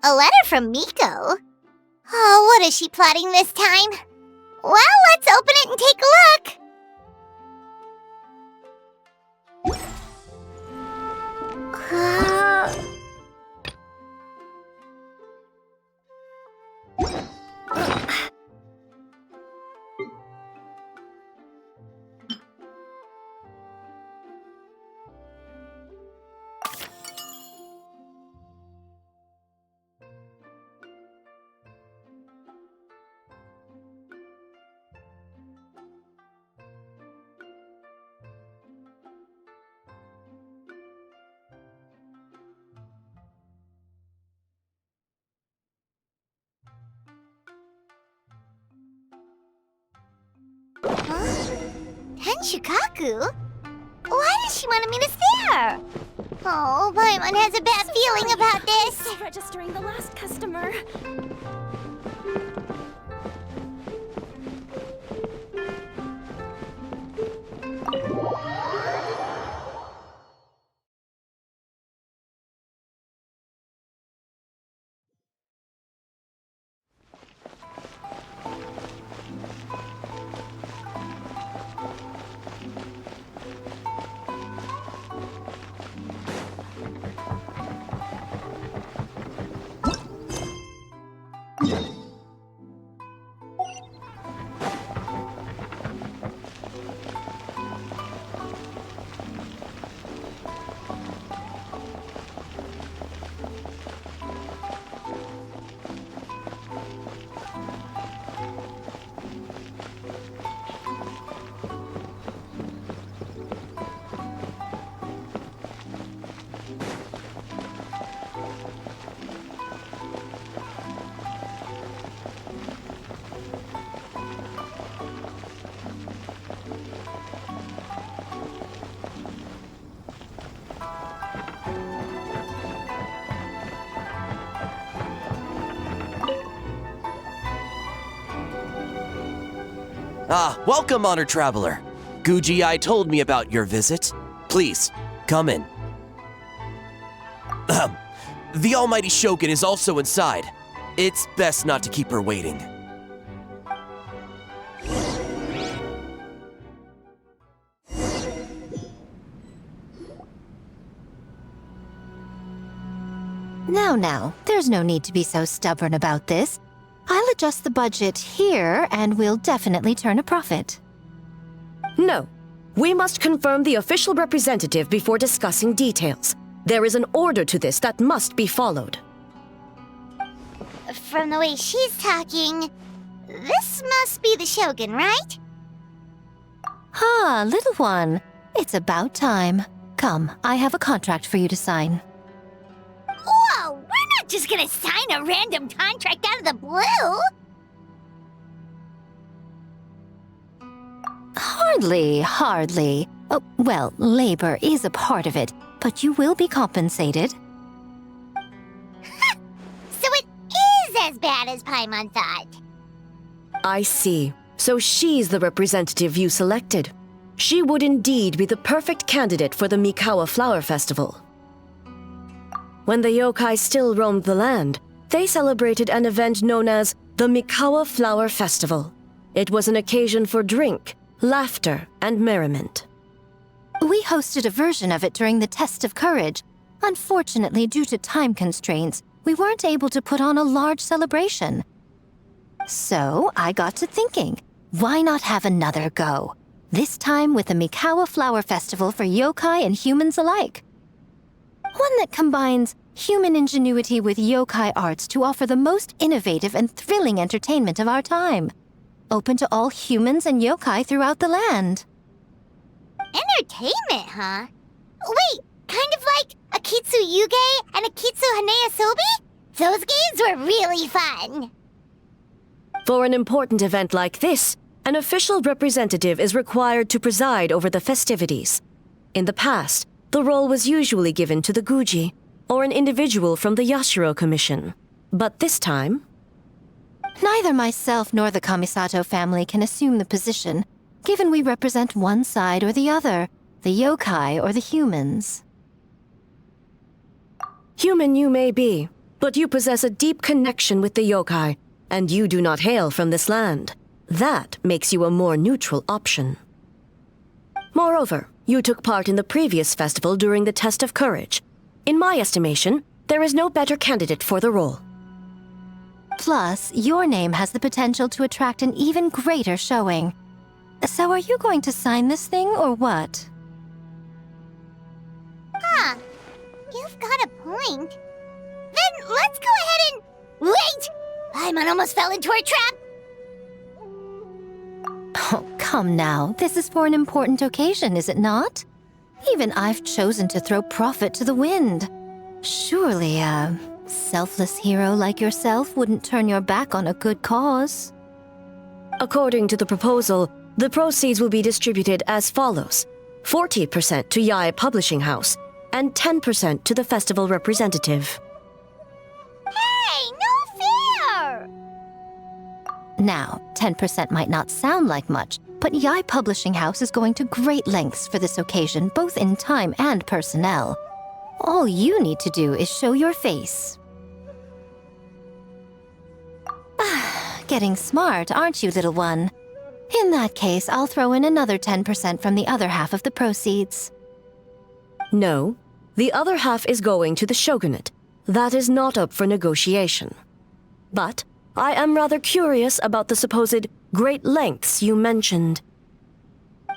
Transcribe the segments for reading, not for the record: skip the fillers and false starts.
A letter from Miko? Oh, what is she plotting this time? Well, let's open it and take a look. Tenshikaku? Why does she want to meet us there? Oh, Paimon has a bad feeling about this. Still registering the last customer. Welcome, Honored Traveler. Guji-ai told me about your visit. Please, come in. The Almighty Shogun is also inside. It's best not to keep her waiting. Now, there's no need to be so stubborn about this. I'll adjust the budget here, and we'll definitely turn a profit. No. We must confirm the official representative before discussing details. There is an order to this that must be followed. From the way she's talking, this must be the Shogun, right? Ah, little one. It's about time. Come, I have a contract for you to sign. Whoa, we're not just gonna sign a random contract out of the blue! Hardly. Oh, well, labor is a part of it, but you will be compensated. So it is as bad as Paimon thought. I see. So she's the representative you selected. She would indeed be the perfect candidate for the Mikawa Flower Festival. When the yokai still roamed the land, they celebrated an event known as the Mikawa Flower Festival. It was an occasion for drink, laughter, and merriment. We hosted a version of it during the Test of Courage. Unfortunately, due to time constraints, we weren't able to put on a large celebration. So I got to thinking, why not have another go? This time with the Mikawa Flower Festival for yokai and humans alike. One that combines human ingenuity with yokai arts to offer the most innovative and thrilling entertainment of our time. Open to all humans and yokai throughout the land. Entertainment, huh? Wait, kind of like Akitsu Yuge and Akitsu Hanea Sobi? Those games were really fun. For an important event like this, an official representative is required to preside over the festivities. In the past, the role was usually given to the Guji, or an individual from the Yashiro Commission. But this time... Neither myself nor the Kamisato family can assume the position, given we represent one side or the other, the yokai or the humans. Human you may be, but you possess a deep connection with the yokai, and you do not hail from this land. That makes you a more neutral option. Moreover, you took part in the previous festival during the test of courage. In my estimation, there is no better candidate for the role. Plus, your name has the potential to attract an even greater showing. So are you going to sign this thing, or what? Huh. You've got a point. Then let's go ahead and... Wait! Paimon almost fell into our trap! Oh, come now. This is for an important occasion, is it not? Even I've chosen to throw profit to the wind. Surely a selfless hero like yourself wouldn't turn your back on a good cause. According to the proposal, the proceeds will be distributed as follows: 40% to Yae Publishing House, and 10% to the festival representative. Hey, no fair! Now, 10% might not sound like much, but Yae Publishing House is going to great lengths for this occasion, both in time and personnel. All you need to do is show your face. Getting smart, aren't you, little one? In that case, I'll throw in another 10% from the other half of the proceeds. No, the other half is going to the shogunate. That is not up for negotiation. But I am rather curious about the supposed great lengths you mentioned.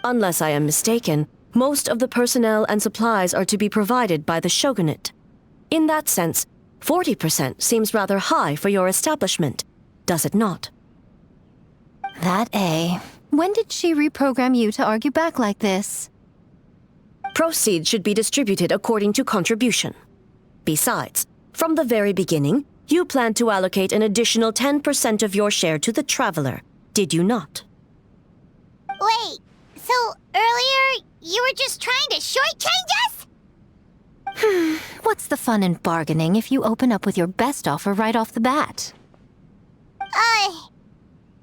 Unless I am mistaken, most of the personnel and supplies are to be provided by the shogunate. In that sense, 40% seems rather high for your establishment, does it not? That A. When did she reprogram you to argue back like this? Proceeds should be distributed according to contribution. Besides, from the very beginning, you planned to allocate an additional 10% of your share to the traveler, did you not? Wait, so earlier you were just trying to shortchange us? What's the fun in bargaining if you open up with your best offer right off the bat?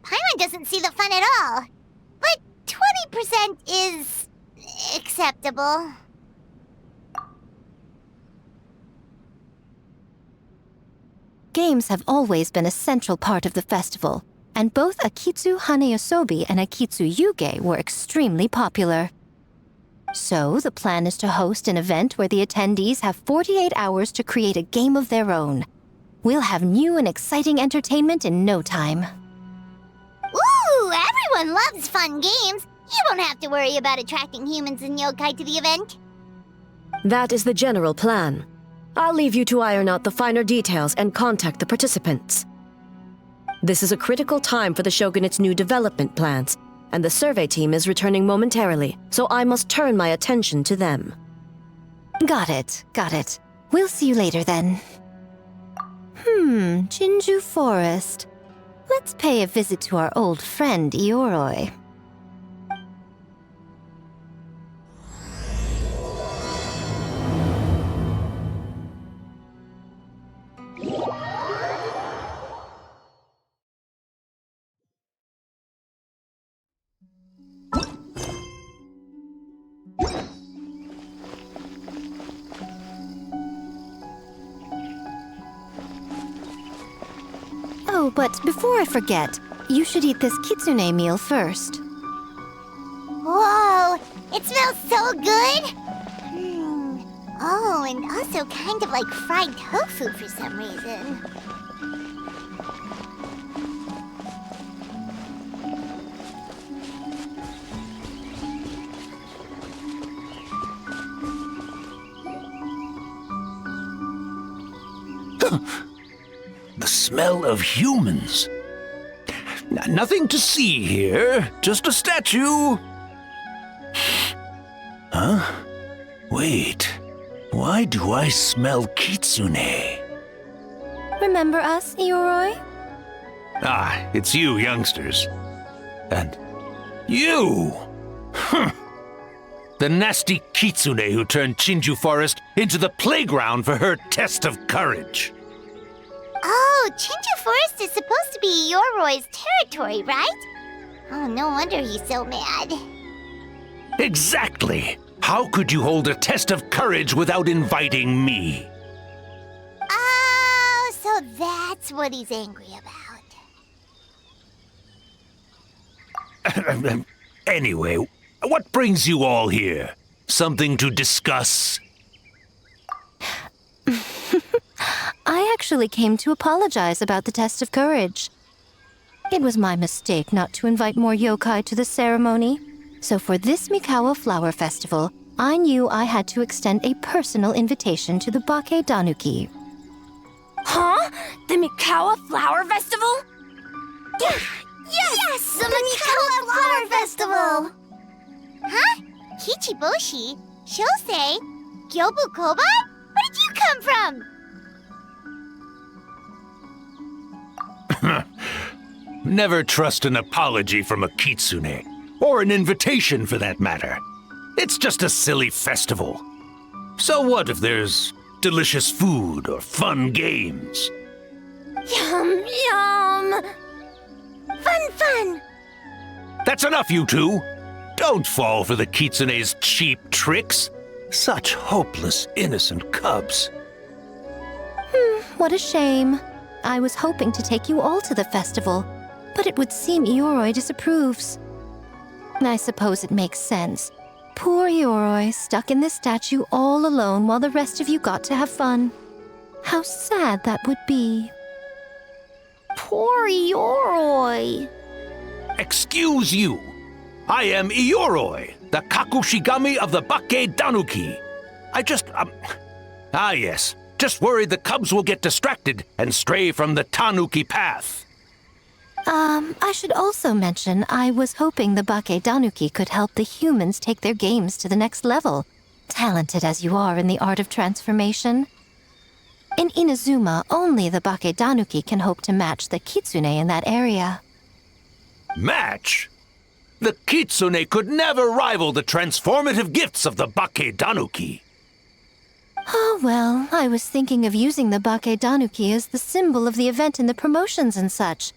Paimon doesn't see the fun at all. But 20% is... acceptable. Games have always been a central part of the festival, and both Akitsu Haneyosobi and Akitsu Yuge were extremely popular. So, the plan is to host an event where the attendees have 48 hours to create a game of their own. We'll have new and exciting entertainment in no time. Ooh, everyone loves fun games. You won't have to worry about attracting humans and yokai to the event. That is the general plan. I'll leave you to iron out the finer details and contact the participants. This is a critical time for the Shogunate's new development plans, and the survey team is returning momentarily, so I must turn my attention to them. Got it. We'll see you later then. Jinju Forest. Let's pay a visit to our old friend, Ioroi. Oh, but before I forget, you should eat this kitsune meal first. Whoa, it smells so good! Oh, and also kind of like fried tofu for some reason. The smell of humans. Nothing to see here, just a statue. Huh? Wait, why do I smell kitsune? Remember us, Ioroi? Ah, it's you youngsters. And you! The nasty kitsune who turned Chinju Forest into the playground for her test of courage. Oh, Chinju Forest is supposed to be Yoroi's territory, right? Oh, no wonder he's so mad. Exactly! How could you hold a test of courage without inviting me? Oh, Oh, that's what he's angry about. Anyway, what brings you all here? Something to discuss? I actually came to apologize about the test of courage. It was my mistake not to invite more yokai to the ceremony. So for this Mikawa Flower Festival, I knew I had to extend a personal invitation to the Bake Danuki. Huh? The Mikawa Flower Festival? Yes! The Mikawa Flower Festival! Huh? Kichiboshi? Shosei? Gyobu Koban? Where did you come from? Never trust an apology from a kitsune, or an invitation for that matter. It's just a silly festival. So what if there's delicious food or fun games? Yum, yum! Fun! That's enough, you two! Don't fall for the kitsune's cheap tricks. Such hopeless, innocent cubs. What a shame. I was hoping to take you all to the festival, but it would seem Ioroi disapproves. I suppose it makes sense. Poor Ioroi, stuck in this statue all alone while the rest of you got to have fun. How sad that would be. Poor Ioroi. Excuse you. I am Ioroi, the Kakushigami of the Bake Danuki. Yes. Just worried the cubs will get distracted and stray from the Tanuki path. I should also mention I was hoping the Bake Danuki could help the humans take their games to the next level, talented as you are in the art of transformation. In Inazuma, only the Bake Danuki can hope to match the kitsune in that area. Match? The kitsune could never rival the transformative gifts of the Bake Danuki. Oh, well, I was thinking of using the Bake Danuki as the symbol of the event in the promotions and such.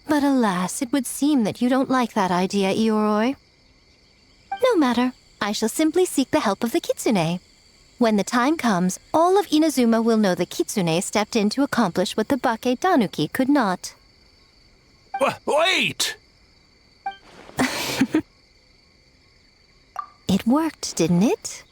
But alas, it would seem that you don't like that idea, Ioroi. No matter. I shall simply seek the help of the kitsune. When the time comes, all of Inazuma will know the kitsune stepped in to accomplish what the Bake Danuki could not. Wait! It worked, didn't it?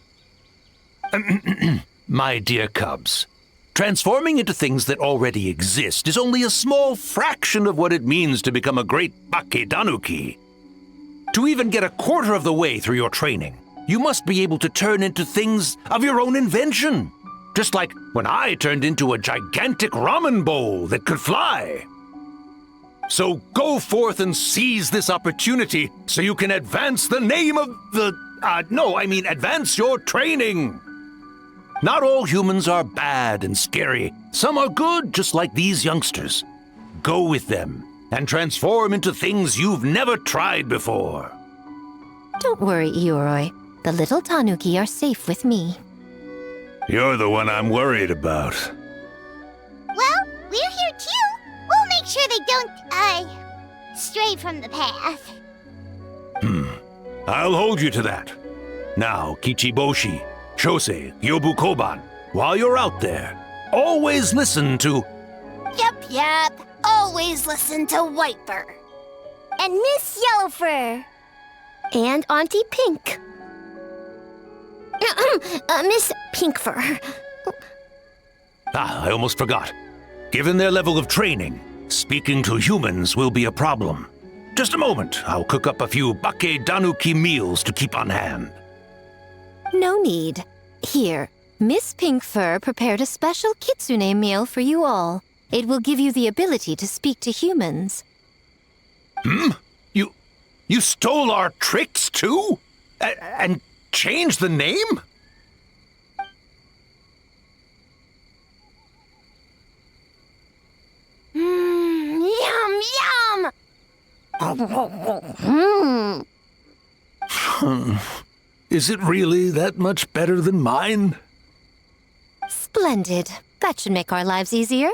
My dear cubs, transforming into things that already exist is only a small fraction of what it means to become a great Bake Danuki. To even get a quarter of the way through your training, you must be able to turn into things of your own invention. Just like when I turned into a gigantic ramen bowl that could fly. So go forth and seize this opportunity so you can advance the name of advance your training. Not all humans are bad and scary. Some are good, just like these youngsters. Go with them and transform into things you've never tried before. Don't worry, Ioroi. The little Tanuki are safe with me. You're the one I'm worried about. Well, we're here too. We'll make sure they don't, stray from the path. I'll hold you to that. Now, Kichiboshi, Shosei, Yobu Koban, while you're out there, always listen to... Yep. Always listen to Whitefur. And Miss Yellowfur. And Auntie Pink. Miss Pinkfur. I almost forgot. Given their level of training, speaking to humans will be a problem. Just a moment, I'll cook up a few Bake Danuki meals to keep on hand. No need. Here, Miss Pinkfur prepared a special kitsune meal for you all. It will give you the ability to speak to humans. You stole our tricks too? And changed the name? Yum! Is it really that much better than mine? Splendid. That should make our lives easier.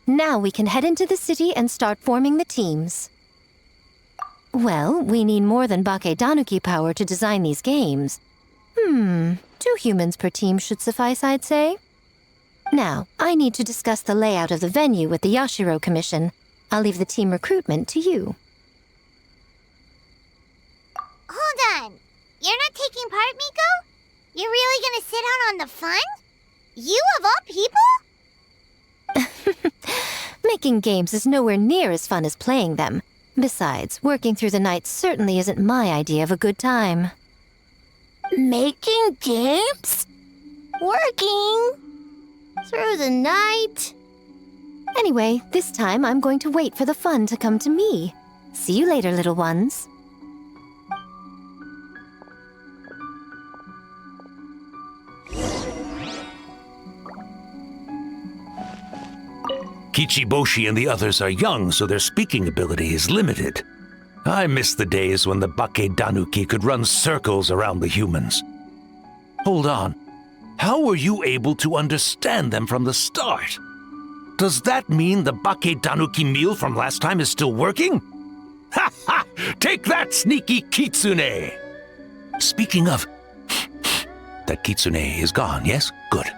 Now we can head into the city and start forming the teams. Well, we need more than Bake Danuki power to design these games. 2 humans per team should suffice, I'd say. Now, I need to discuss the layout of the venue with the Yashiro Commission. I'll leave the team recruitment to you. Hold on. You're not taking part, Miko? You're really gonna sit out on the fun? You of all people? Making games is nowhere near as fun as playing them. Besides, working through the night certainly isn't my idea of a good time. Making games? Working? Through the night? Anyway, this time I'm going to wait for the fun to come to me. See you later, little ones. Kichiboshi and the others are young, so their speaking ability is limited. I miss the days when the Bakedanuki could run circles around the humans. Hold on. How were you able to understand them from the start? Does that mean the Bakedanuki meal from last time is still working? Ha ha! Take that, sneaky kitsune! Speaking of... that kitsune is gone, yes? Good.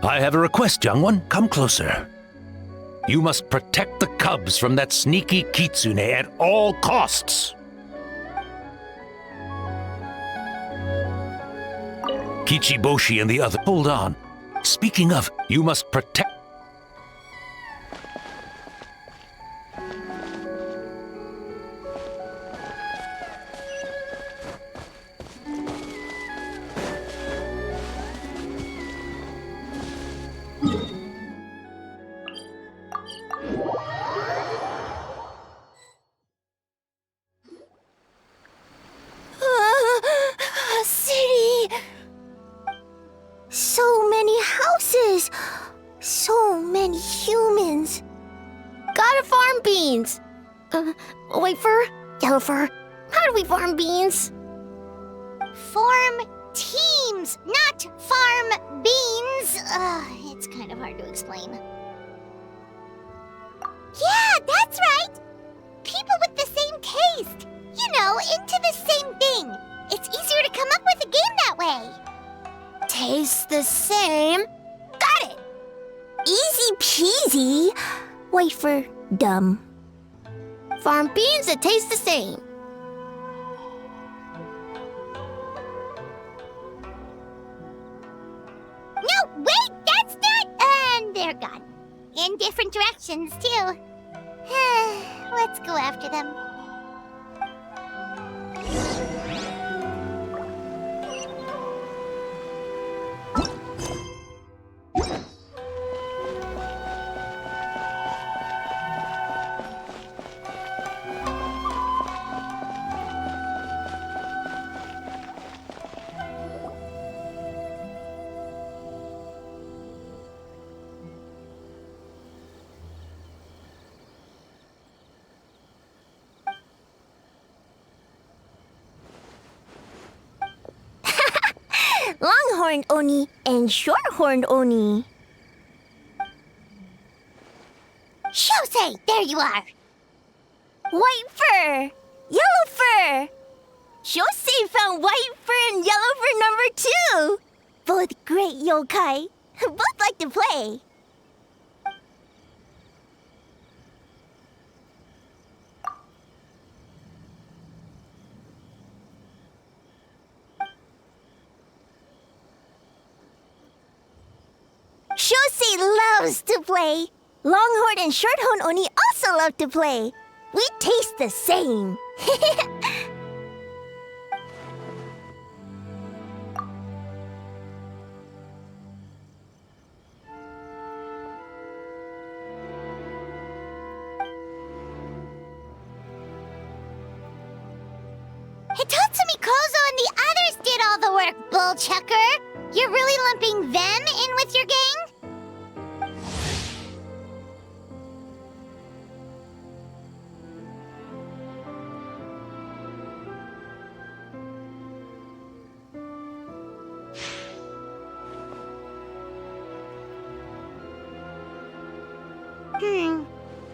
I have a request, young one. Come closer. You must protect the cubs from that sneaky kitsune at all costs. Kichiboshi and the other... Hold on. Speaking of, you must protect... City! So many houses! So many humans! Gotta farm beans! Wafer? Yellowfur, how do we farm beans? Farm teams, not farm beans. It's kind of hard to explain. Yeah, that's right! People with the same taste. You know, into the same thing. It's easier to come up with a game that way. Tastes the same? Got it! Easy peasy. Wafer, dumb. Farm beans that taste the same. No, wait, that's not... And they're gone. In different directions, too. Let's go after them. Longhorned Oni and Shorthorned Oni. Shosei, there you are. White fur! Yellow fur! Shosei found white fur and yellow fur number 2! Both great yokai. Both like to play. Shosei loves to play. Longhorn and Shorthorn Oni also love to play. We taste the same. Hitotsumi Kozo and the others did all the work, bullchucker. You're really lumping them in with your gang?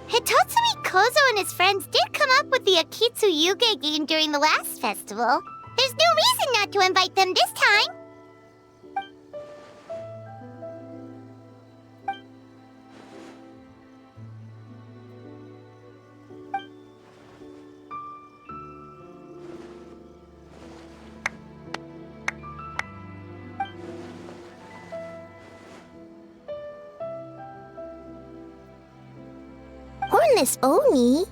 Hitotsumi Kozo and his friends did come up with the Akitsu Yuge game during the last festival. There's no reason not to invite them this time. Hornless Oni?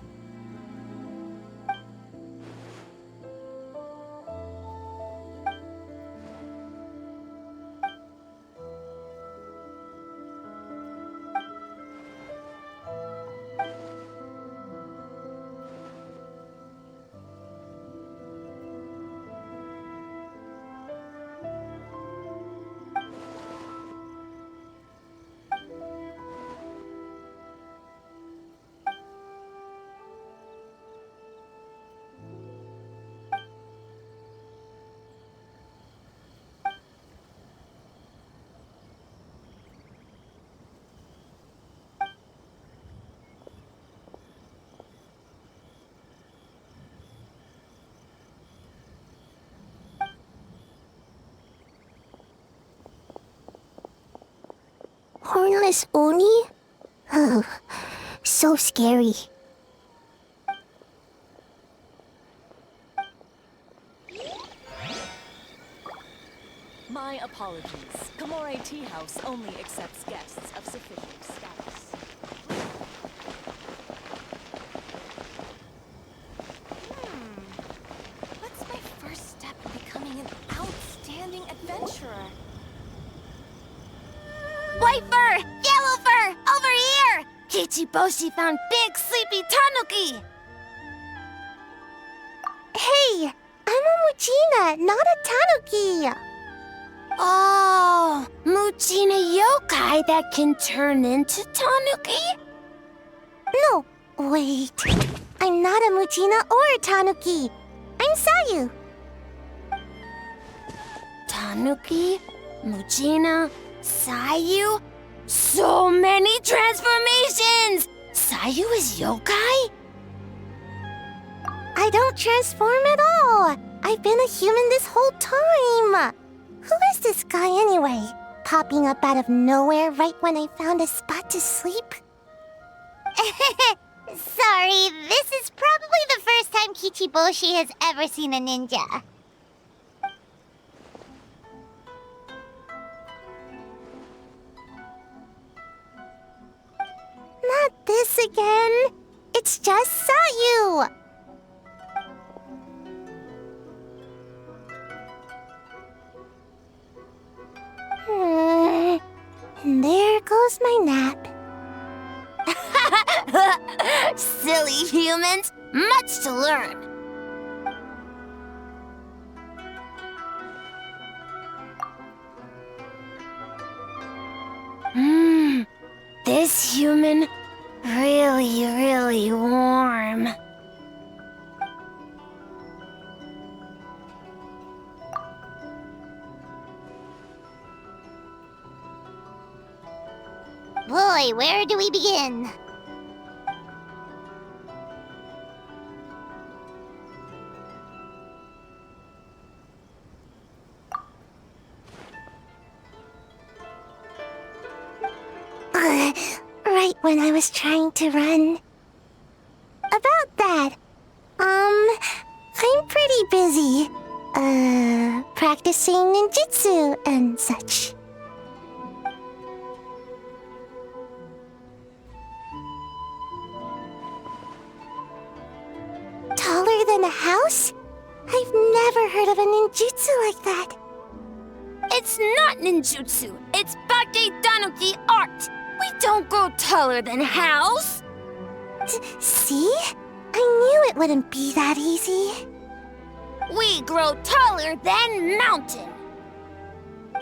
Hornless Oni? Oh, so scary. My apologies. Kamore Tea House only accepts guests of sufficient status. What's my first step in becoming an outstanding adventurer? White fur! Yellow fur! Over here! Kichiboshi found big sleepy tanuki! Hey! I'm a Muchina, not a tanuki! Oh, Muchina yokai that can turn into tanuki? No, wait. I'm not a Muchina or a tanuki. I'm Sayu. Tanuki, Muchina, Sayu? So many transformations! Sayu is yokai? I don't transform at all. I've been a human this whole time. Who is this guy anyway? Popping up out of nowhere right when I found a spot to sleep? Sorry, this is probably the first time Kichiboshi has ever seen a ninja. Not this again. It's just Sayu. And there goes my nap. Silly humans, much to learn. This human really warm. Boy, where do we begin? Right when I was trying to run. About that, I'm pretty busy. Practicing ninjutsu and such. Taller than a house? I've never heard of a ninjutsu like that. It's not ninjutsu. It's Bake Danuki art. We don't grow taller than house. See? I knew it wouldn't be that easy. We grow taller than mountain.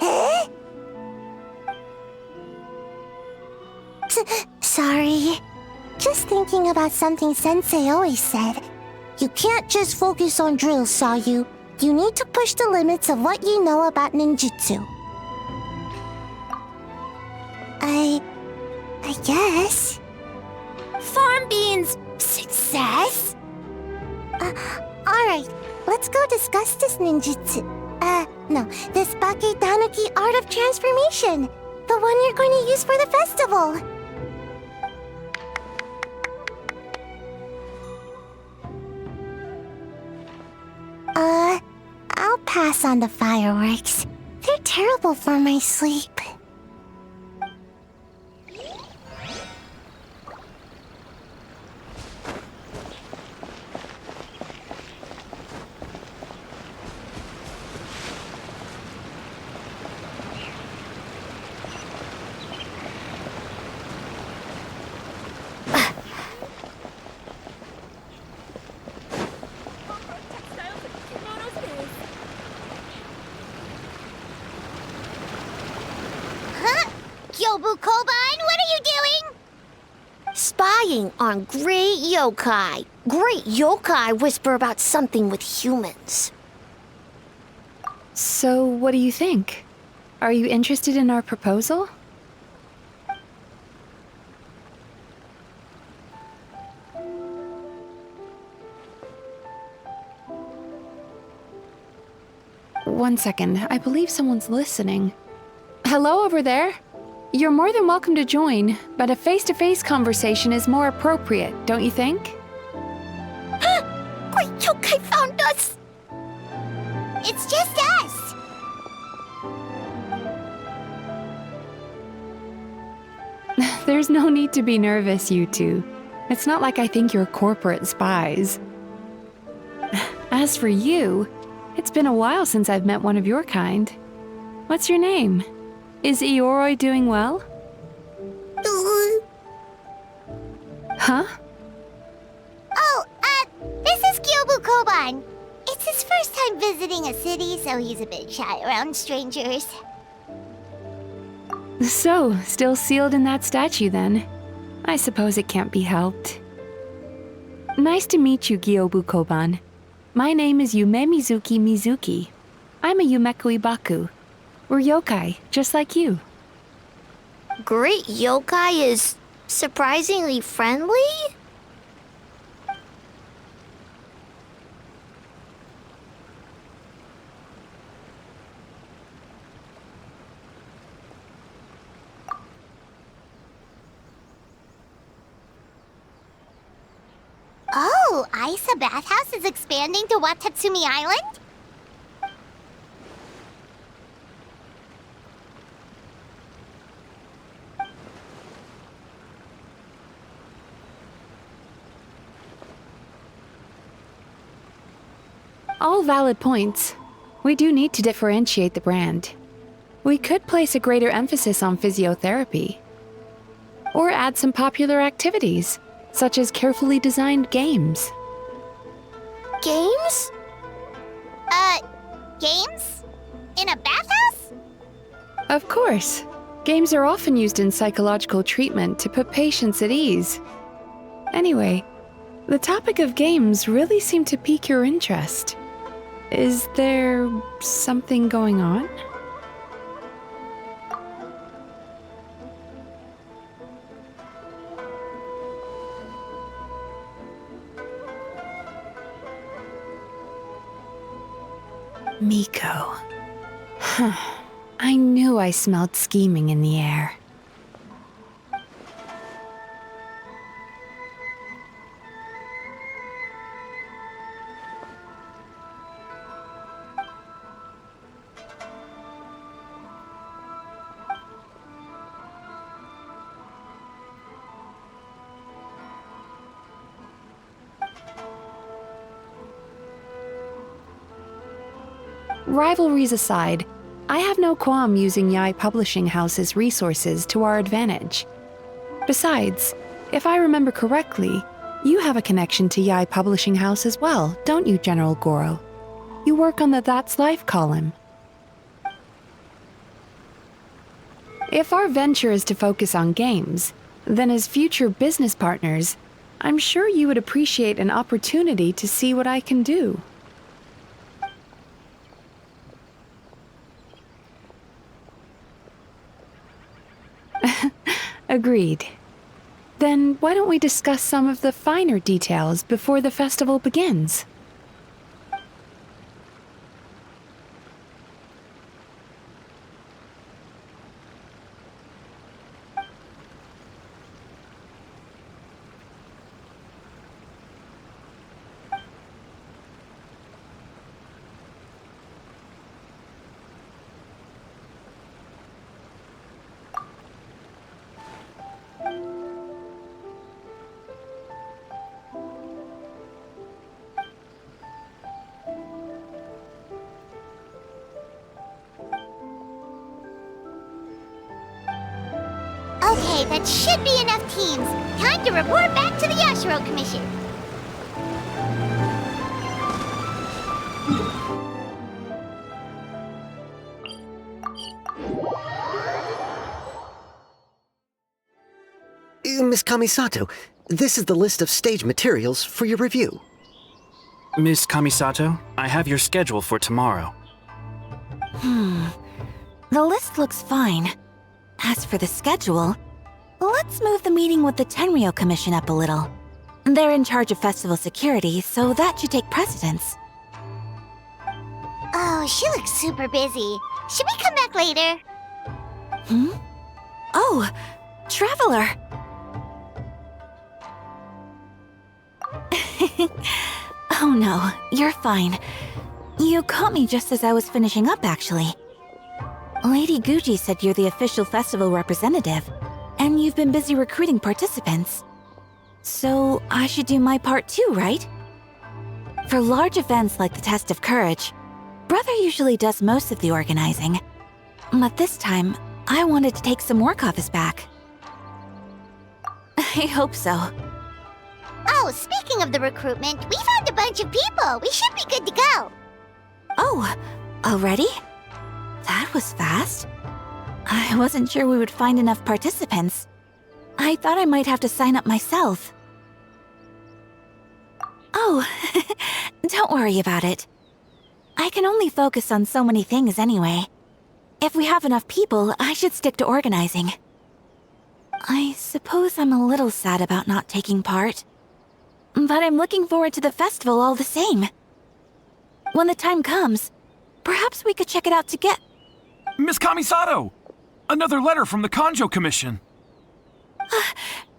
Eh? Sorry. Just thinking about something Sensei always said. You can't just focus on drills, Sayu. You need to push the limits of what you know about ninjutsu. I guess. Farm beans, success? Alright, let's go discuss this ninjutsu. No, this Bake Danuki art of transformation. The one you're going to use for the festival. I'll pass on the fireworks. They're terrible for my sleep. Gyobu Koban, what are you doing? Spying on great yokai. Great yokai whisper about something with humans. So, what do you think? Are you interested in our proposal? One second, I believe someone's listening. Hello over there? You're more than welcome to join, but a face-to-face conversation is more appropriate, don't you think? Great yokai found us! It's just us. There's no need to be nervous, you two. It's not like I think you're corporate spies. As for you, it's been a while since I've met one of your kind. What's your name? Is Ioroi doing well? Huh? Oh, this is Gyobu Koban. It's his first time visiting a city, so he's a bit shy around strangers. So, still sealed in that statue then. I suppose it can't be helped. Nice to meet you, Gyobu Koban. My name is Yume Mizuki. I'm a Yumeku Ibaku. We're yokai, just like you. Great yokai is surprisingly friendly? Oh, Aisa Bathhouse is expanding to Watatsumi Island? All valid points. We do need to differentiate the brand. We could place a greater emphasis on physiotherapy. Or add some popular activities, such as carefully designed games. Games? Games? In a bathhouse? Of course. Games are often used in psychological treatment to put patients at ease. Anyway, the topic of games really seemed to pique your interest. Is there something going on? Miko. I knew I smelled scheming in the air. Rivalries aside, I have no qualm using Yai Publishing House's resources to our advantage. Besides, if I remember correctly, you have a connection to Yai Publishing House as well, don't you, General Goro? You work on the That's Life column. If our venture is to focus on games, then as future business partners, I'm sure you would appreciate an opportunity to see what I can do. Agreed. Then why don't we discuss some of the finer details before the festival begins? Okay, that should be enough teams. Time to report back to the Yashiro Commission. Miss Kamisato, this is the list of stage materials for your review. Miss Kamisato, I have your schedule for tomorrow. The list looks fine. As for the schedule, let's move the meeting with the Tenryo Commission up a little. They're in charge of festival security, so that should take precedence. Oh, she looks super busy. Should we come back later? Oh, Traveler! Oh no, you're fine. You caught me just as I was finishing up, actually. Lady Guji said you're the official festival representative, and you've been busy recruiting participants. So I should do my part too, right? For large events like the Test of Courage, Brother usually does most of the organizing. But this time, I wanted to take some work off his back. I hope so. Oh, speaking of the recruitment, we found a bunch of people. We should be good to go. Oh, already? That was fast. I wasn't sure we would find enough participants. I thought I might have to sign up myself. Oh, don't worry about it. I can only focus on so many things anyway. If we have enough people, I should stick to organizing. I suppose I'm a little sad about not taking part. But I'm looking forward to the festival all the same. When the time comes, perhaps we could check it out together. Miss Kamisato! Another letter from the Kanjo Commission.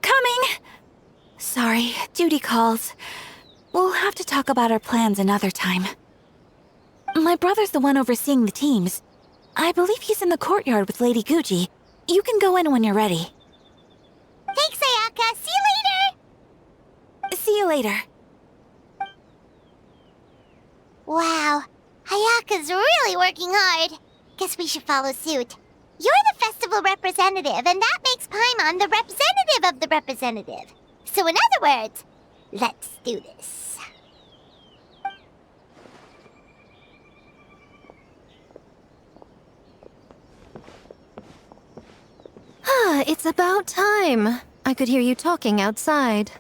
Coming! Sorry, duty calls. We'll have to talk about our plans another time. My brother's the one overseeing the teams. I believe he's in the courtyard with Lady Guji. You can go in when you're ready. Thanks, Ayaka. See you later. See you later. Wow, Ayaka's really working hard. Guess we should follow suit. You're the festival representative, and that makes Paimon the representative of the representative. So in other words, let's do this. It's about time. I could hear you talking outside.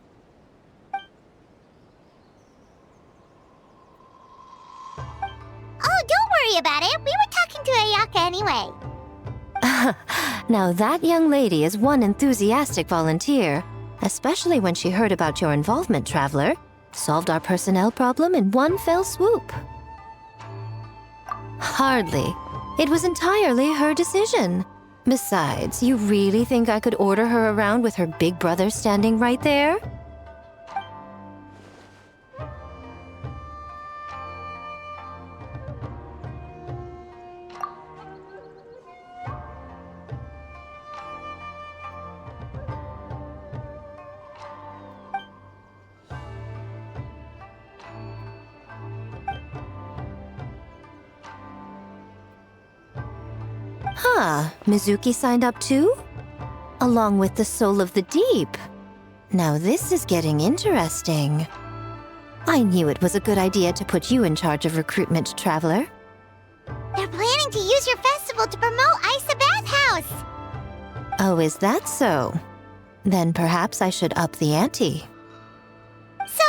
Oh, don't worry about it. We were talking to Ayaka anyway. Now that young lady is one enthusiastic volunteer, especially when she heard about your involvement, Traveler. Solved our personnel problem in one fell swoop. Hardly. It was entirely her decision. Besides, you really think I could order her around with her big brother standing right there? Huh, Mizuki signed up too? Along with the Soul of the Deep. Now this is getting interesting. I knew it was a good idea to put you in charge of recruitment, Traveler. They're planning to use your festival to promote Isa Bathhouse. Oh, is that so? Then perhaps I should up the ante. So,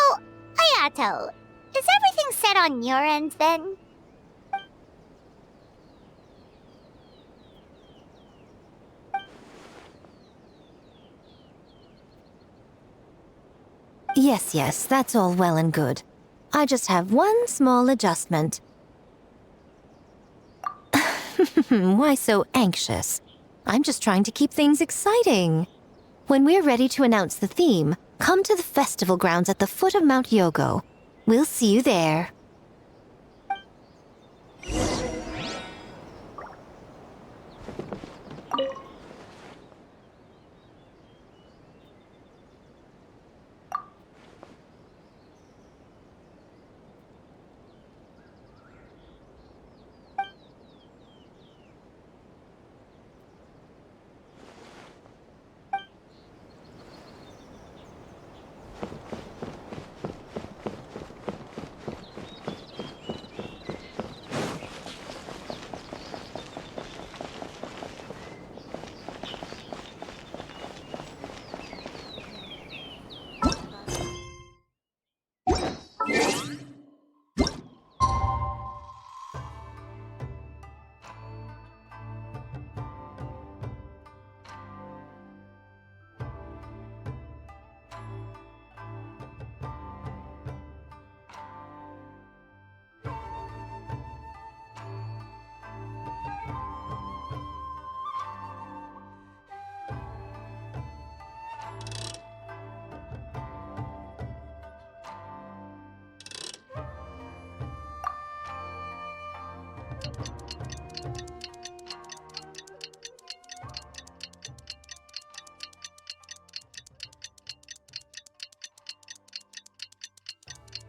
Ayato, is everything set on your end then? Yes, that's all well and good. I just have one small adjustment. Why so anxious? I'm just trying to keep things exciting. When we're ready to announce the theme, come to the festival grounds at the foot of Mount Yogo. We'll see you there.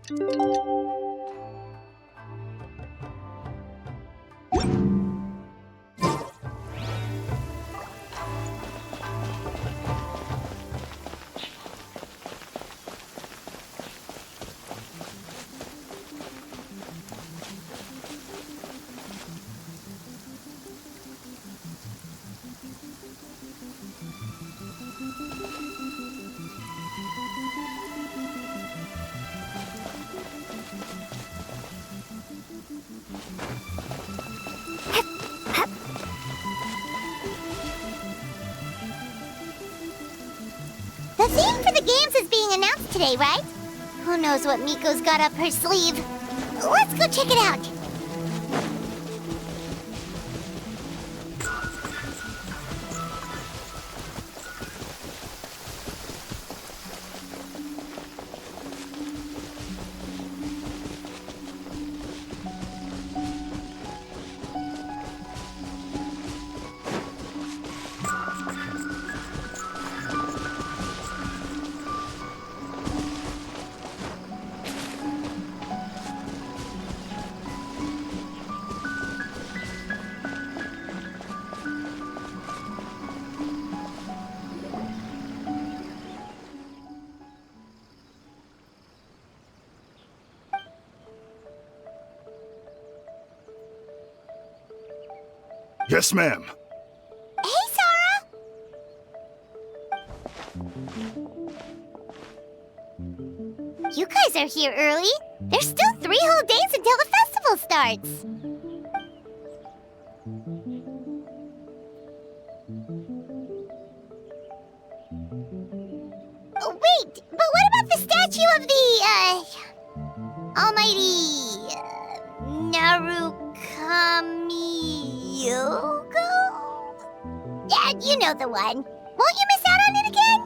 The theme for the games is being announced today, right? Who knows what Miko's got up her sleeve? Let's go check it out. Yes, ma'am. Hey, Sora! You guys are here early. There's still 3 whole days until the festival starts. Oh, wait, but what about the statue of the, almighty, Narukami-yogo? Yeah, you know the one. Won't you miss out on it again?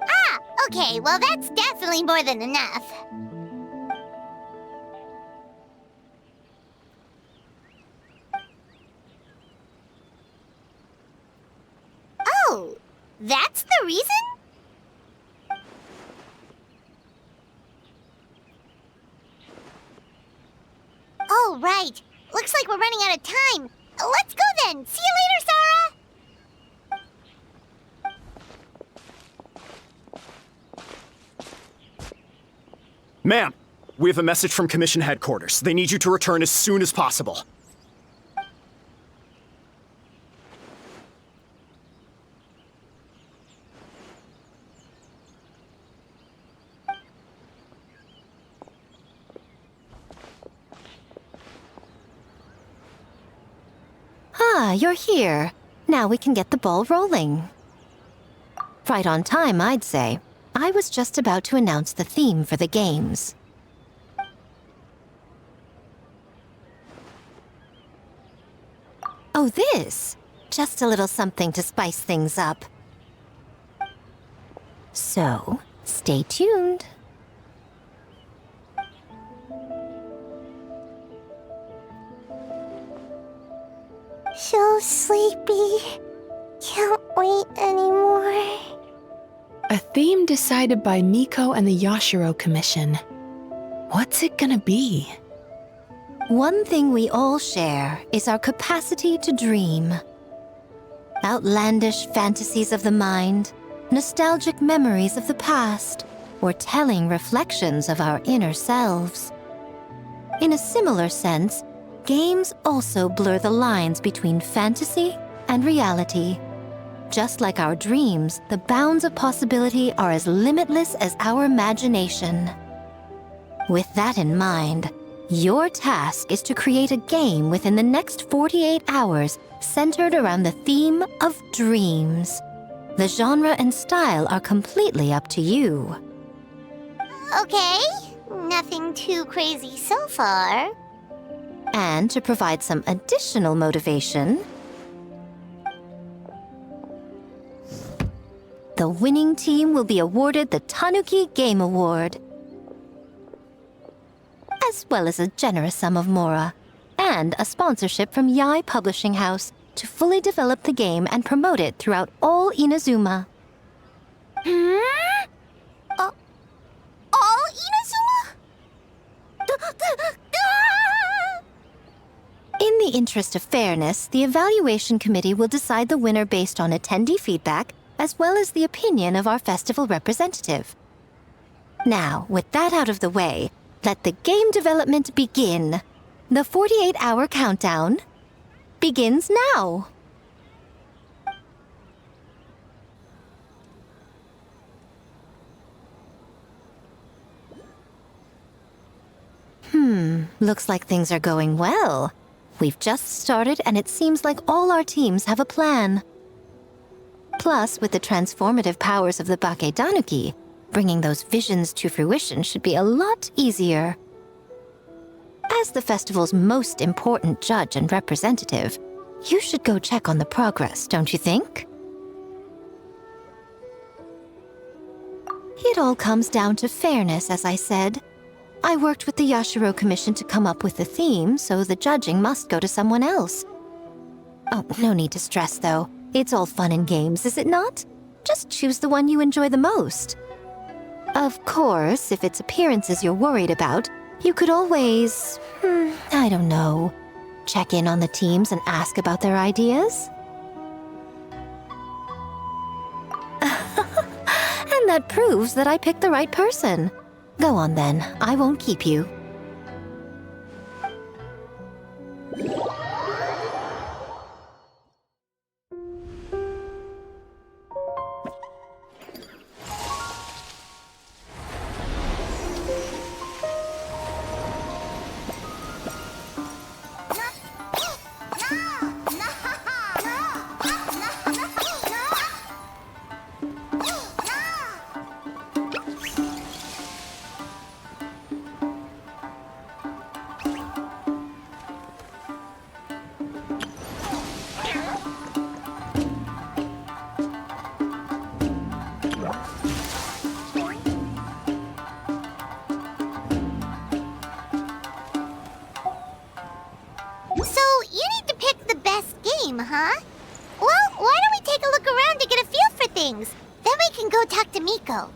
Ah, okay, well that's definitely more than enough. Oh, that's the reason? Oh, right. Looks like we're running out of time. Let's go then. See you later, Sora! Ma'am, we have a message from Commission Headquarters. They need you to return as soon as possible. Ah, you're here. Now we can get the ball rolling. Right on time, I'd say. I was just about to announce the theme for the games. Oh, this? Just a little something to spice things up. So, stay tuned. So sleepy. Can't wait anymore. A theme decided by Miko and the Yashiro Commission. What's it gonna be? One thing we all share is our capacity to dream. Outlandish fantasies of the mind, nostalgic memories of the past, or telling reflections of our inner selves. In a similar sense, games also blur the lines between fantasy and reality. Just like our dreams, the bounds of possibility are as limitless as our imagination. With that in mind, your task is to create a game within the next 48 hours centered around the theme of dreams. The genre and style are completely up to you. Okay, nothing too crazy so far. And to provide some additional motivation, the winning team will be awarded the Tanuki Game Award. as well as a generous sum of mora, and a sponsorship from Yai Publishing House to fully develop the game and promote it throughout all Inazuma. All Inazuma? In the interest of fairness, the evaluation committee will decide the winner based on attendee feedback as well as the opinion of our festival representative. Now, with that out of the way, let the game development begin. The 48-hour countdown begins now. Looks like things are going well. We've just started and it seems like all our teams have a plan. Plus, with the transformative powers of the Bakedanuki, bringing those visions to fruition should be a lot easier. As the festival's most important judge and representative, you should go check on the progress, don't you think? It all comes down to fairness, as I said. I worked with the Yashiro Commission to come up with the theme, so the judging must go to someone else. Oh, no need to stress, though. It's all fun and games, is it not? Just choose the one you enjoy the most. Of course, if it's appearances you're worried about, you could always, I don't know, check in on the teams and ask about their ideas. And that proves that I picked the right person. Go on then, I won't keep you. Huh? Well, why don't we take a look around to get a feel for things? Then we can go talk to Miko.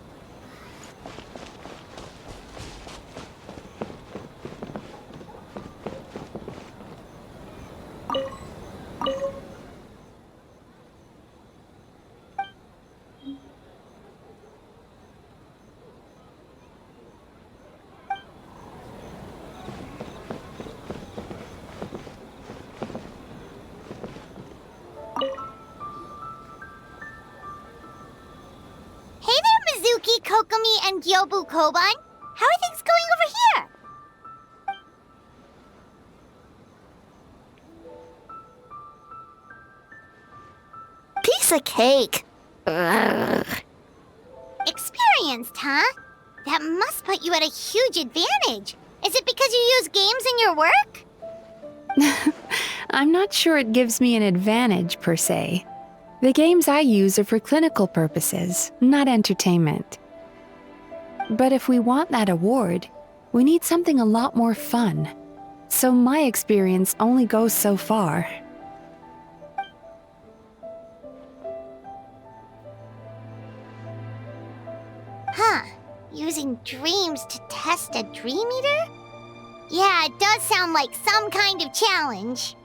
Kokomi and Gyobu Koban? How are things going over here? Piece of cake. Ugh. Experienced, huh? That must put you at a huge advantage. Is it because you use games in your work? I'm not sure it gives me an advantage, per se. The games I use are for clinical purposes, not entertainment. But if we want that award, we need something a lot more fun. So my experience only goes so far. Huh. Using dreams to test a Dream Eater? Yeah, it does sound like some kind of challenge.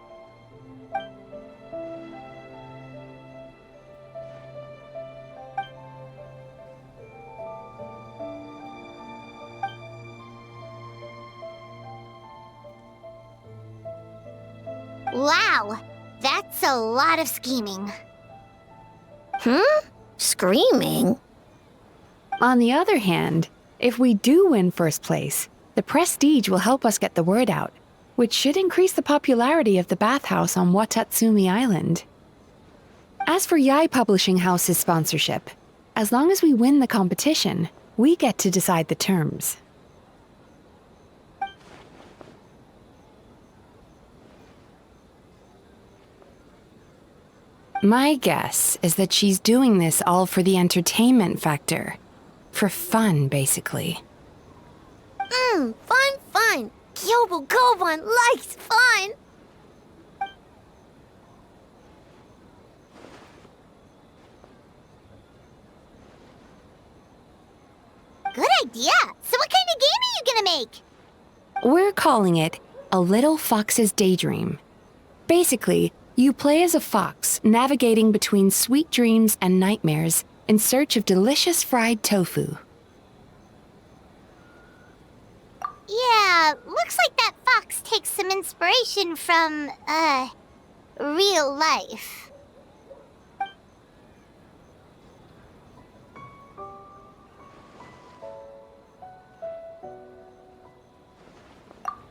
Wow, that's a lot of scheming. Screaming? On the other hand, if we do win first place, the prestige will help us get the word out, which should increase the popularity of the bathhouse on Watatsumi Island. As for Yai Publishing House's sponsorship, as long as we win the competition, we get to decide the terms. My guess is that she's doing this all for the entertainment factor. For fun, basically. Fun. Kyobo Koban likes fun! Good idea. So what kind of game are you gonna make? We're calling it A Little Fox's Daydream. Basically, you play as a fox navigating between sweet dreams and nightmares in search of delicious fried tofu. Yeah, looks like that fox takes some inspiration from, real life.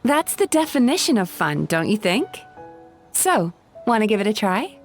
That's the definition of fun, don't you think? So, want to give it a try?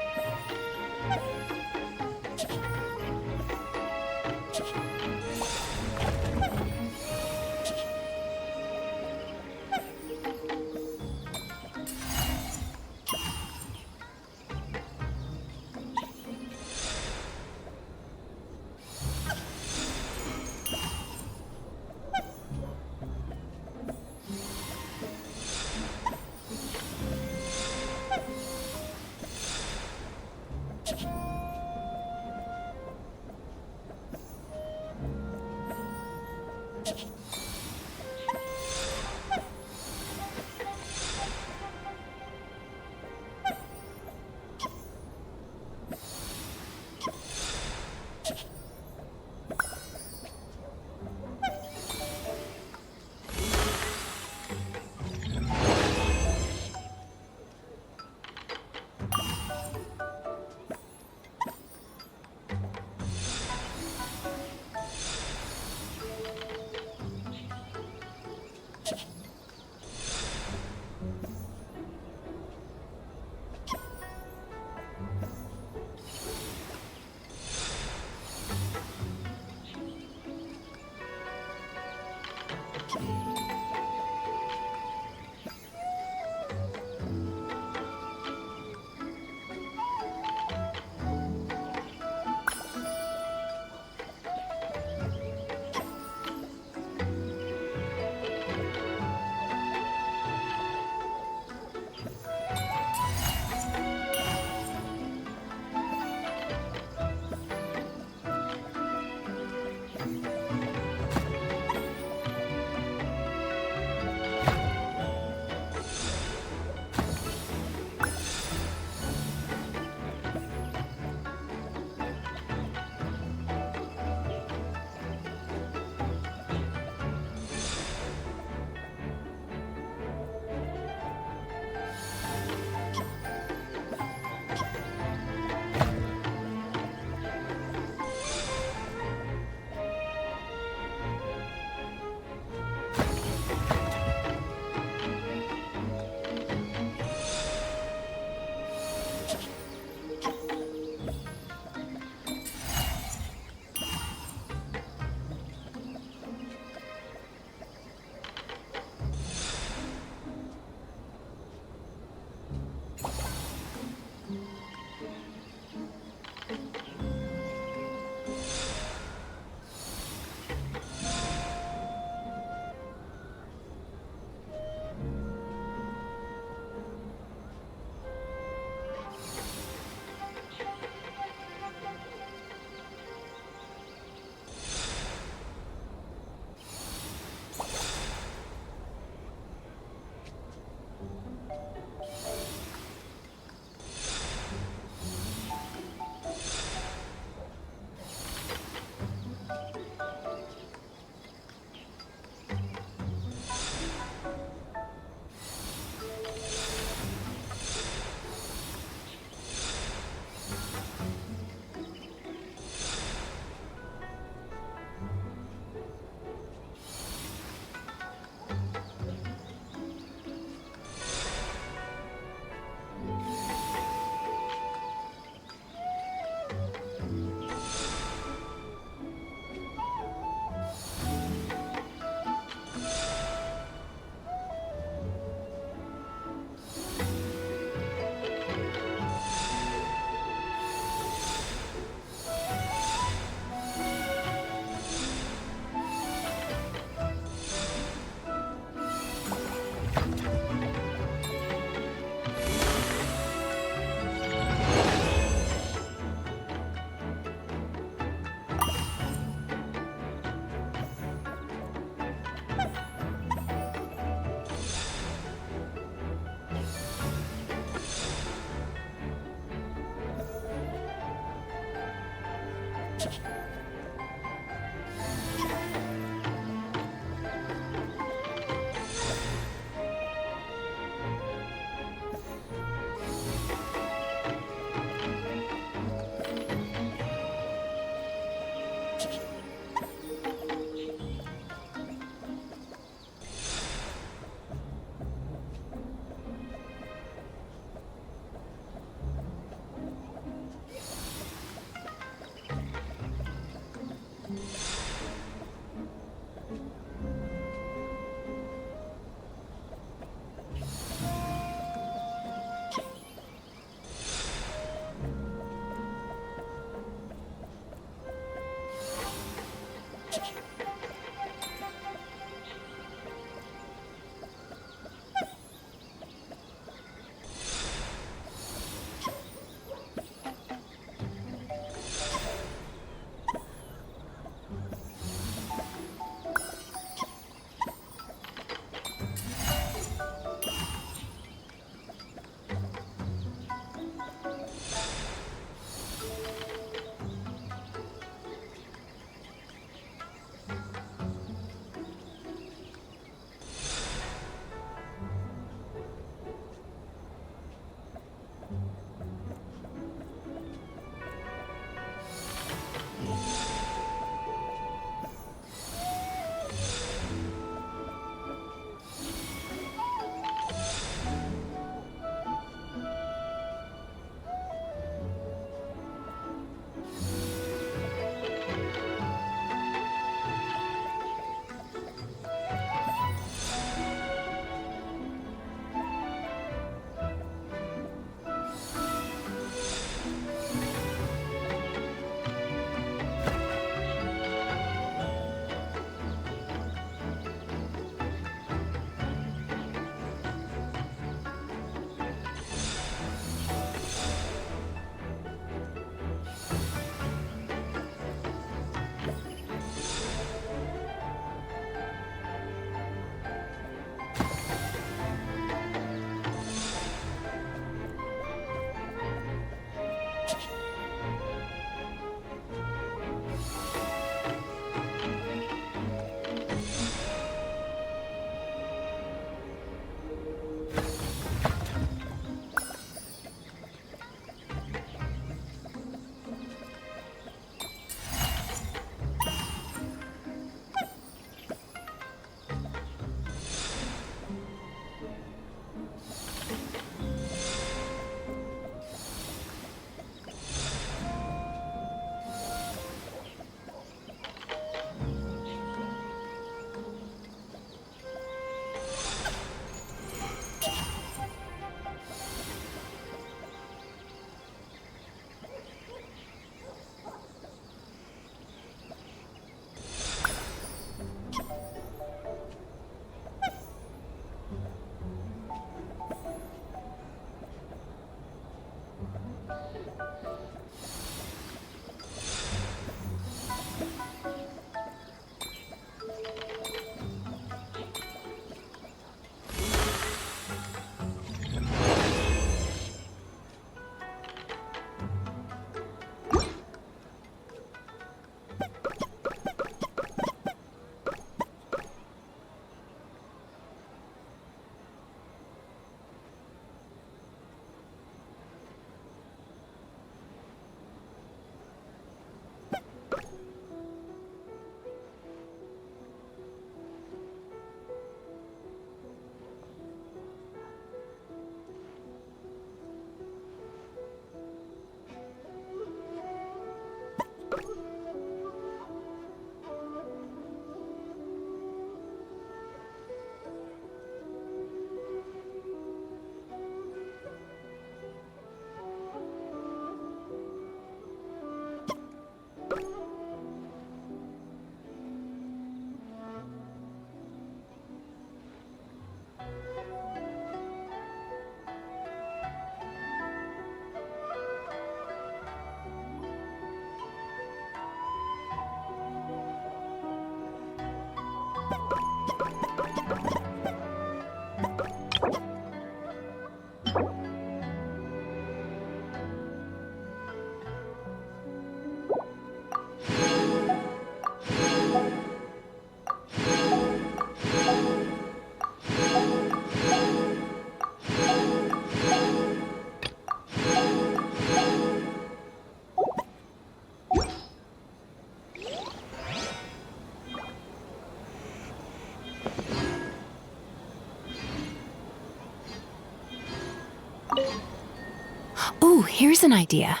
Ooh, here's an idea.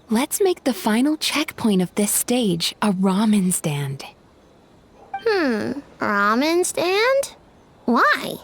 Let's make the final checkpoint of this stage a ramen stand. Ramen stand? Why?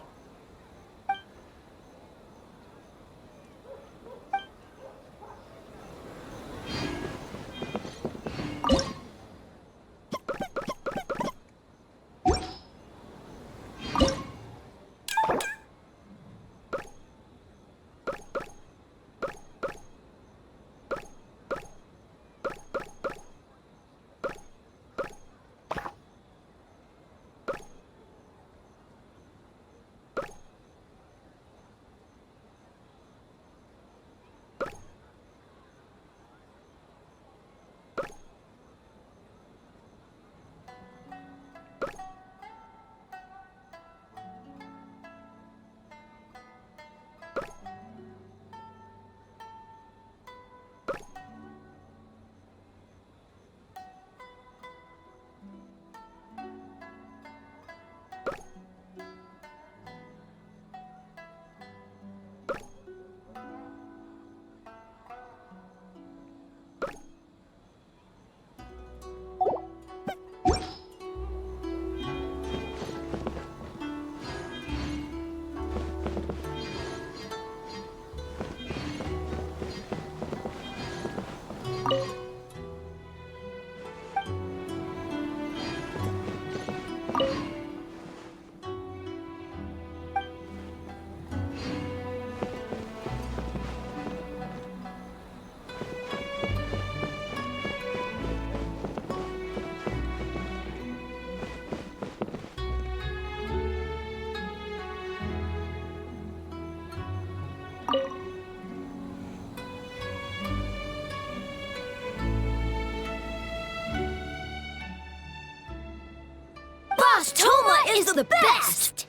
Boss Toma is the best!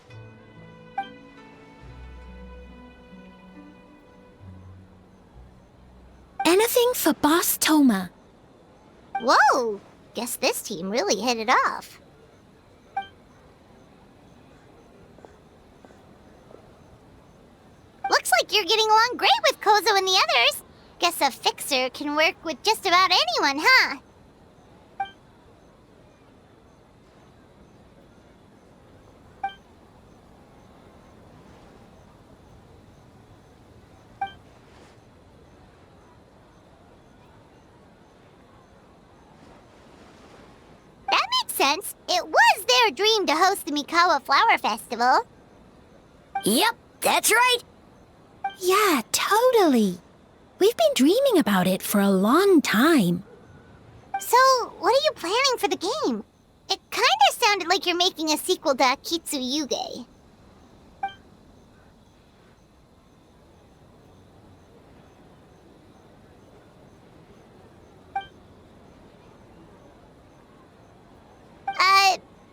Anything for Boss Toma. Whoa! Guess this team really hit it off. Looks like you're getting along great with Kozo and the others. Guess a fixer can work with just about anyone, huh? That makes sense. It was their dream to host the Mikawa Flower Festival. Yep, that's right. Yeah, totally. We've been dreaming about it for a long time. So, what are you planning for the game? It kinda sounded like you're making a sequel to Kitsuyuge.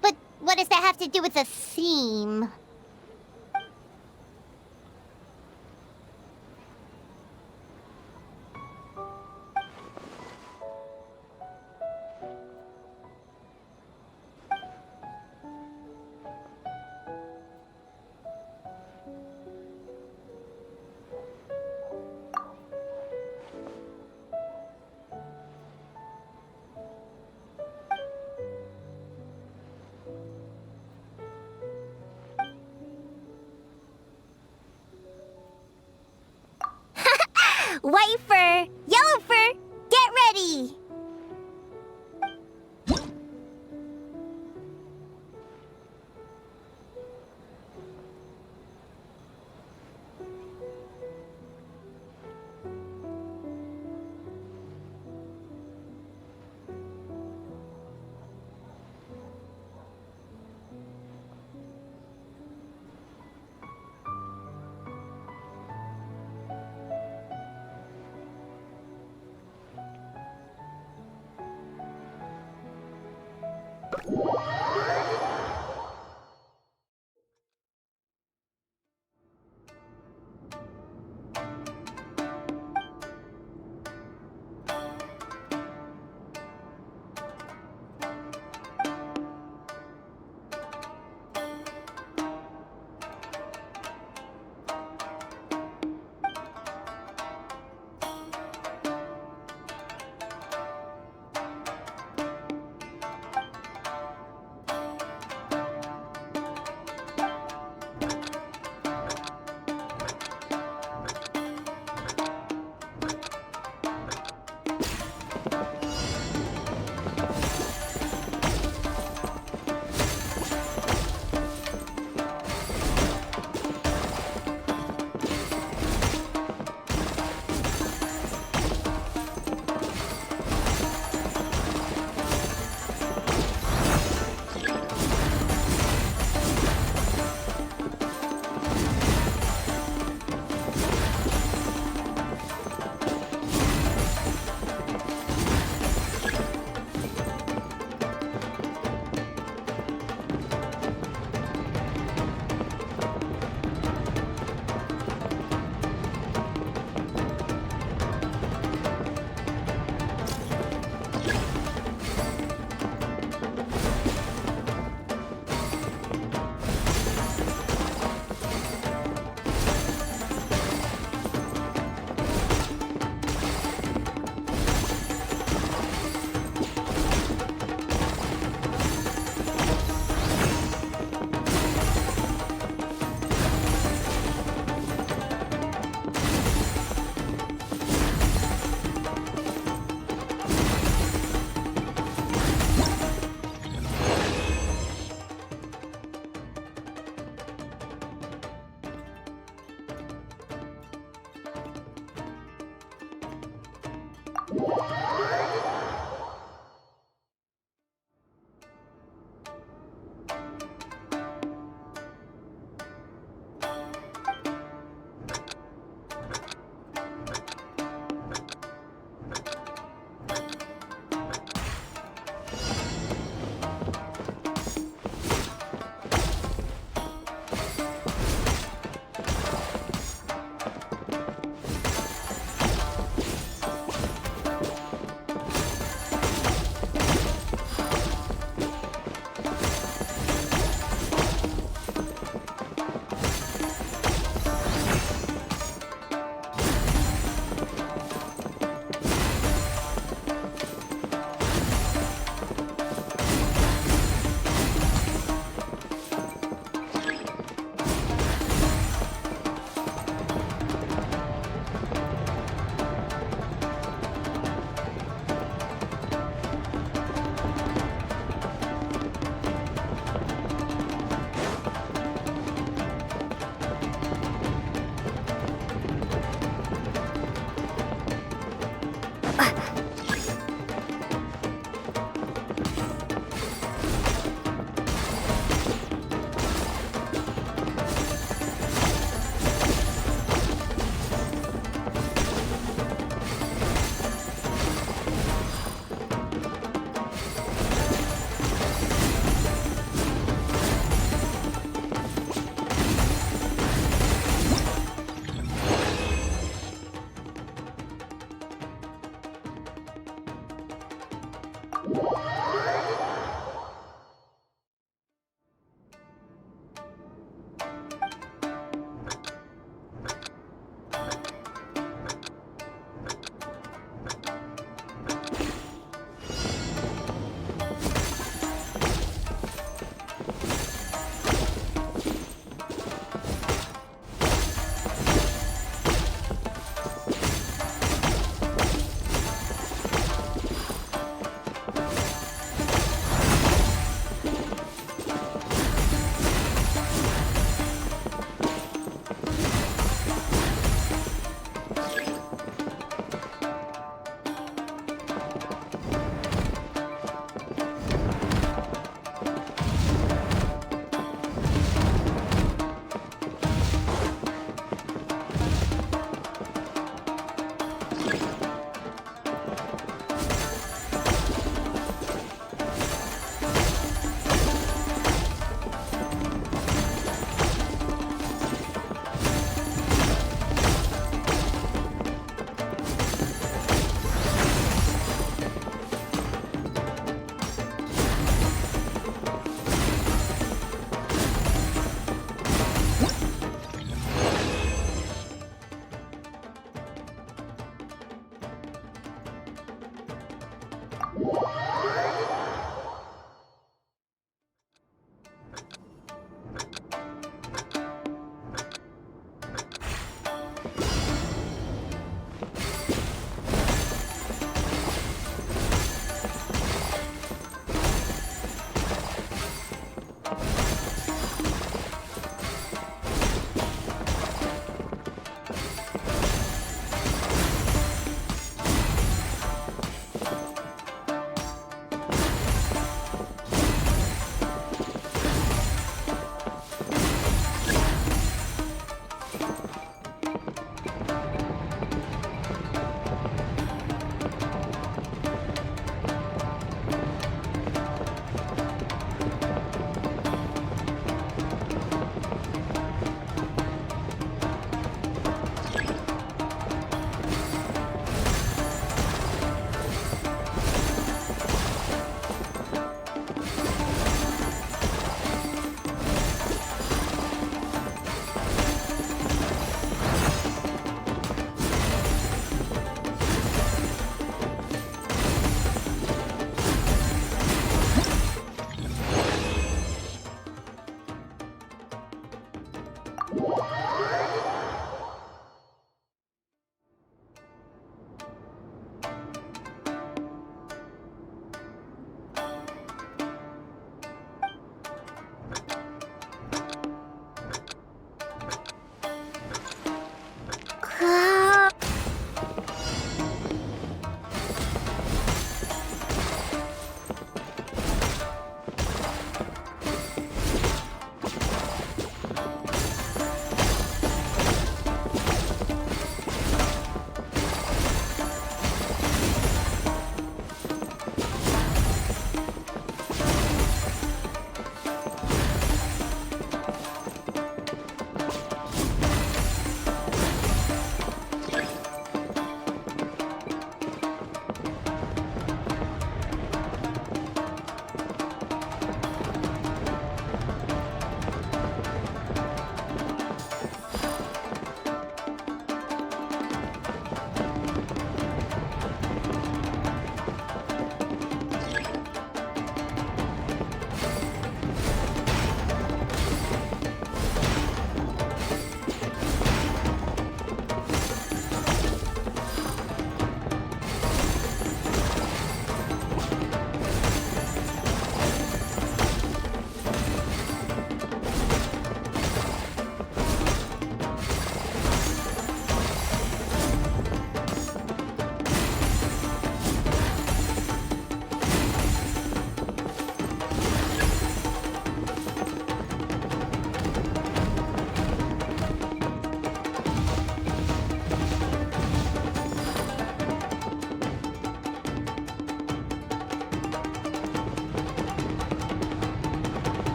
But what does that have to do with the theme? White fur, yellow fur, get ready!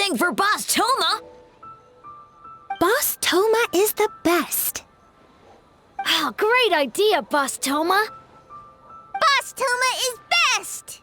anything for Boss Toma! Boss Toma is the best. Oh, great idea, Boss Toma! Boss Toma is best!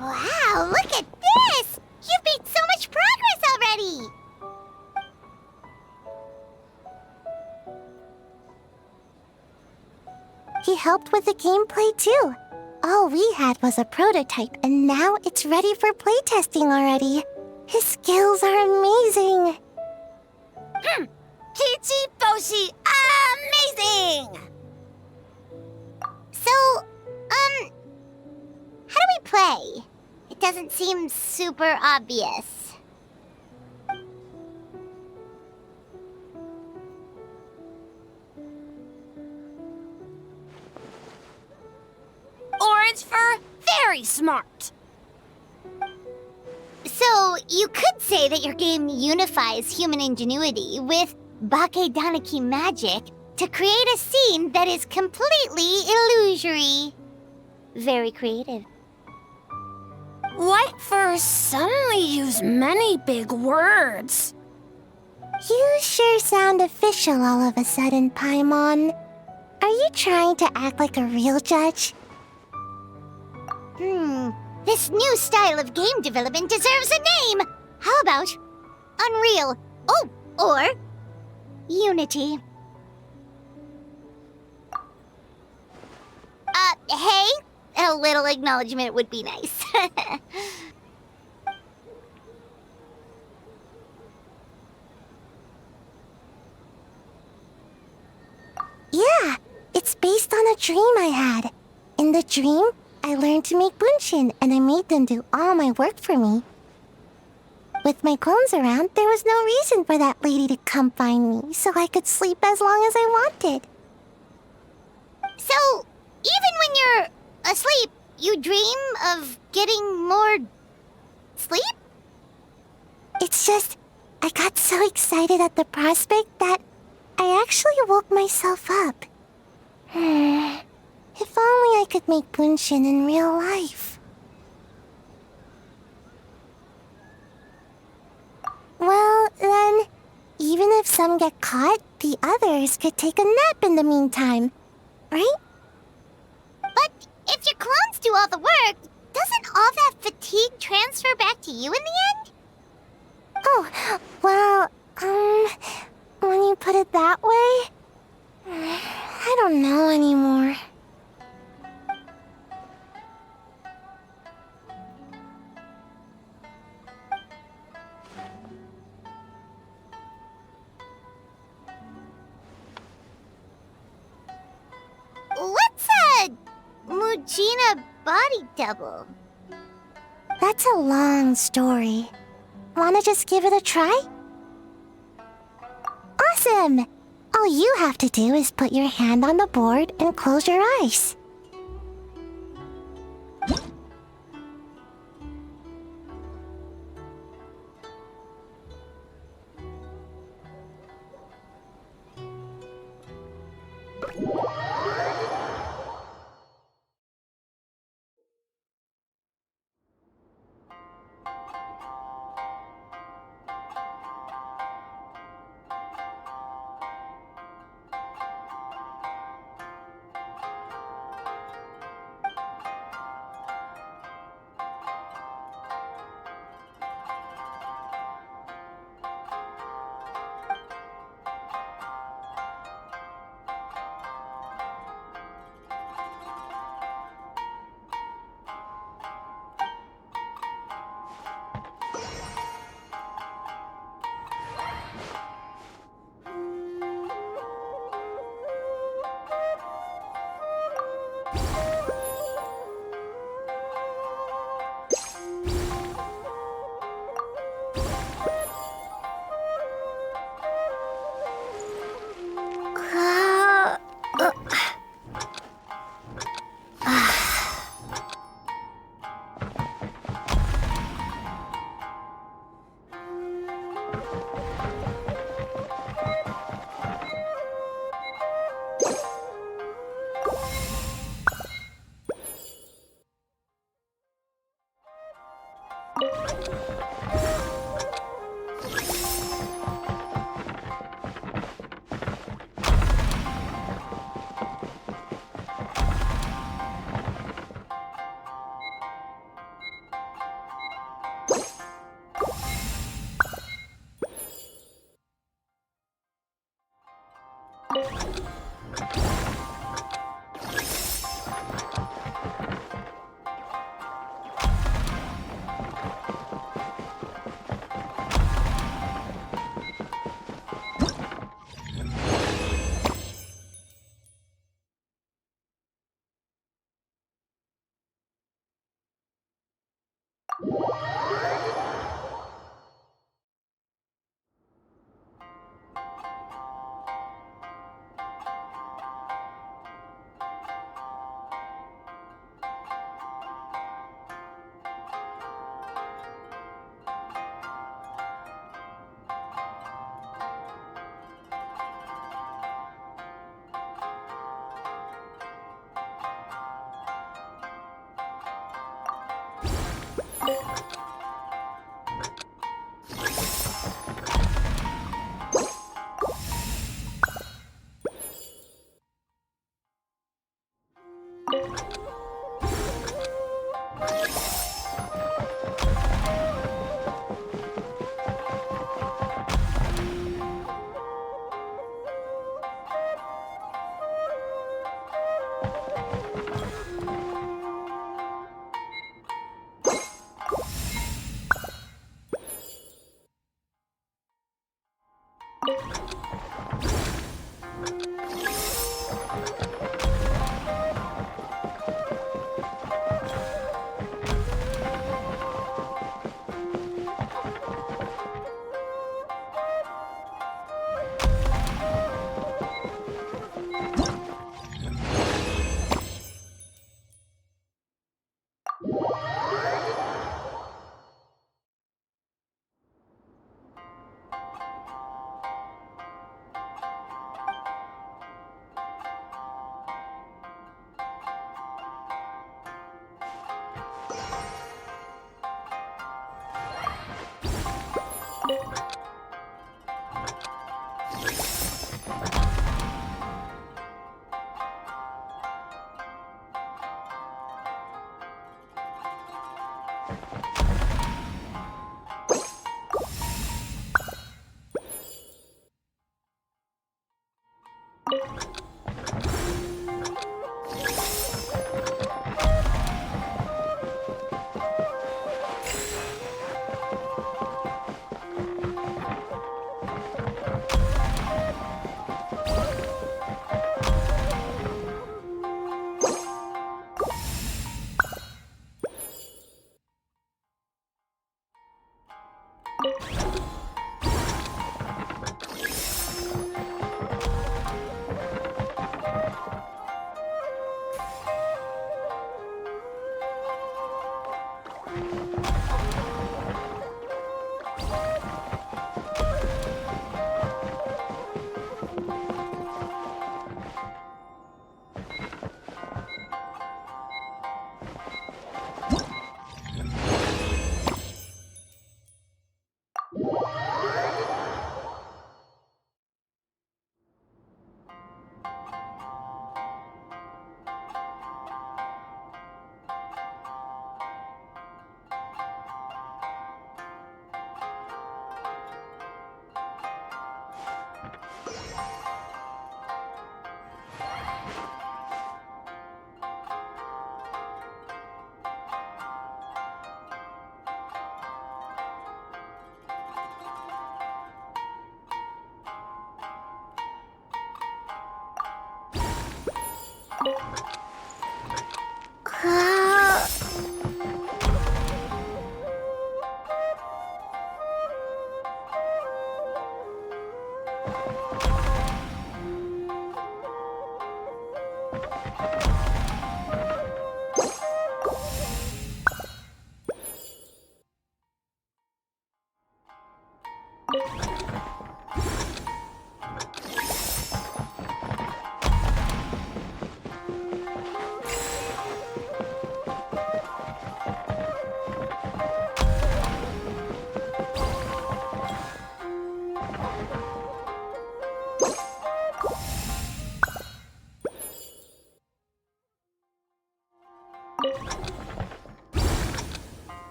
Wow, look at this! You've made so much progress already! He helped with the gameplay too. All we had was a prototype, and now it's ready for playtesting already. His skills are amazing. Chichi Boshi, amazing! So, how do we play? It doesn't seem super obvious. Orange fur, very smart. So, you could say that your game unifies human ingenuity with Bakedanaki magic to create a scene that is completely illusory. Very creative. White fur suddenly use many big words. You sure sound official all of a sudden, Paimon. Are you trying to act like a real judge? This new style of game development deserves a name! How about Unreal? Oh, or Unity. Hey? A little acknowledgement would be nice. Yeah, it's based on a dream I had. In the dream, I learned to make bunshin, and I made them do all my work for me. With my clones around, there was no reason for that lady to come find me, so I could sleep as long as I wanted. So, even when you're You dream of getting more sleep? It's just, I got so excited at the prospect that I actually woke myself up. If only I could make Bunshin in real life. Well, then, even if some get caught, the others could take a nap in the meantime, right? But if your clones do all the work, doesn't all that fatigue transfer back to you in the end? Oh, well, when you put it that way, I don't know anymore. What's a Mujina body double? That's a long story. Wanna just give it a try? Awesome! All you have to do is put your hand on the board and close your eyes.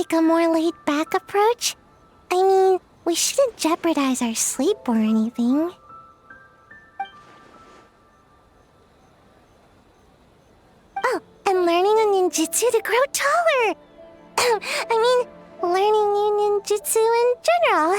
take a more laid-back approach? I mean, we shouldn't jeopardize our sleep or anything. Oh, and learning a ninjutsu to grow taller! I mean, learning new ninjutsu in general.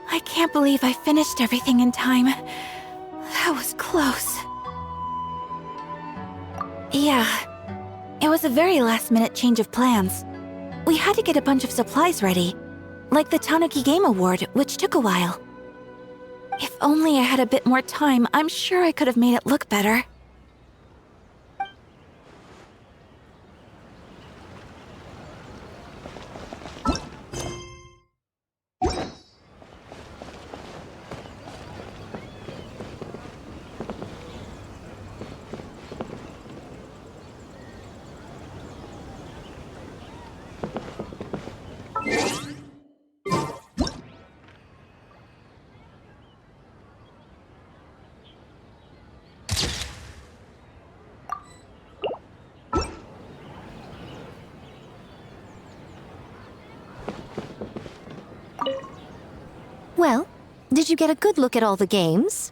I can't believe I finished everything in time. That was close. Yeah, it was a very last-minute change of plans. We had to get a bunch of supplies ready, like the Tanuki Game Award, which took a while. If only I had a bit more time, I'm sure I could have made it look better. Well, did you get a good look at all the games?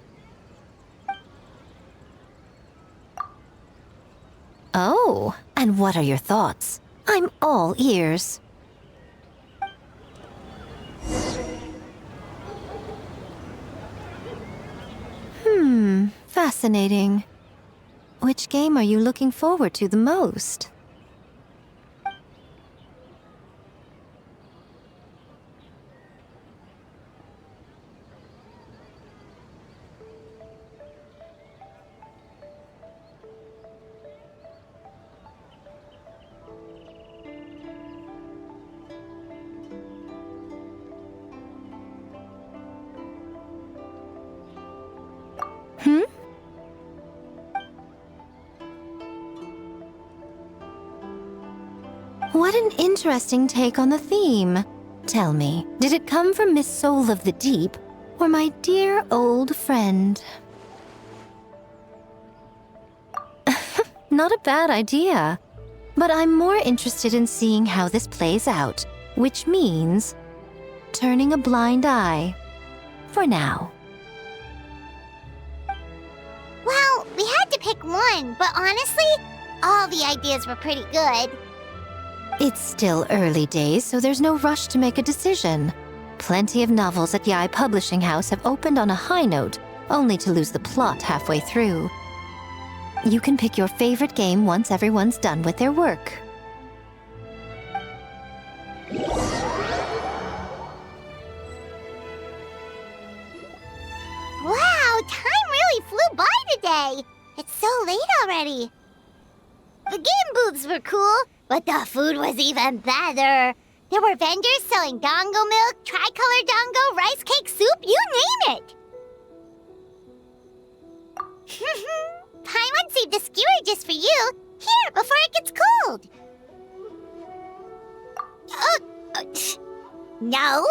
Oh, What are your thoughts? I'm all ears. Fascinating. Which game are you looking forward to the most? What an interesting take on the theme. Tell me, did it come from Miss Soul of the Deep, or my dear old friend? Not a bad idea. But I'm more interested in seeing how this plays out, which means turning a blind eye. For now. Well, we had to pick one, but honestly, all the ideas were pretty good. It's still early days, so there's no rush to make a decision. Plenty of novels at Yai Publishing House have opened on a high note, only to lose the plot halfway through. You can pick your favorite game once everyone's done with their work. Wow, time really flew by today. It's so late already. The game booths were cool, but the food was even better. There were vendors selling dango milk, tricolor dango, rice cake soup, you name it. Paimon saved a skewer just for you. Here, before it gets cold. No,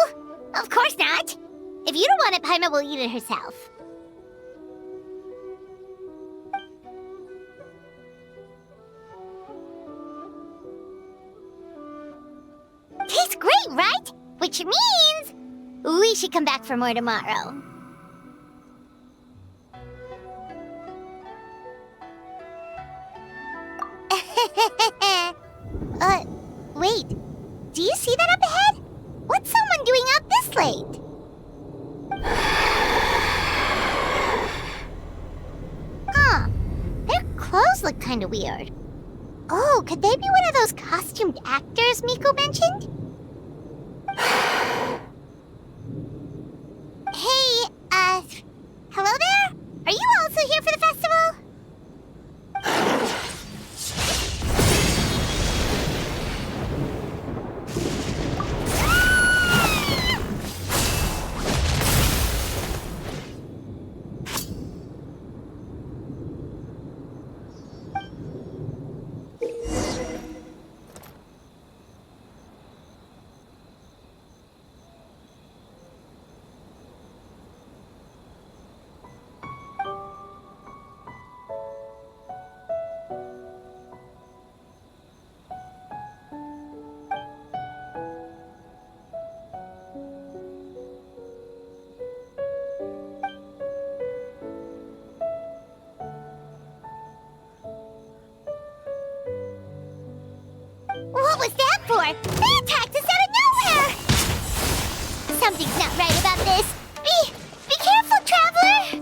of course not. If you don't want it, Paimon will eat it herself. Tastes great, right? Which means we should come back for more tomorrow. Wait. Do you see that up ahead? What's someone doing out this late? Huh. Their clothes look kind of weird. Oh, could they be one of those costumed actors Miko mentioned? Hey, hello there? Are you also here for the festival? What was that for? They attacked us out of nowhere! Something's not right about this. Be careful, traveler!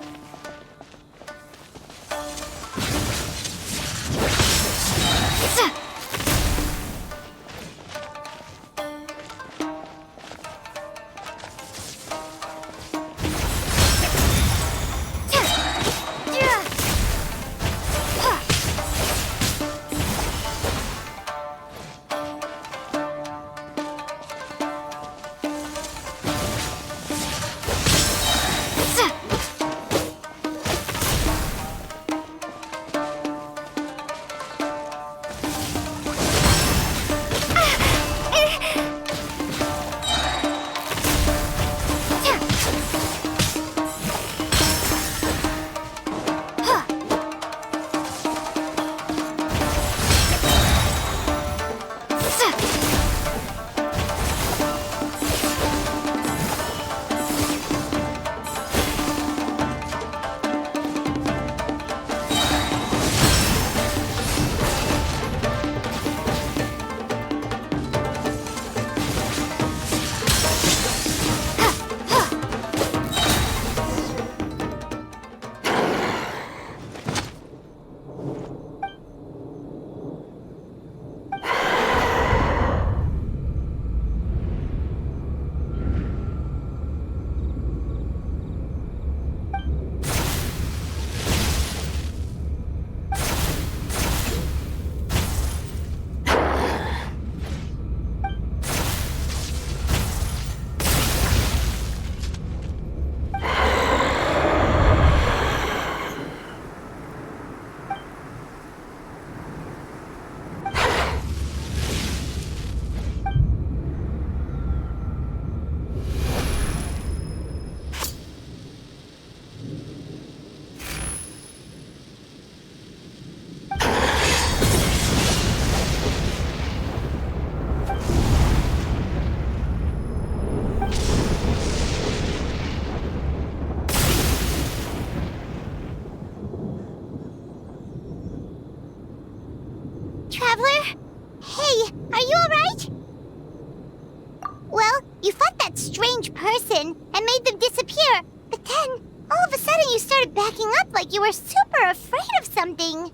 You fought that strange person and made them disappear, but then, all of a sudden you started backing up like you were super afraid of something.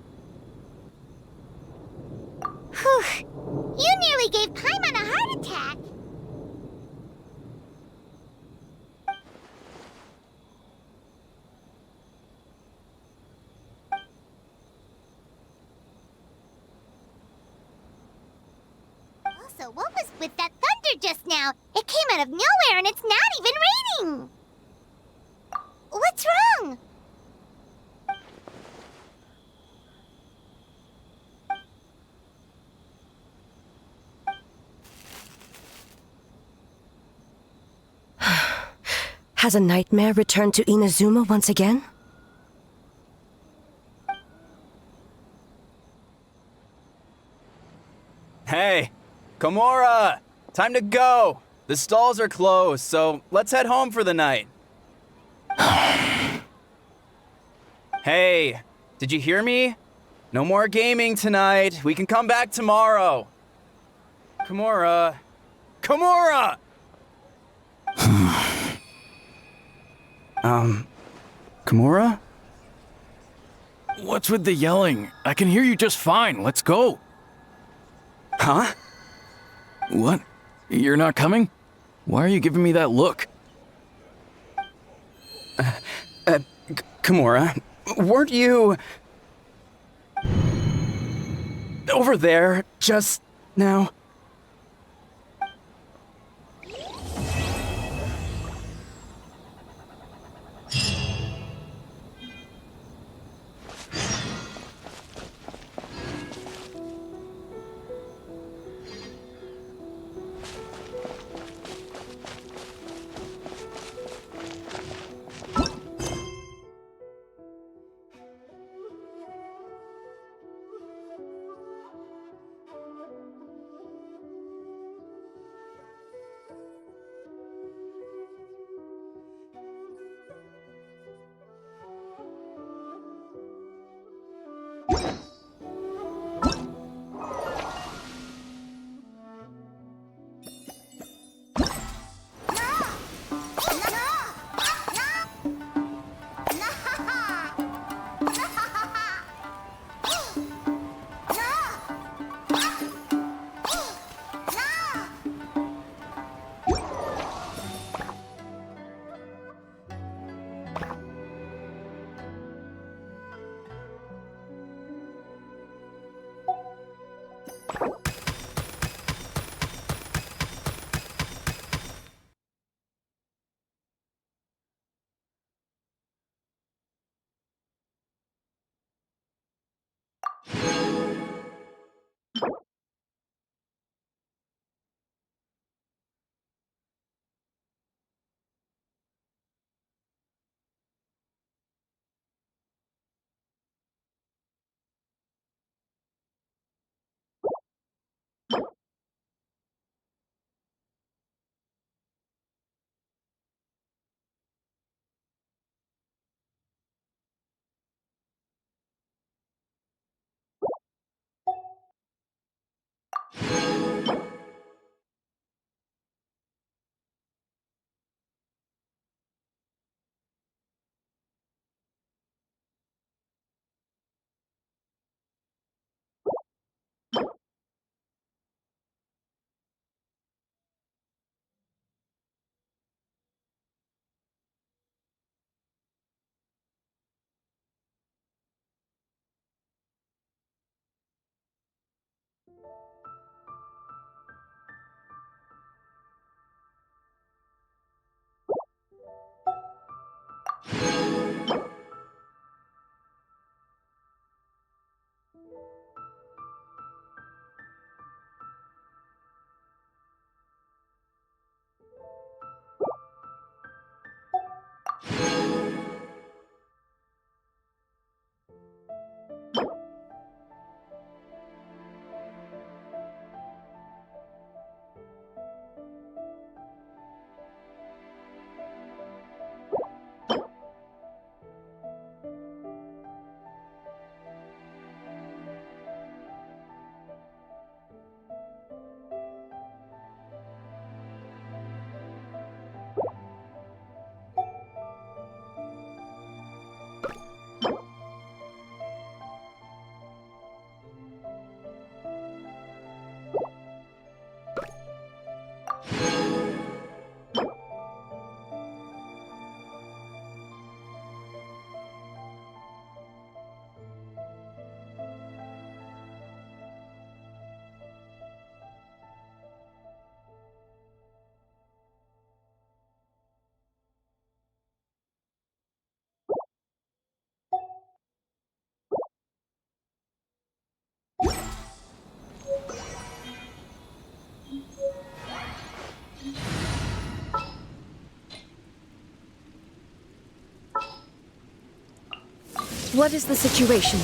Whew. You nearly gave Paimon a heart attack. Also, what was with that thunder just now? It came out of nowhere and it's not even raining! What's wrong? Has a nightmare returned to Inazuma once again? Hey, Komura! Time to go! The stalls are closed, so let's head home for the night. Hey, did you hear me? No more gaming tonight. We can come back tomorrow. Komura. Komura! Komura? What's with the yelling? I can hear you just fine. Let's go. Huh? What? You're not coming? Why are you giving me that look? Komura, weren't you over there just now? What is the situation?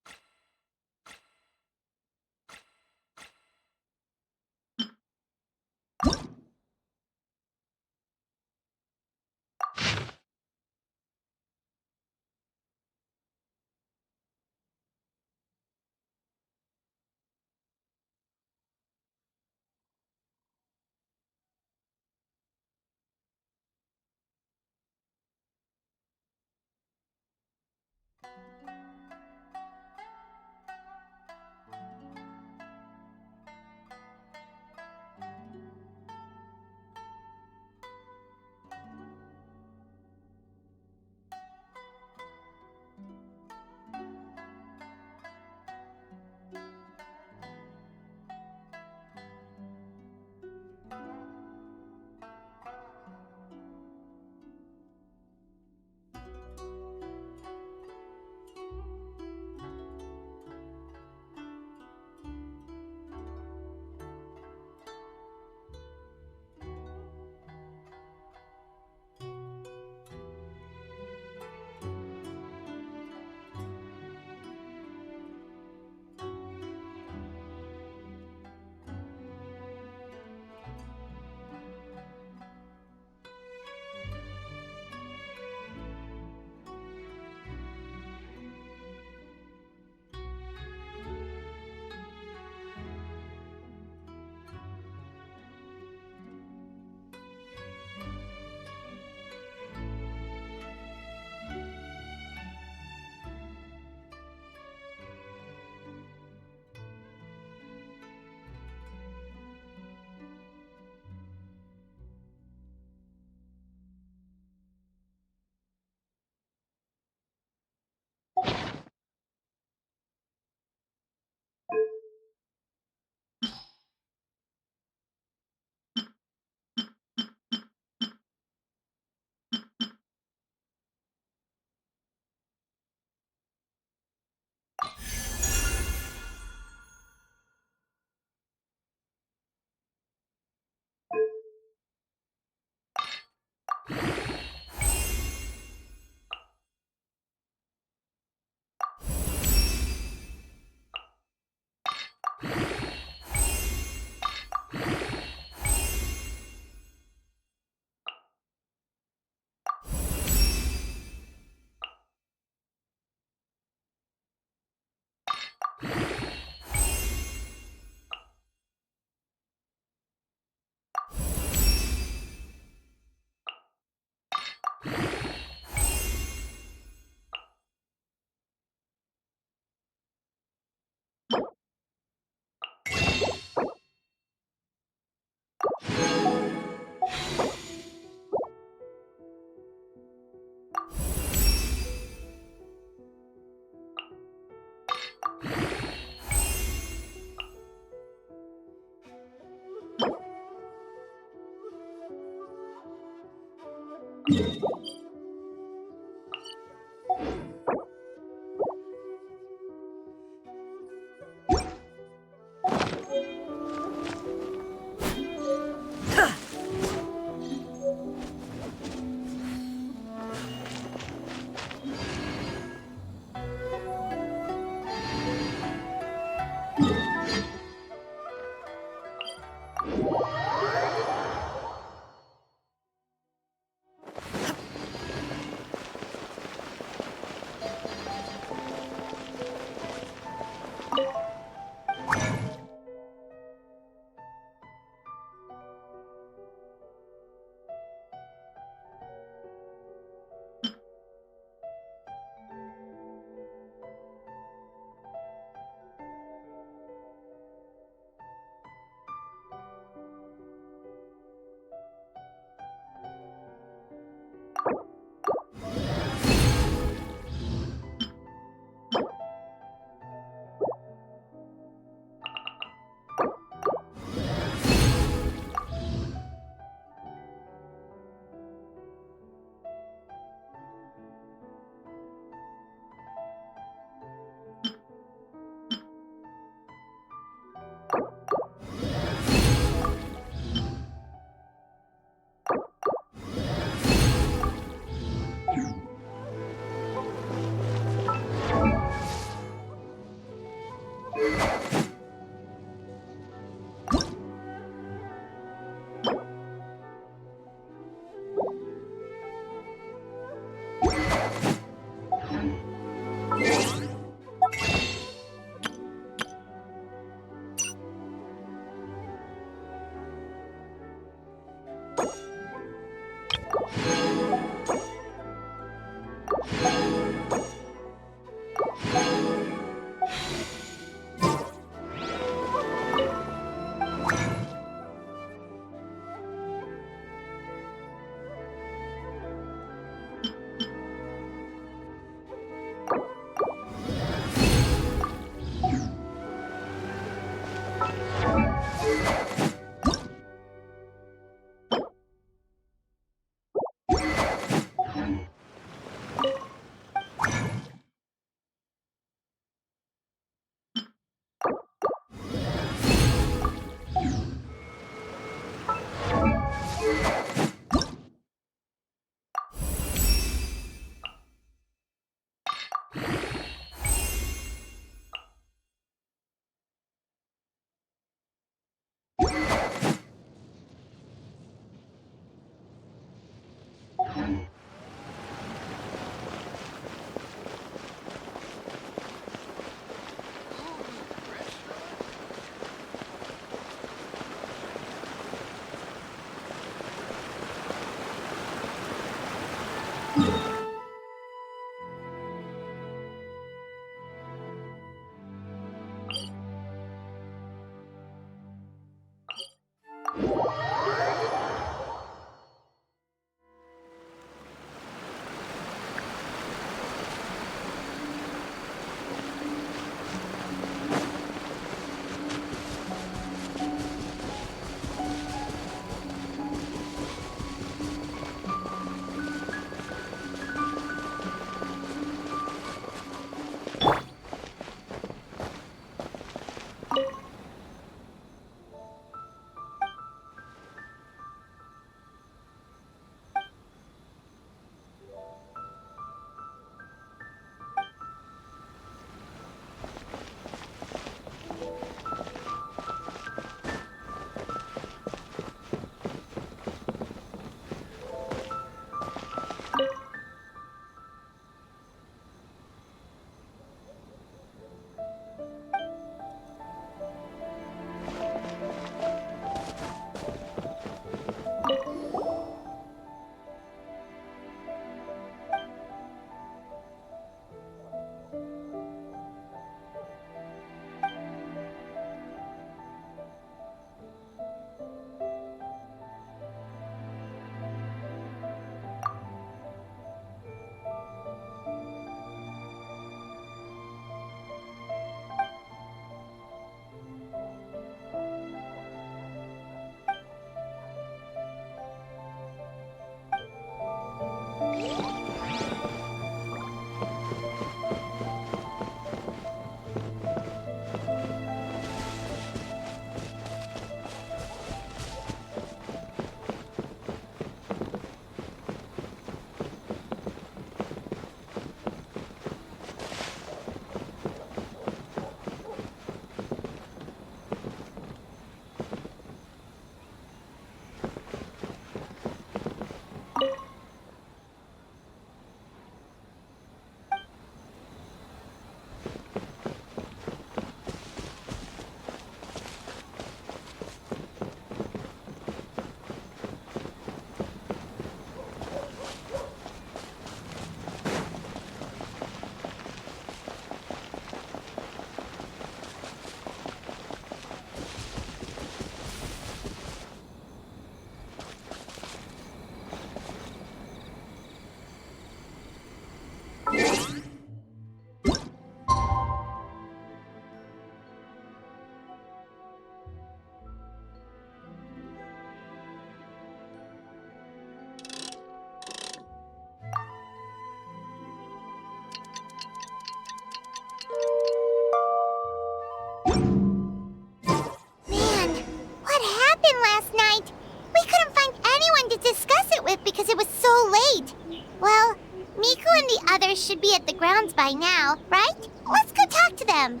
Should be at the grounds by now, right? Let's go talk to them.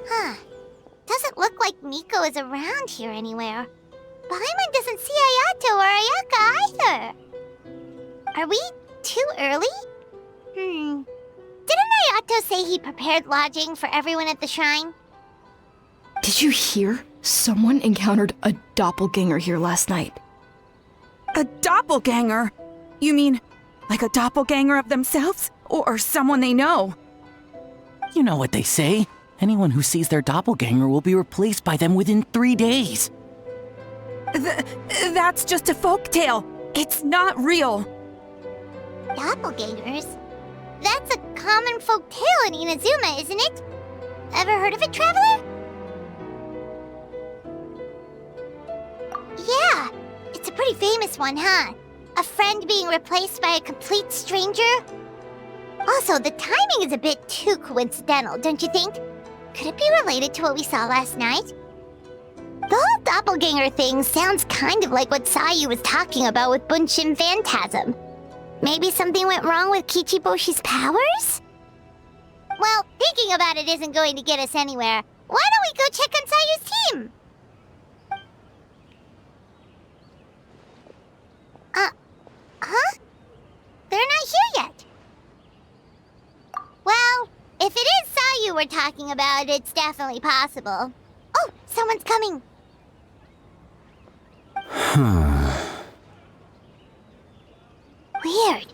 Huh. Doesn't look like Miko is around here anywhere. Paimon doesn't see Ayato or Ayaka either. Are we too early? Didn't Ayato say he prepared lodging for everyone at the shrine? Did you hear? Someone encountered a doppelganger here last night. A doppelganger? You mean like a doppelganger of themselves? Or someone they know? You know what they say. Anyone who sees their doppelganger will be replaced by them within 3 days. That's just a folktale. It's not real. Doppelgangers? That's a common folk tale in Inazuma, isn't it? Ever heard of it, Traveler? Yeah, it's a pretty famous one, huh? A friend being replaced by a complete stranger? Also, the timing is a bit too coincidental, don't you think? Could it be related to what we saw last night? The whole doppelganger thing sounds kind of like what Sayu was talking about with Bunshin Phantasm. Maybe something went wrong with Kichiboshi's powers? Well, thinking about it isn't going to get us anywhere. Why don't we go check on Sayu's team? Huh? They're not here yet. Well, if it is Sayu we're talking about, it's definitely possible. Oh, someone's coming. Weird.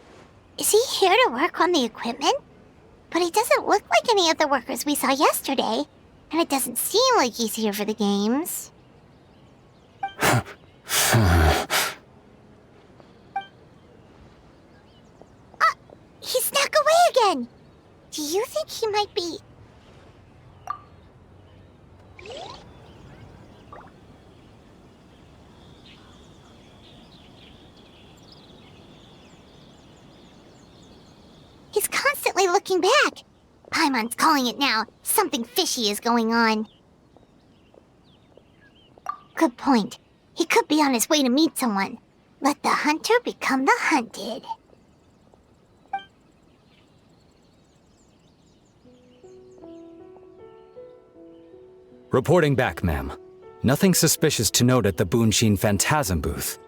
Is he here to work on the equipment? But he doesn't look like any of the workers we saw yesterday. And it doesn't seem like he's here for the games. He snuck away again! Do you think he might be... He's constantly looking back. Paimon's calling it now. Something fishy is going on. Good point. He could be on his way to meet someone. Let the hunter become the hunted. Reporting back, ma'am. Nothing suspicious to note at the Bunshin Phantasm booth.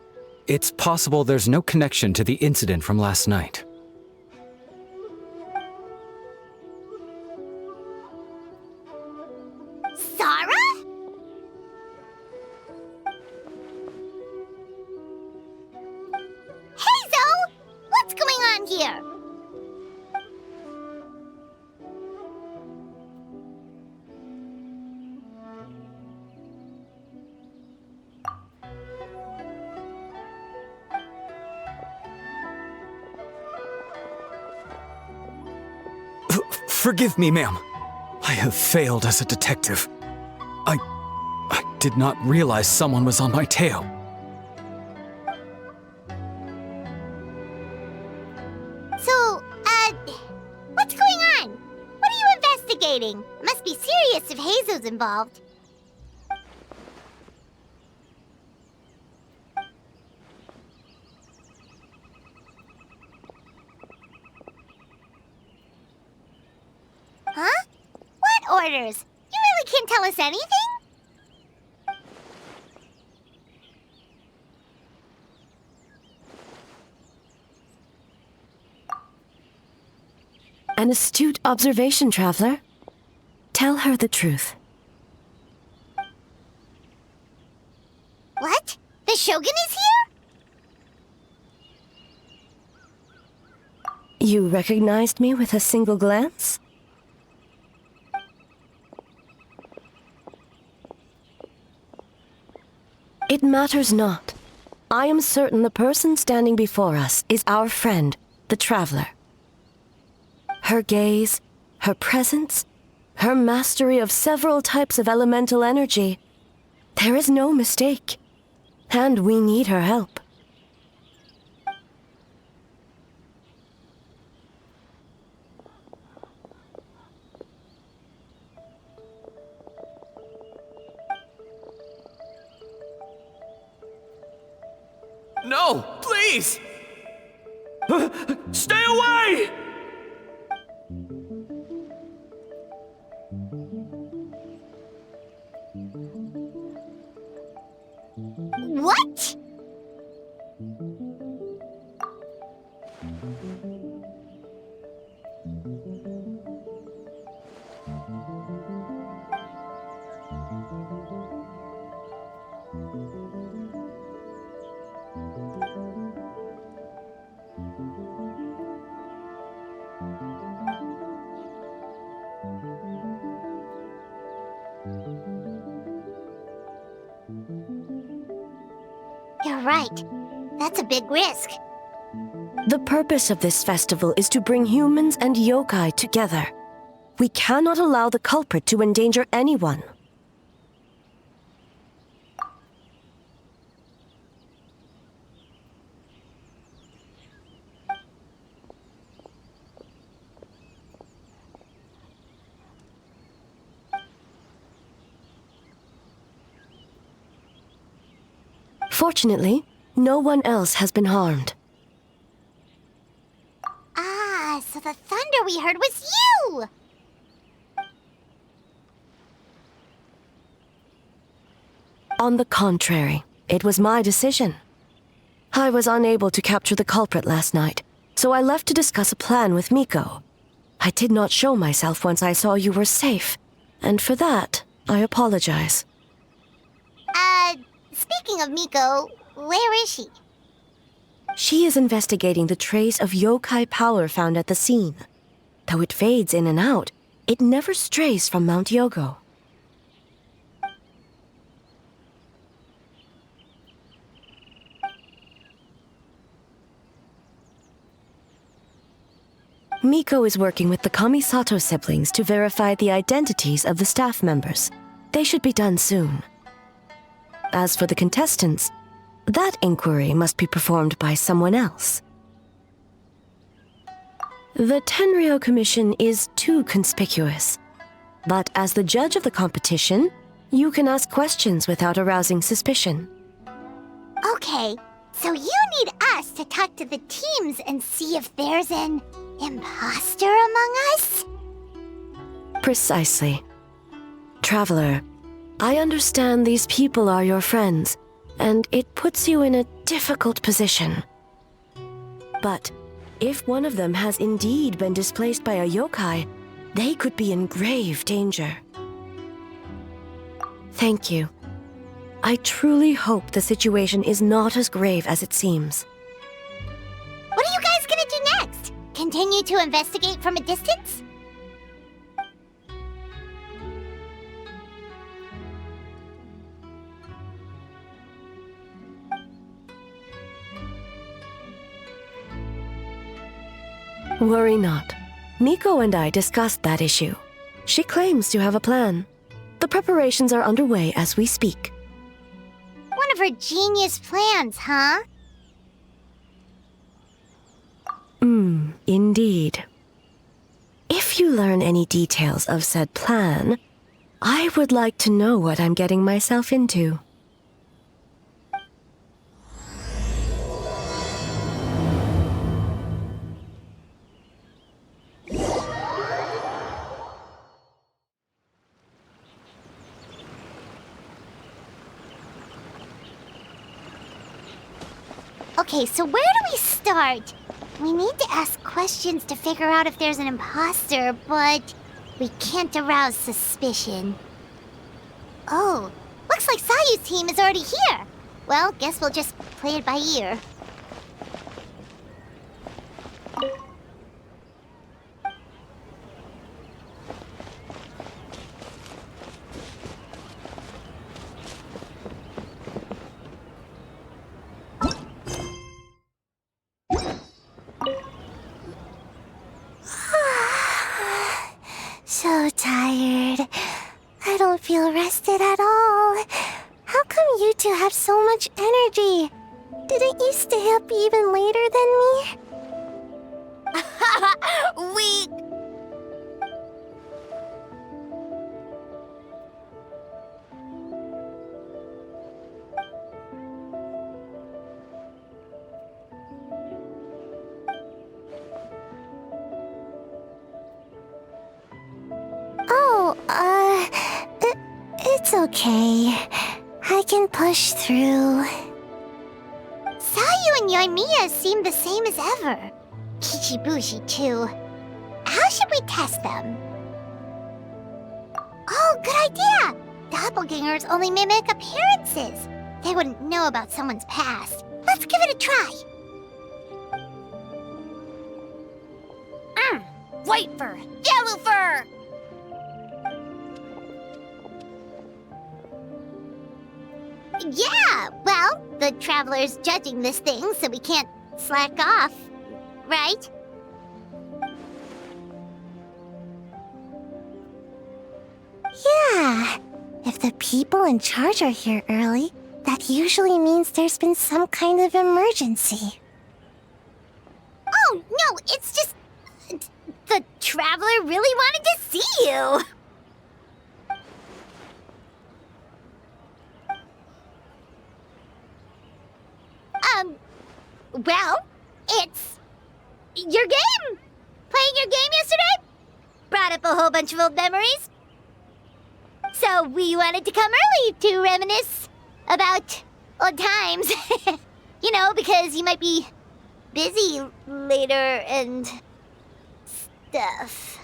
It's possible there's no connection to the incident from last night. Sarah? Hey, Zoe! What's going on here? Forgive me, ma'am. I have failed as a detective. I did not realize someone was on my tail. So, what's going on? What are you investigating? It must be serious if Heizo's involved. Huh? What orders? You really can't tell us anything? An astute observation, Traveler. Tell her the truth. What? The Shogun is here? You recognized me with a single glance? It matters not. I am certain the person standing before us is our friend, the Traveler. Her gaze, her presence, her mastery of several types of elemental energy. There is no mistake. And we need her help. No, please! Stay away! What? right. That's a big risk. The purpose of this festival is to bring humans and yokai together. We cannot allow the culprit to endanger anyone. Fortunately, no one else has been harmed. Ah, so the thunder we heard was you! On the contrary, it was my decision. I was unable to capture the culprit last night, so I left to discuss a plan with Miko. I did not show myself once I saw you were safe, and for that, I apologize. Speaking of Miko, where is she? She is investigating the trace of yokai power found at the scene. Though it fades in and out, it never strays from Mount Yogo. Miko is working with the Kamisato siblings to verify the identities of the staff members. They should be done soon. As for the contestants, that inquiry must be performed by someone else. The Tenryo Commission is too conspicuous. But as the judge of the competition, you can ask questions without arousing suspicion. Okay, so you need us to talk to the teams and see if there's an imposter among us? Precisely. Traveler, I understand these people are your friends, and it puts you in a difficult position. But if one of them has indeed been displaced by a yokai, they could be in grave danger. Thank you. I truly hope the situation is not as grave as it seems. What are you guys gonna do next? Continue to investigate from a distance? Worry not. Miko and I discussed that issue. She claims to have a plan. The preparations are underway as we speak. One of her genius plans, huh? Indeed. If you learn any details of said plan, I would like to know what I'm getting myself into. Okay, so where do we start? We need to ask questions to figure out if there's an imposter, but we can't arouse suspicion. Oh, looks like Sayu's team is already here. Well, guess we'll just play it by ear. So tired. I don't feel rested at all. How come you two have so much energy? Didn't you stay up even later than me? Weak! It's okay. I can push through. Sayu and Yoimiya seem the same as ever. Kichibushi, too. How should we test them? Oh, good idea! Doppelgangers only mimic appearances. They wouldn't know about someone's past. Let's give it a try. White fur! Yellow fur! Yeah, well, the Traveler's judging this thing, so we can't slack off, right? Yeah. If the people in charge are here early, that usually means there's been some kind of emergency. Oh, no, it's just... The Traveler really wanted to see you! Well, it's... your game! Playing your game yesterday? Brought up a whole bunch of old memories. So we wanted to come early to reminisce about old times. You know, because you might be busy later and stuff.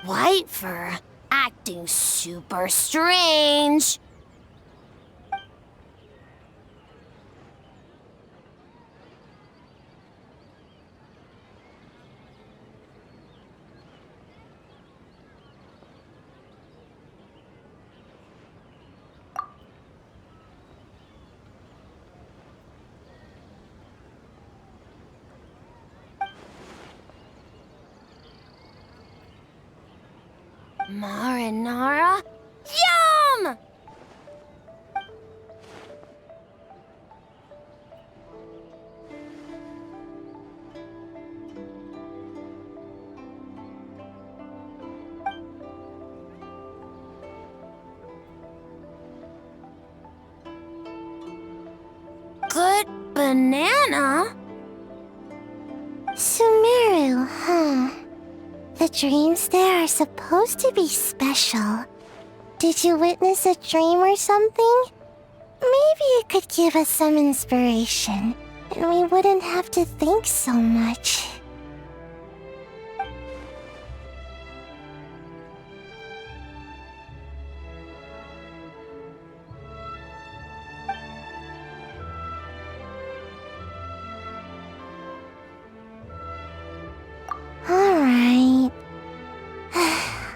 White fur acting super strange. Marinara? Yum! Good banana? Sumeru, huh? The dreams there are supposed to be special. Did you witness a dream or something? Maybe it could give us some inspiration, and we wouldn't have to think so much. Alright.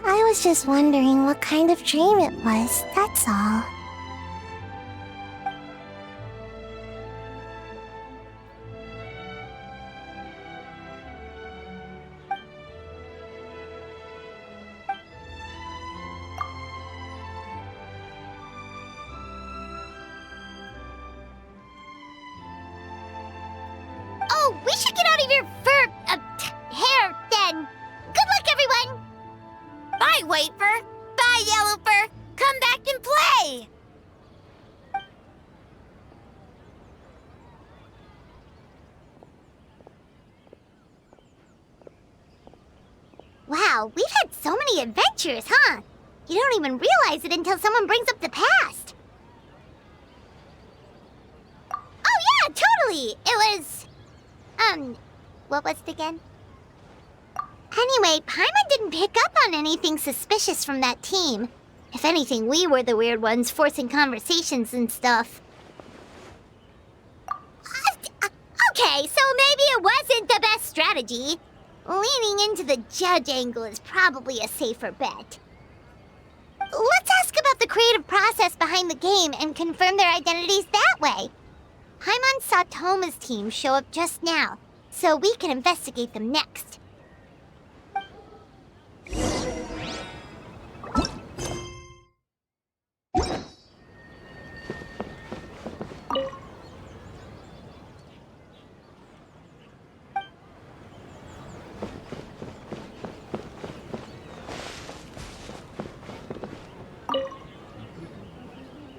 I was just wondering what kind of dream it was, that's all. Oh, we should get out of your hair then. Good luck, everyone! Bye, White Fur. Bye, Yellow Fur. Come back and play. Wow, we've had so many adventures, huh? You don't even realize it until someone brings up the past. Oh yeah, totally! It was... what was it again? Anyway, Paimon didn't pick up on anything suspicious from that team. If anything, we were the weird ones forcing conversations and stuff. Okay, so maybe it wasn't the best strategy. Leaning into the judge angle is probably a safer bet. Let's ask about the creative process behind the game and confirm their identities that way. Paimon saw Toma's team show up just now, so we can investigate them next.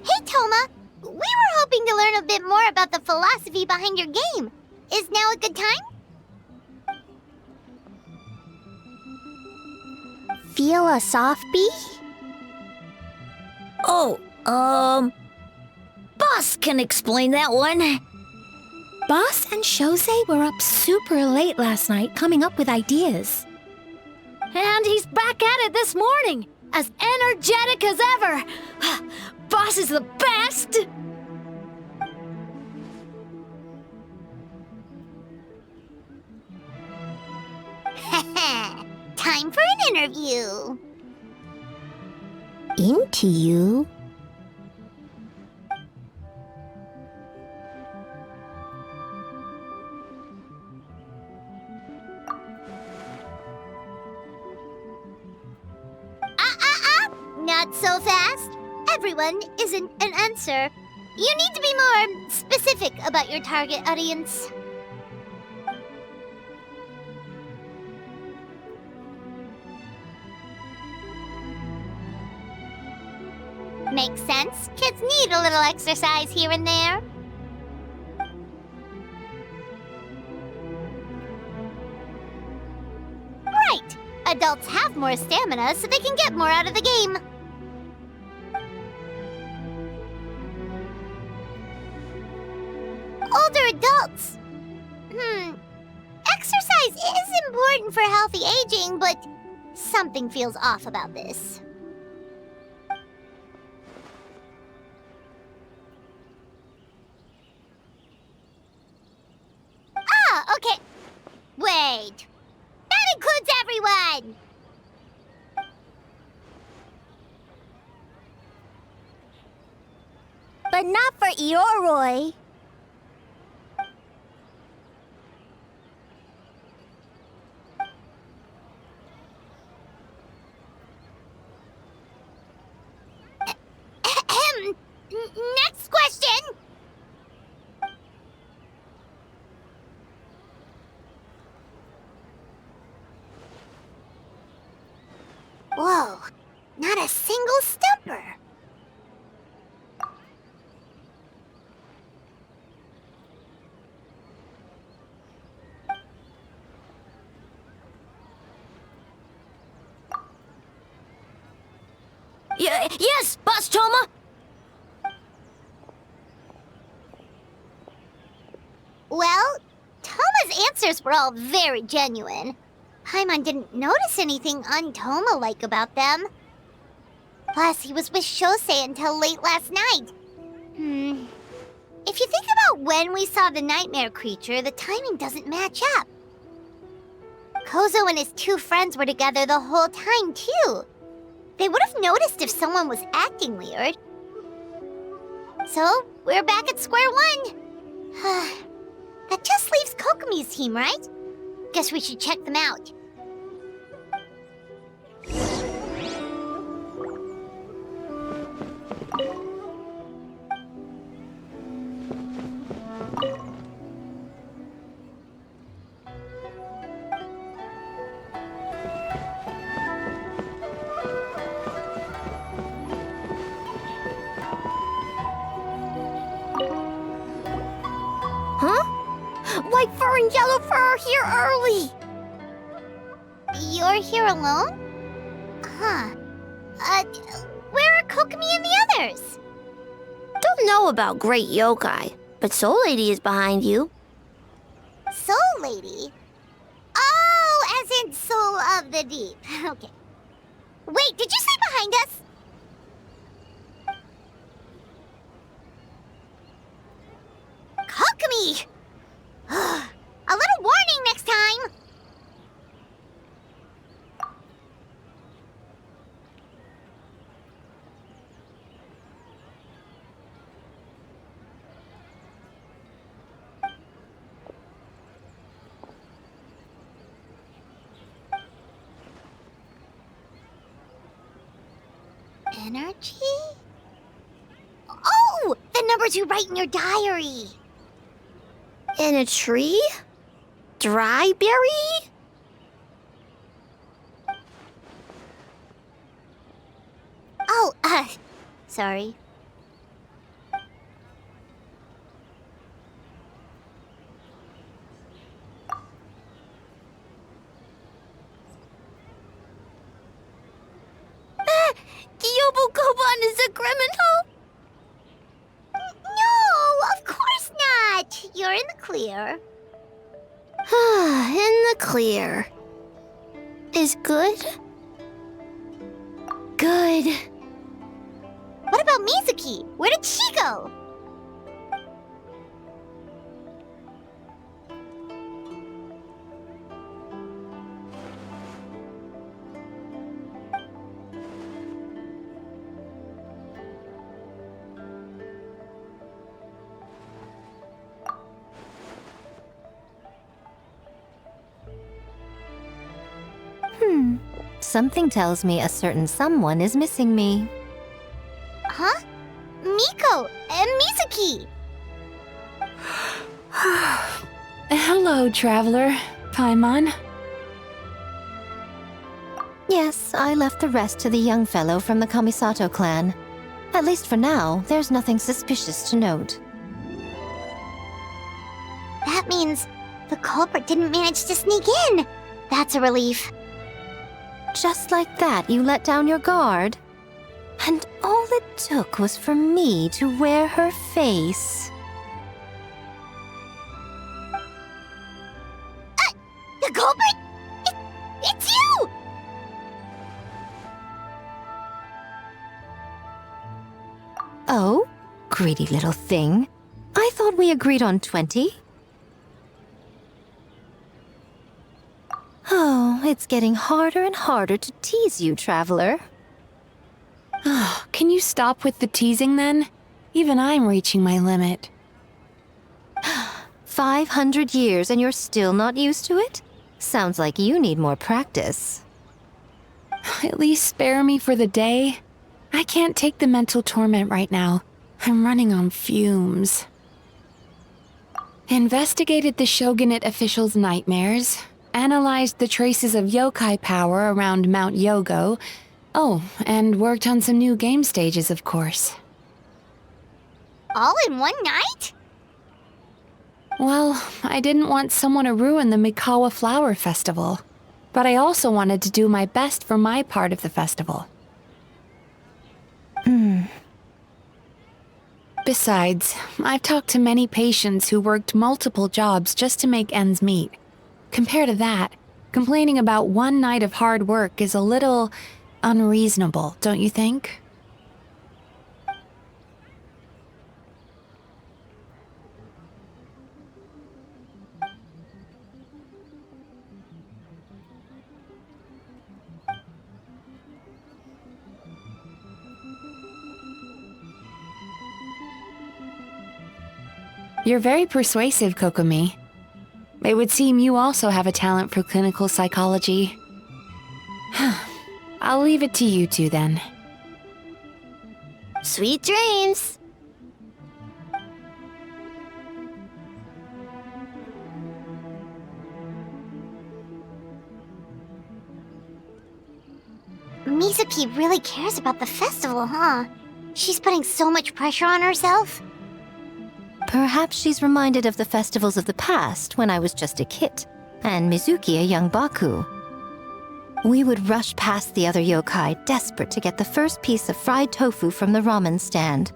Hey, Toma! We were hoping to learn a bit more about the philosophy behind your game. Is now a good time? Philosophy? Oh, Boss can explain that one. Boss and Shosei were up super late last night coming up with ideas. And he's back at it this morning, as energetic as ever. Boss is the best! Time for an interview. into you. Not so fast. Everyone isn't an answer. You need to be more specific about your target audience. Makes sense. Kids need a little exercise here and there. Right. Adults have more stamina, so they can get more out of the game. Older adults. Exercise is important for healthy aging, but something feels off about this. Ah, okay. Wait. That includes everyone! But not for Ioroi. Next question! Whoa, not a single stumper. Yes, Boss Choma! Well, Toma's answers were all very genuine. Paimon didn't notice anything un-Toma-like about them. Plus, he was with Shosei until late last night. If you think about when we saw the nightmare creature, the timing doesn't match up. Kozo and his two friends were together the whole time, too. They would have noticed if someone was acting weird. So, we're back at square one. That just leaves Kokomi's team, right? Guess we should check them out. White Fur and Yellow Fur are here early! You're here alone? Huh. Where are Kokomi and the others? Don't know about Great Yokai, but Soul Lady is behind you. Soul Lady? Oh, as in Soul of the Deep. Okay. Wait, did you say behind us? Kokomi! A little warning next time! Energy? Oh! The numbers you write in your diary! In a tree? Dry berry? Oh, sorry. Kyobo Koban is a criminal? No, of course not! You're in the clear. In the clear. Is good? Good. What about Mizuki? Where did she go? Something tells me a certain someone is missing me. Huh? Miko and Mizuki! Hello, traveler. Paimon. Yes, I left the rest to the young fellow from the Kamisato clan. At least for now, there's nothing suspicious to note. That means the culprit didn't manage to sneak in. That's a relief. Just like that, you let down your guard? And all it took was for me to wear her face. The culprit? It's you! Oh, greedy little thing. I thought we agreed on 20. Oh, it's getting harder and harder to tease you, traveler. Oh, can you stop with the teasing then? Even I'm reaching my limit. 500 years and you're still not used to it? Sounds like you need more practice. At least spare me for the day. I can't take the mental torment right now. I'm running on fumes. Investigated the shogunate officials' nightmares. Analyzed the traces of yokai power around Mount Yogo. Oh, and worked on some new game stages, of course. All in one night? Well, I didn't want someone to ruin the Mikawa Flower Festival. But I also wanted to do my best for my part of the festival. Besides, I've talked to many patients who worked multiple jobs just to make ends meet. Compared to that, complaining about one night of hard work is a little unreasonable, don't you think? You're very persuasive, Kokomi. It would seem you also have a talent for clinical psychology. I'll leave it to you two then. Sweet dreams! Mizuki really cares about the festival, huh? She's putting so much pressure on herself. Perhaps she's reminded of the festivals of the past when I was just a kid, and Mizuki a young Baku. We would rush past the other yokai, desperate to get the first piece of fried tofu from the ramen stand.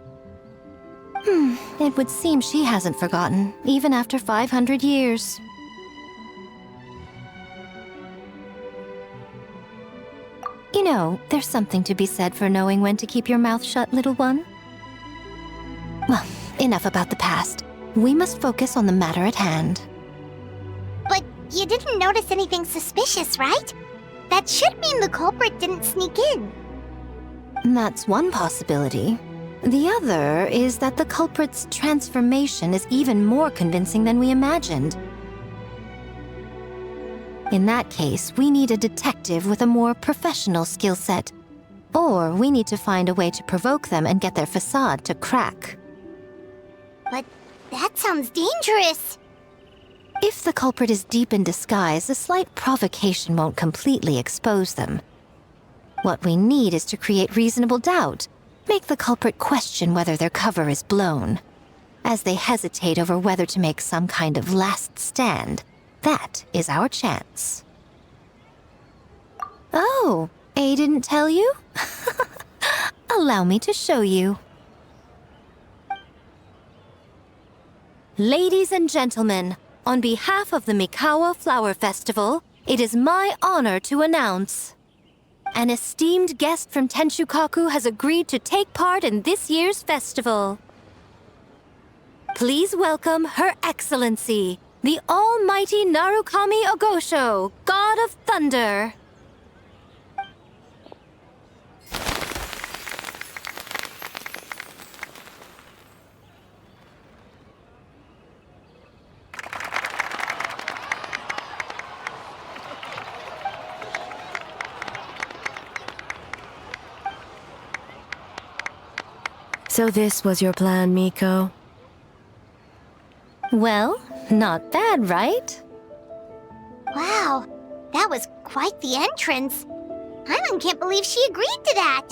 It would seem she hasn't forgotten, even after 500 years. You know, there's something to be said for knowing when to keep your mouth shut, little one. Well, enough about the past. We must focus on the matter at hand. But you didn't notice anything suspicious, right? That should mean the culprit didn't sneak in. That's one possibility. The other is that the culprit's transformation is even more convincing than we imagined. In that case, we need a detective with a more professional skill set. Or we need to find a way to provoke them and get their facade to crack. But that sounds dangerous. If the culprit is deep in disguise, a slight provocation won't completely expose them. What we need is to create reasonable doubt, make the culprit question whether their cover is blown. As they hesitate over whether to make some kind of last stand, that is our chance. Oh, A didn't tell you? Allow me to show you. Ladies and gentlemen, on behalf of the Mikawa Flower Festival, it is my honor to announce an esteemed guest from Tenshukaku has agreed to take part in this year's festival. Please welcome Her Excellency, the Almighty Narukami Ogosho, God of Thunder. So this was your plan, Miko? Well, not bad, right? Wow, that was quite the entrance. Paimon can't believe she agreed to that.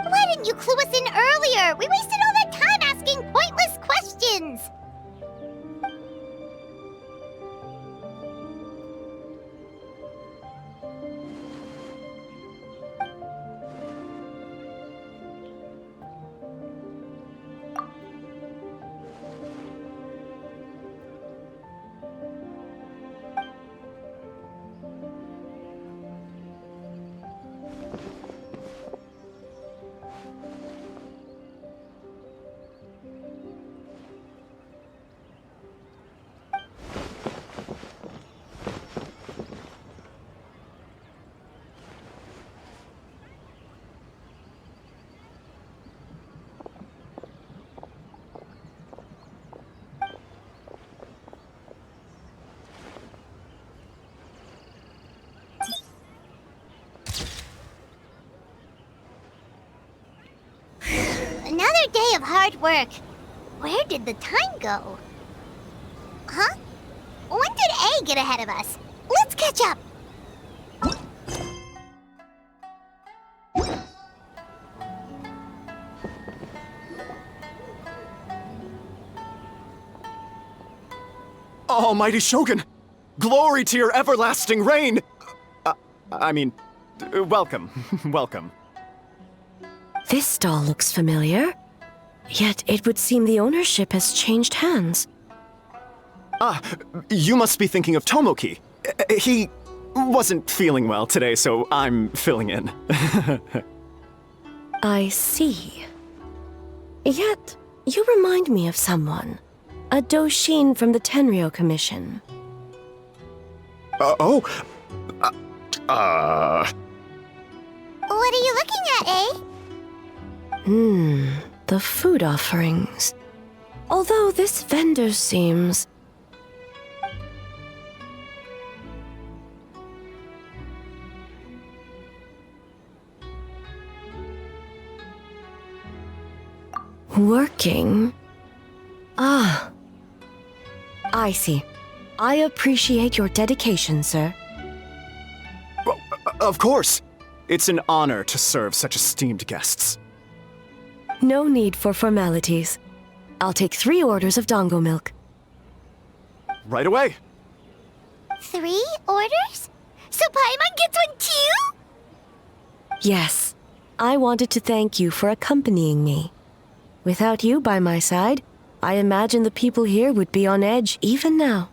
Why didn't you clue us in earlier? We wasted all that time asking pointless questions. Another day of hard work. Where did the time go? Huh? When did A get ahead of us? Let's catch up. Almighty Shogun! Glory to your everlasting reign! Welcome. Welcome. This stall looks familiar. Yet it would seem the ownership has changed hands. Ah, you must be thinking of Tomoki. He wasn't feeling well today, so I'm filling in. I see. Yet, you remind me of someone. A Doshin from the Tenryo Commission. What are you looking at, eh? The food offerings. Although this vendor seems... working? Ah. I see. I appreciate your dedication, sir. Well, of course. It's an honor to serve such esteemed guests. No need for formalities. I'll take 3 orders of dango milk. Right away. 3 orders? So Paimon gets one too? Yes. I wanted to thank you for accompanying me. Without you by my side, I imagine the people here would be on edge even now.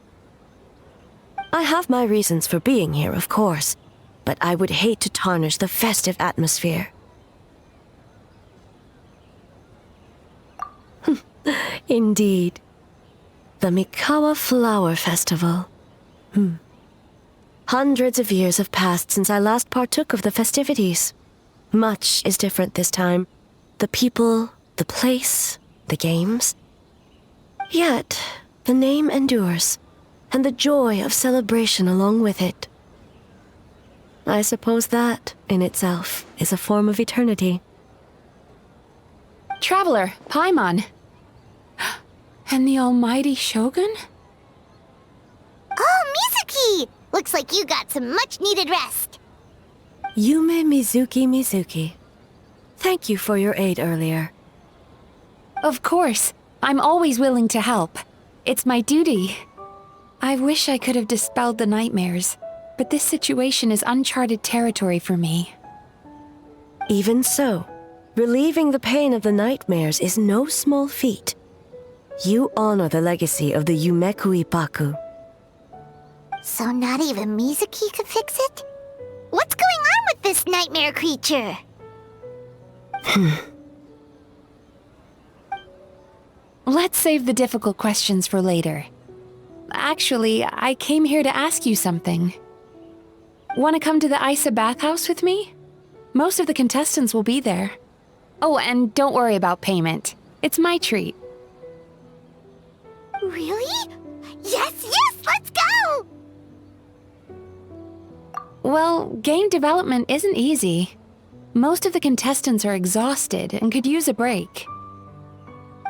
I have my reasons for being here, of course, but I would hate to tarnish the festive atmosphere. Indeed. The Mikawa Flower Festival. Hundreds of years have passed since I last partook of the festivities. Much is different this time. The people, the place, the games. Yet, the name endures, and the joy of celebration along with it. I suppose that, in itself, is a form of eternity. Traveler, Paimon. And the almighty Shogun? Oh, Mizuki! Looks like you got some much-needed rest. Yume Mizuki. Thank you for your aid earlier. Of course. I'm always willing to help. It's my duty. I wish I could have dispelled the nightmares, but this situation is uncharted territory for me. Even so, relieving the pain of the nightmares is no small feat. You honor the legacy of the Yumeku Ippaku. So not even Mizuki could fix it? What's going on with this nightmare creature? Let's save the difficult questions for later. Actually, I came here to ask you something. Want to come to the Isa bathhouse with me? Most of the contestants will be there. Oh, and don't worry about payment. It's my treat. Really? Yes, let's go! Well, game development isn't easy. Most of the contestants are exhausted and could use a break.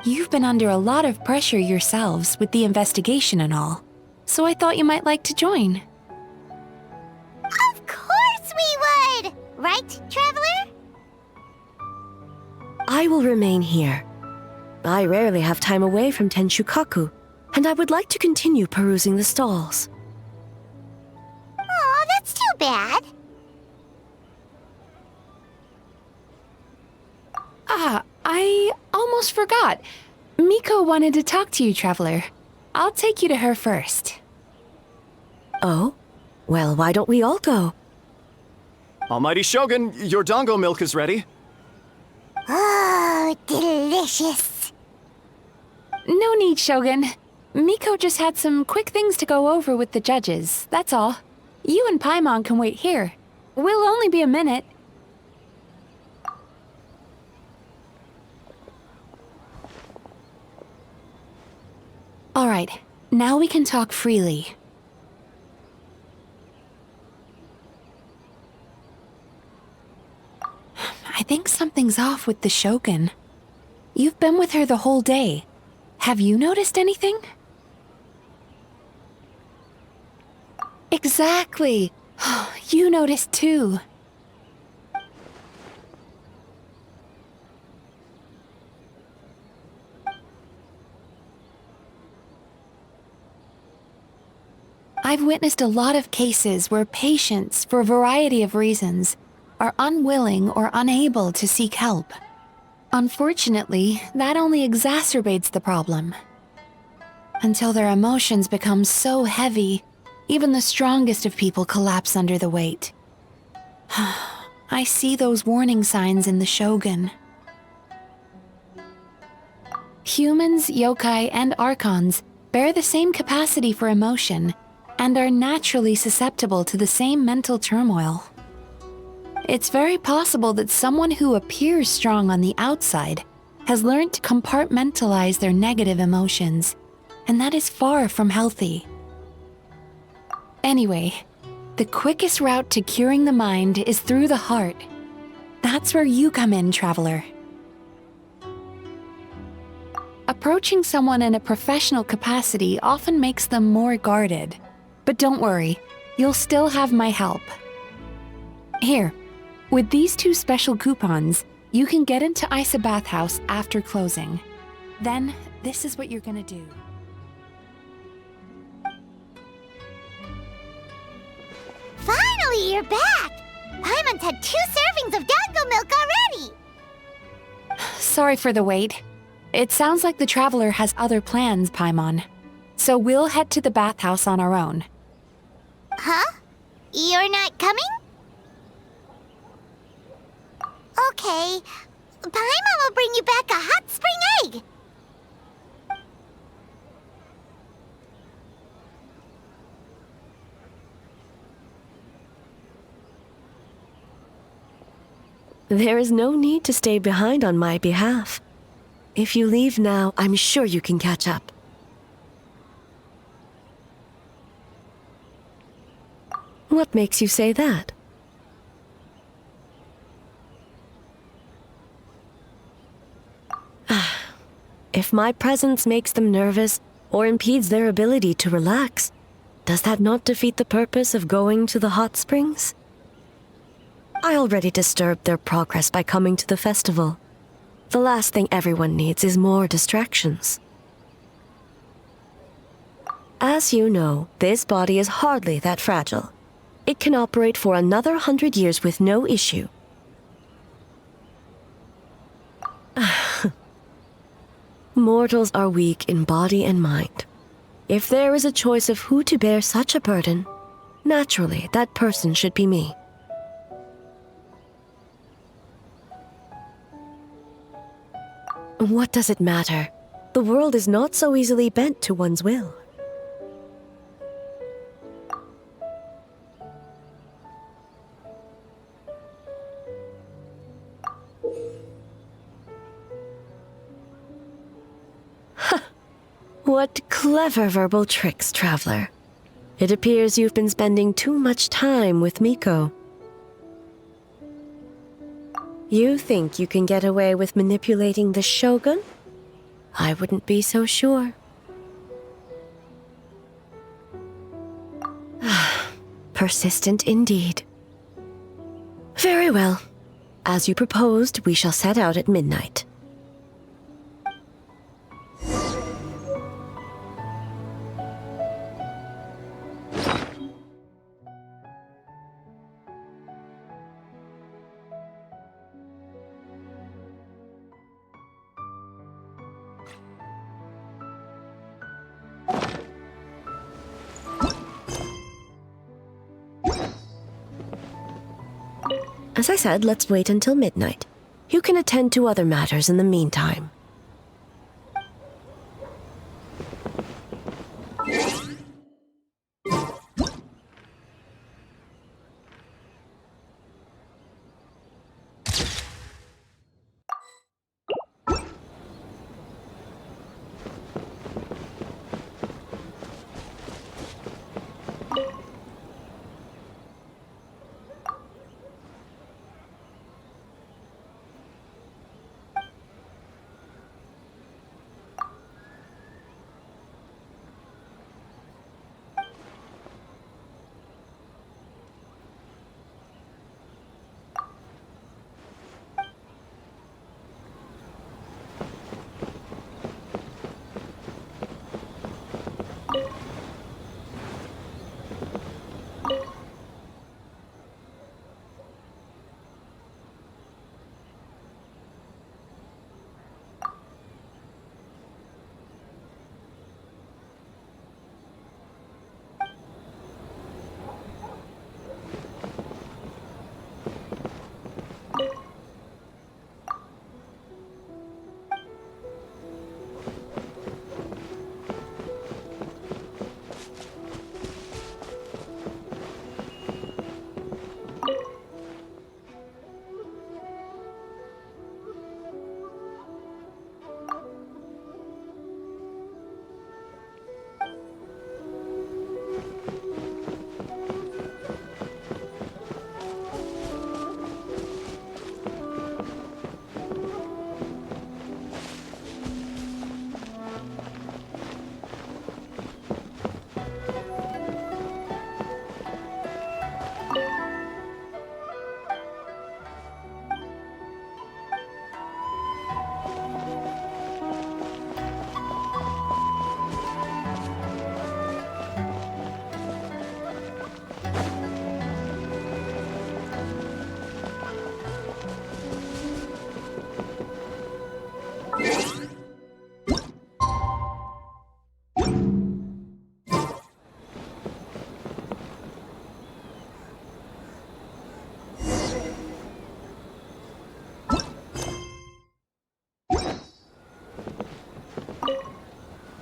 You've been under a lot of pressure yourselves with the investigation and all, so I thought you might like to join. Of course we would! Right, Traveler? I will remain here. I rarely have time away from Tenshukaku, and I would like to continue perusing the stalls. Aw, that's too bad. I almost forgot. Miko wanted to talk to you, Traveler. I'll take you to her first. Oh? Well, why don't we all go? Almighty Shogun, your dango milk is ready. Oh, delicious. No need, Shogun. Miko just had some quick things to go over with the judges, that's all. You and Paimon can wait here. We'll only be a minute. All right, now we can talk freely. I think something's off with the Shogun. You've been with her the whole day. Have you noticed anything? Exactly. You noticed too. I've witnessed a lot of cases where patients, for a variety of reasons, are unwilling or unable to seek help. Unfortunately, that only exacerbates the problem. Until their emotions become so heavy, even the strongest of people collapse under the weight. I see those warning signs in the Shogun. Humans, yokai, and archons bear the same capacity for emotion and are naturally susceptible to the same mental turmoil. It's very possible that someone who appears strong on the outside has learned to compartmentalize their negative emotions, and that is far from healthy. Anyway, the quickest route to curing the mind is through the heart. That's where you come in, Traveler. Approaching someone in a professional capacity often makes them more guarded. But don't worry, you'll still have my help. Here, with these 2 special coupons, you can get into Isa Bathhouse after closing. Then, this is what you're gonna do. Finally, you're back! Paimon's had 2 servings of dango milk already! Sorry for the wait. It sounds like the Traveler has other plans, Paimon. So we'll head to the bathhouse on our own. Huh? You're not coming? Okay. Paimon will bring you back a hot spring egg! There is no need to stay behind on my behalf. If you leave now, I'm sure you can catch up. What makes you say that? If my presence makes them nervous or impedes their ability to relax, does that not defeat the purpose of going to the hot springs? I already disturbed their progress by coming to the festival. The last thing everyone needs is more distractions. As you know, this body is hardly that fragile. It can operate for another 100 years with no issue. Mortals are weak in body and mind. If there is a choice of who to bear such a burden, naturally that person should be me. What does it matter? The world is not so easily bent to one's will. What clever verbal tricks, traveler. It appears you've been spending too much time with Miko. You think you can get away with manipulating the Shogun? I wouldn't be so sure. Persistent indeed. Very well. As you proposed, we shall set out at midnight. As I said, let's wait until midnight. You can attend to other matters in the meantime.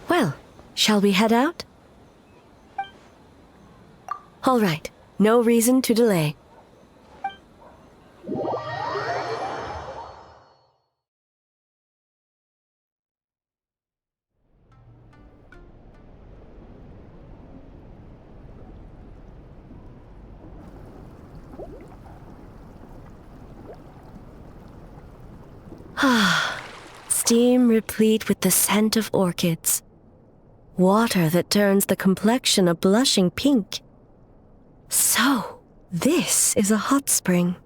Well, shall we head out? All right, no reason to delay. Steam replete with the scent of orchids. Water that turns the complexion a blushing pink. So, this is a hot spring.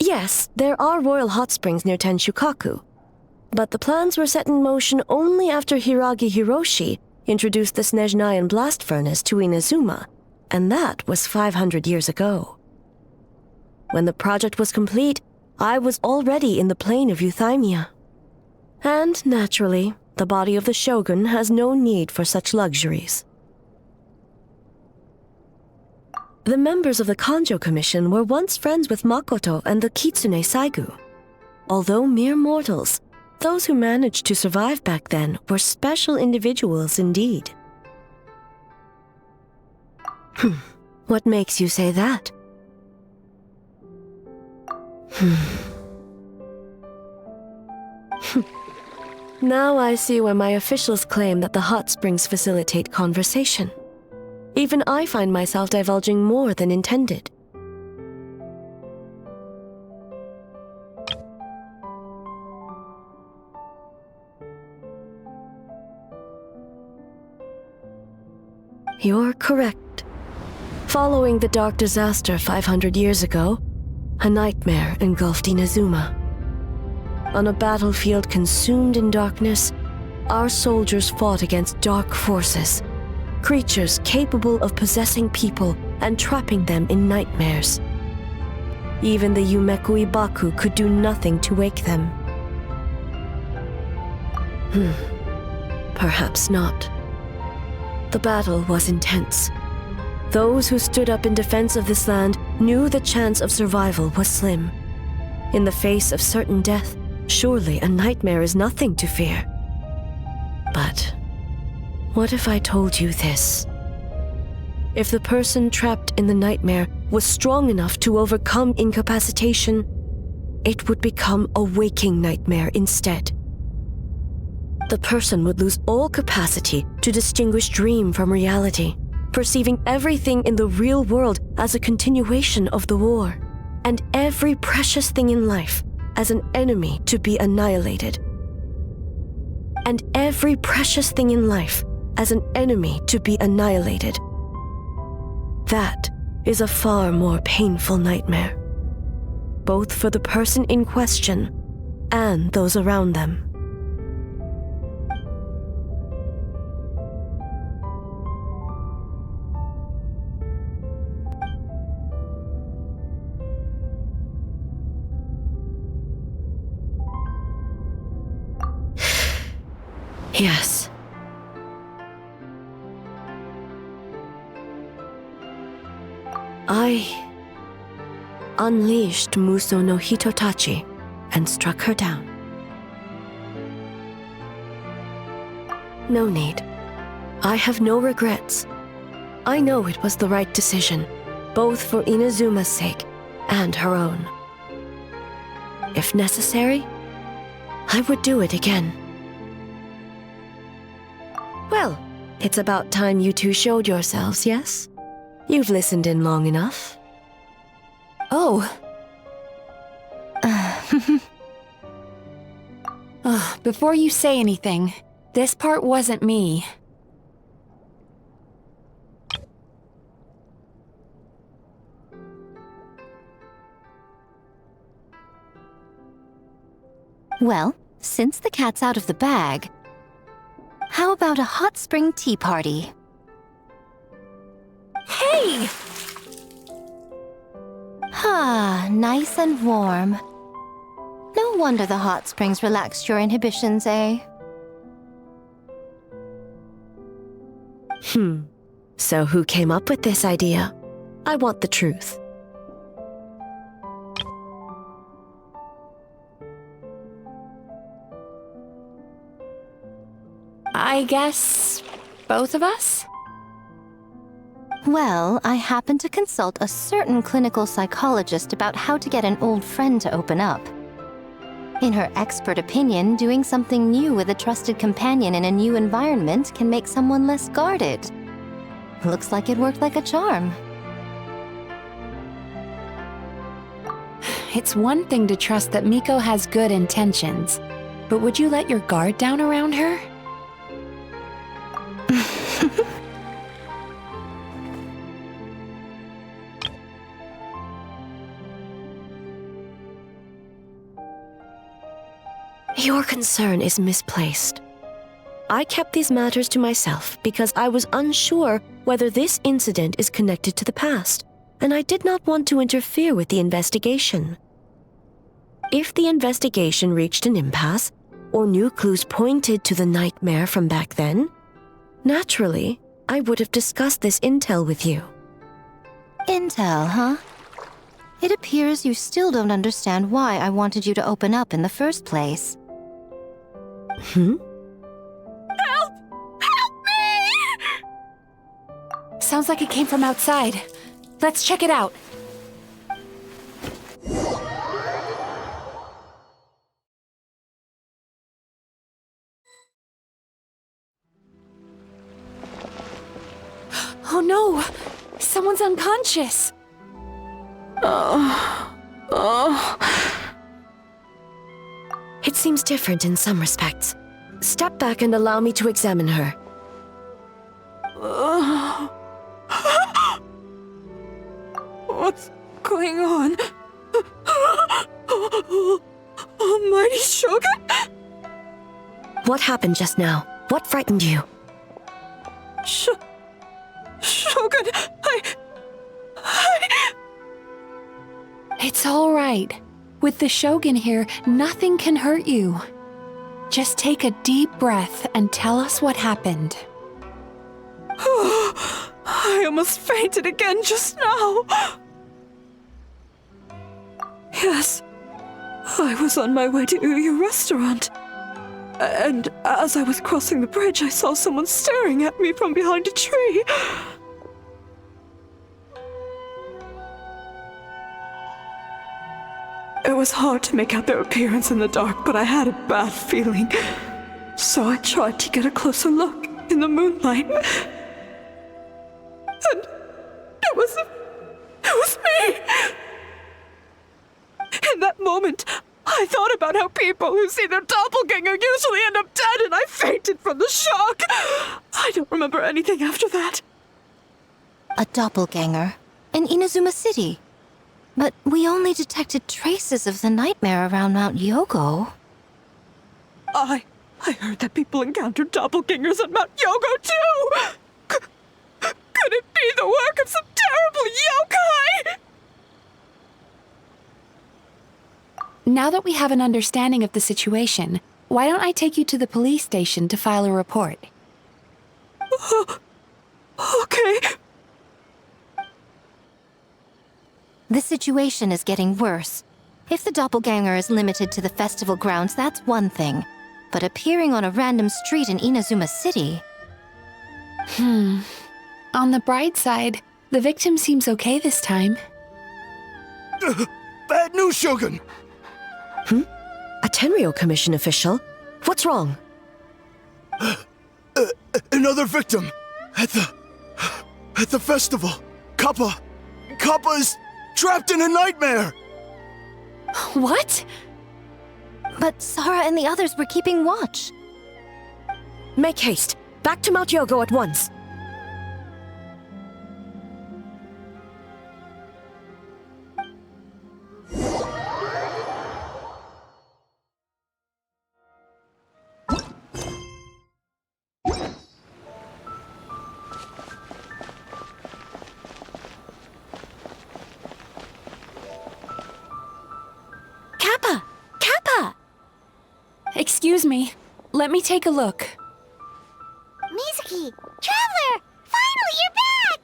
Yes, there are royal hot springs near Tenshukaku, but the plans were set in motion only after Hiragi Hiroshi introduced the Snezhnayan blast furnace to Inazuma and that was 500 years ago. When the project was complete, I was already in the plane of euthymia. And naturally, the body of the shogun has no need for such luxuries. The members of the Kanjo Commission were once friends with Makoto and the Kitsune Saigu. Although mere mortals, those who managed to survive back then were special individuals indeed. What makes you say that? Now I see why my officials claim that the hot springs facilitate conversation. Even I find myself divulging more than intended. You're correct. Following the dark disaster 500 years ago, a nightmare engulfed Inazuma. On a battlefield consumed in darkness, our soldiers fought against dark forces, creatures capable of possessing people and trapping them in nightmares. Even the Yumeku Ibaku could do nothing to wake them. Perhaps not. The battle was intense. Those who stood up in defense of this land knew the chance of survival was slim. In the face of certain death, surely a nightmare is nothing to fear. But what if I told you this? If the person trapped in the nightmare was strong enough to overcome incapacitation, it would become a waking nightmare instead. The person would lose all capacity to distinguish dream from reality, perceiving everything in the real world as a continuation of the war, and every precious thing in life as an enemy to be annihilated. And every precious thing in life as an enemy to be annihilated. That is a far more painful nightmare, both for the person in question and those around them. Yes. I unleashed Muso no Hitotachi and struck her down. No need. I have no regrets. I know it was the right decision, both for Inazuma's sake and her own. If necessary, I would do it again. Well, it's about time you two showed yourselves, yes? You've listened in long enough. Oh. Before you say anything, this part wasn't me. Well, since the cat's out of the bag, how about a hot spring tea party? Hey! Ah, nice and warm. No wonder the hot springs relaxed your inhibitions, eh? So who came up with this idea? I want the truth. I guess both of us? Well, I happened to consult a certain clinical psychologist about how to get an old friend to open up. In her expert opinion, doing something new with a trusted companion in a new environment can make someone less guarded. Looks like it worked like a charm. It's one thing to trust that Miko has good intentions, but would you let your guard down around her? Your concern is misplaced. I kept these matters to myself because I was unsure whether this incident is connected to the past, and I did not want to interfere with the investigation. If the investigation reached an impasse, or new clues pointed to the nightmare from back then, naturally, I would have discussed this intel with you. Intel, huh? It appears you still don't understand why I wanted you to open up in the first place. Help! Help me! Sounds like it came from outside. Let's check it out. Oh no! Someone's unconscious! It seems different in some respects. Step back and allow me to examine her. What's going on? Almighty Shogun? What happened just now? What frightened you? Shogun, It's all right. With the Shogun here, nothing can hurt you. Just take a deep breath and tell us what happened. I almost fainted again just now. Yes, I was on my way to Uyu restaurant. And as I was crossing the bridge, I saw someone staring at me from behind a tree. It was hard to make out their appearance in the dark, but I had a bad feeling. So I tried to get a closer look in the moonlight. And it was me! In that moment, I thought about how people who see their doppelganger usually end up dead, and I fainted from the shock. I don't remember anything after that. A doppelganger? In Inazuma City? But we only detected traces of the nightmare around Mount Yogo. I heard that people encountered doppelgangers at Mount Yogo too! Could it be the work of some terrible yokai? Now that we have an understanding of the situation, why don't I take you to the police station to file a report? Okay. The situation is getting worse. If the doppelganger is limited to the festival grounds, that's one thing. But appearing on a random street in Inazuma City... On the bright side, the victim seems okay this time. Bad news, Shogun! A Tenryo Commission official? What's wrong? Another victim! At the festival! Kappa is trapped in a nightmare! What? But Sara and the others were keeping watch. Make haste. Back to Mount Yogo at once. Kappa! Excuse me. Let me take a look. Mizuki! Traveler! Finally, you're back!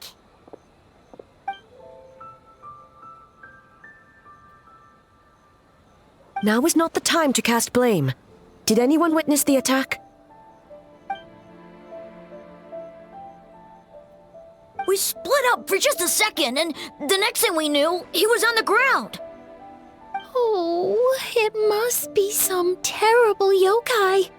Now is not the time to cast blame. Did anyone witness the attack? We split up for just a second, and the next thing we knew, he was on the ground. Oh, it must be some terrible yokai.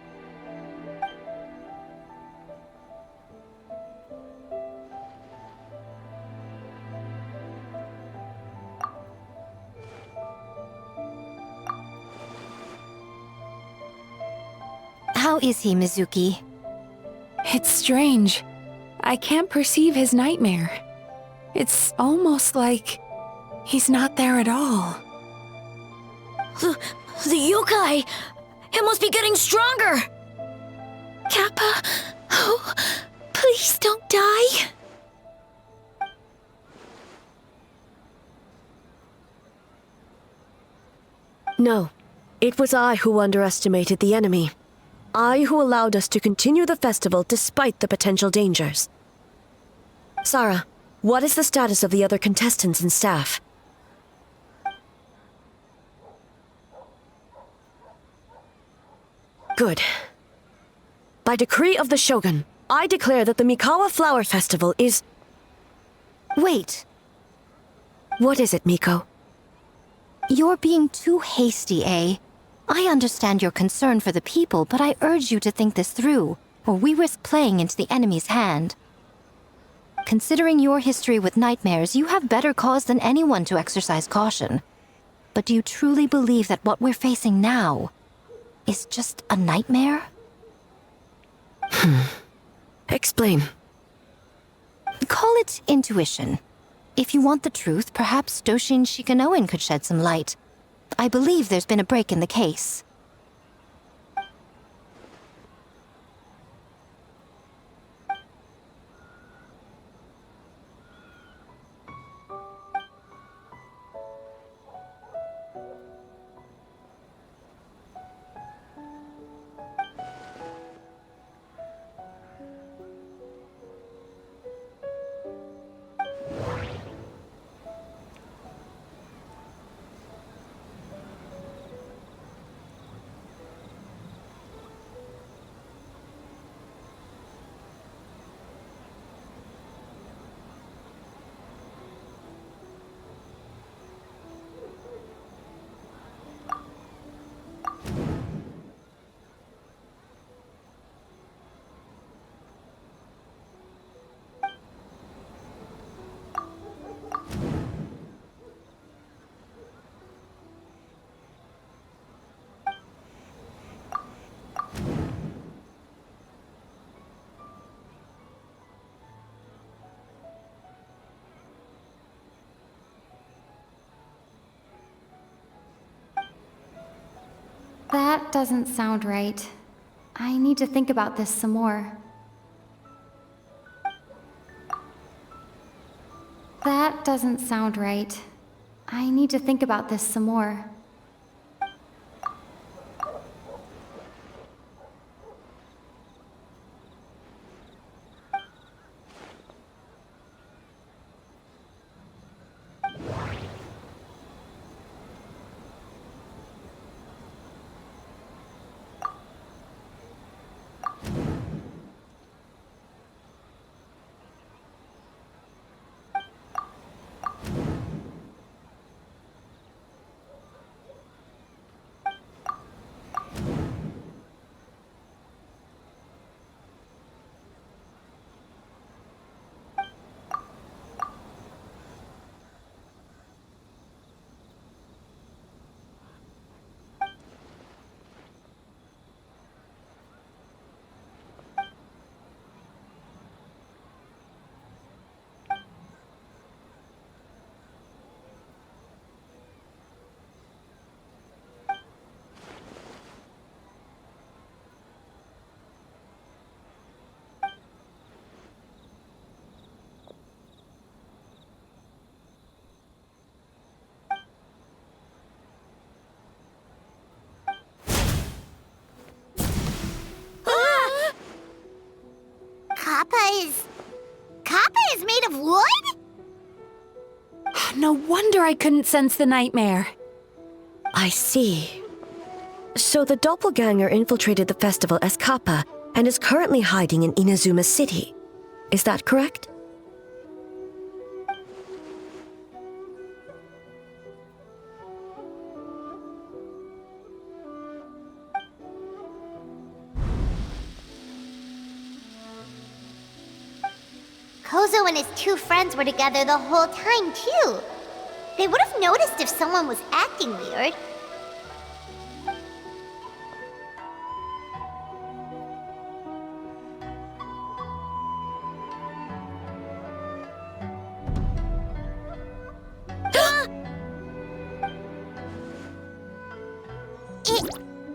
How is he, Mizuki? It's strange. I can't perceive his nightmare. It's almost like he's not there at all. The yokai! It must be getting stronger! Kappa, oh, please don't die. No, it was I who underestimated the enemy. I who allowed us to continue the festival despite the potential dangers. Sarah, what is the status of the other contestants and staff? Good. By decree of the Shogun, I declare that the Mikawa Flower Festival is... Wait. What is it, Miko? You're being too hasty, eh? I understand your concern for the people, but I urge you to think this through, or we risk playing into the enemy's hand. Considering your history with nightmares, you have better cause than anyone to exercise caution. But do you truly believe that what we're facing now is just a nightmare? Explain. Call it intuition. If you want the truth, perhaps Doshin Shikanoin could shed some light. I believe there's been a break in the case. That doesn't sound right. I need to think about this some more. That doesn't sound right. I need to think about this some more. Kappa is made of wood? No wonder I couldn't sense the nightmare. I see. So the doppelganger infiltrated the festival as Kappa and is currently hiding in Inazuma City. Is that correct? Kozo and his two friends were together the whole time, too. They would have noticed if someone was acting weird.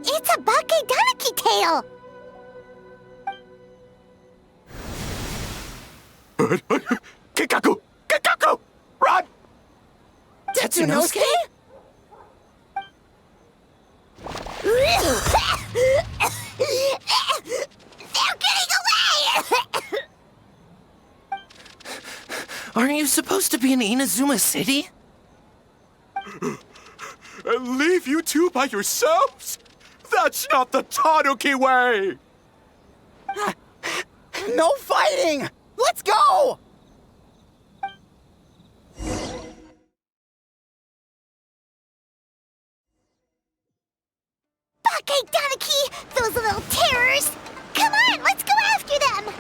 It's a Bakedanuki tail! Tetsunosuke? They're getting away! Aren't you supposed to be in Inazuma City? And leave you two by yourselves? That's not the Tanuki way! No fighting! Let's go! Bake Tanuki! Those little terrors! Come on, let's go after them!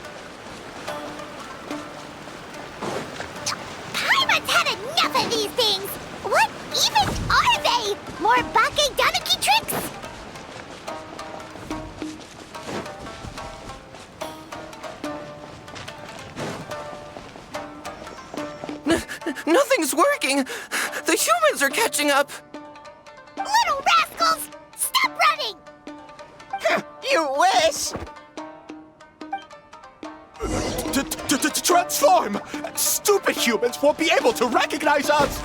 Paimon's had enough of these things! What even are they? More Bake Tanuki tricks? Nothing's working! The humans are catching up! Little rascals! Stop running! You wish! Transform! Stupid humans won't be able to recognize us!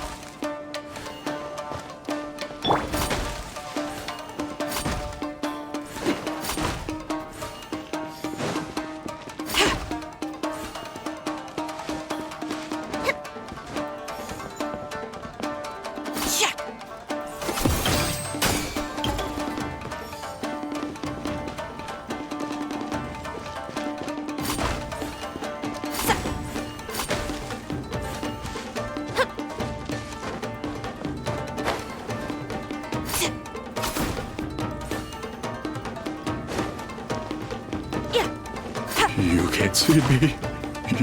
You can't see me.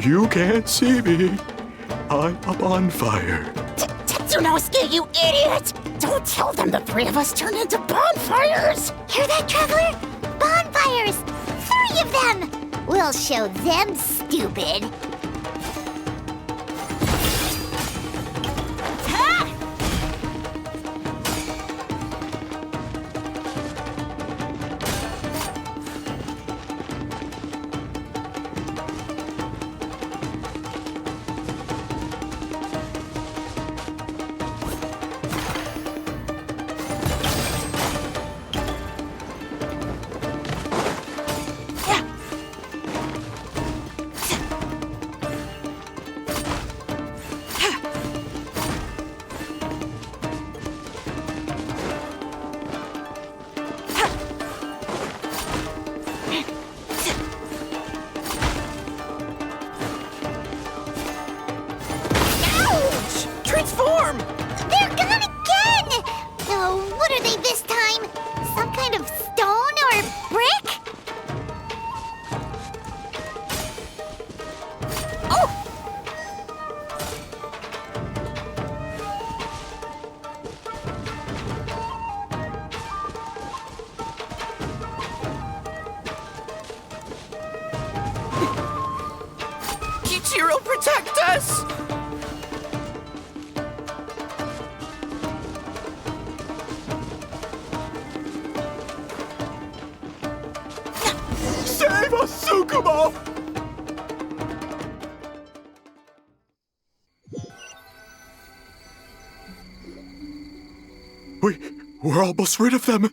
You can't see me. I'm up on fire. Tetsunosuke, you idiot! Don't tell them the three of us turned into bonfires! Hear that, Traveler? Bonfires! 3 of them! We'll show them stupid. Transform! They're gone again! Oh, what are they this time? Some kind of stone or brick? Oh! Kichiro, protect us! Save us, Tsukumo! We're almost rid of them.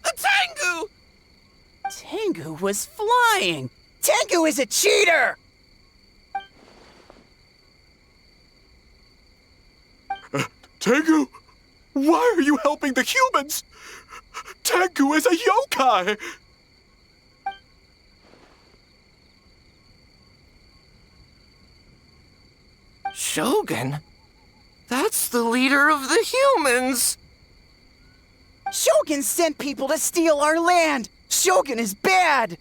A Tengu! Tengu was flying! Tengu is a cheater! Tengu, why are you helping the humans? Tengu is a yokai! Shogun? That's the leader of the humans! Shogun sent people to steal our land! Shogun is bad!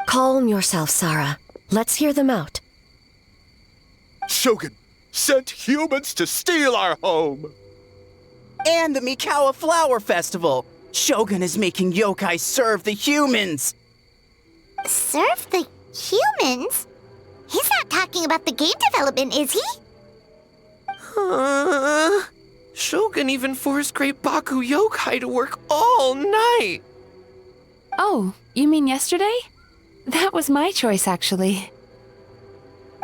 Calm yourself, Sarah. Let's hear them out. Shogun sent humans to steal our home! And the Mikawa Flower Festival! Shogun is making yokai serve the humans! Serve the humans? He's not talking about the game development, is he? Shogun even forced Great Baku Yokai to work all night! Oh, you mean yesterday? That was my choice, actually.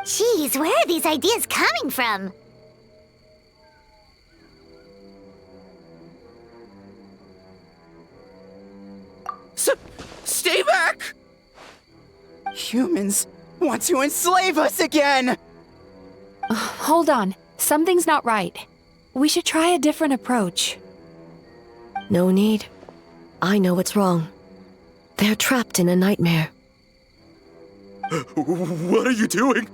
Jeez, where are these ideas coming from? Stay back! Humans want to enslave us again! Hold on. Something's not right. We should try a different approach. No need. I know what's wrong. They're trapped in a nightmare. What are you doing?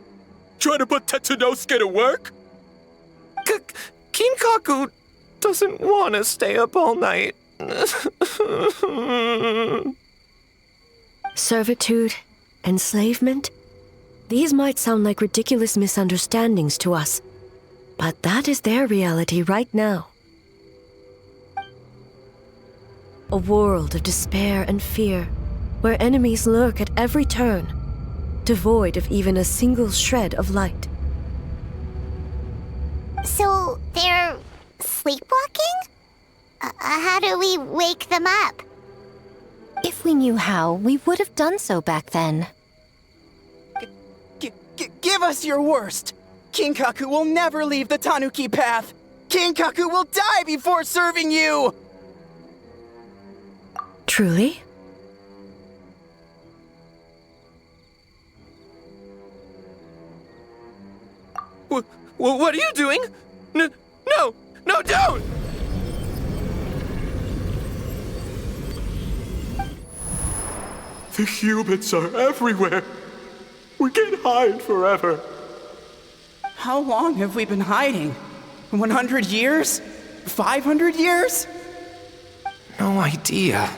Trying to put Tetsunosuke to work? Kinkaku doesn't want to stay up all night. Servitude, enslavement? These might sound like ridiculous misunderstandings to us, but that is their reality right now. A world of despair and fear, where enemies lurk at every turn, devoid of even a single shred of light. So, they're sleepwalking? How do we wake them up? If we knew how, we would have done so back then. Give us your worst! Kinkaku will never leave the Tanuki path! Kinkaku will die before serving you! Truly? What are you doing? No, don't! The humans are everywhere. We can't hide forever. How long have we been hiding? 100 years? 500 years? No idea.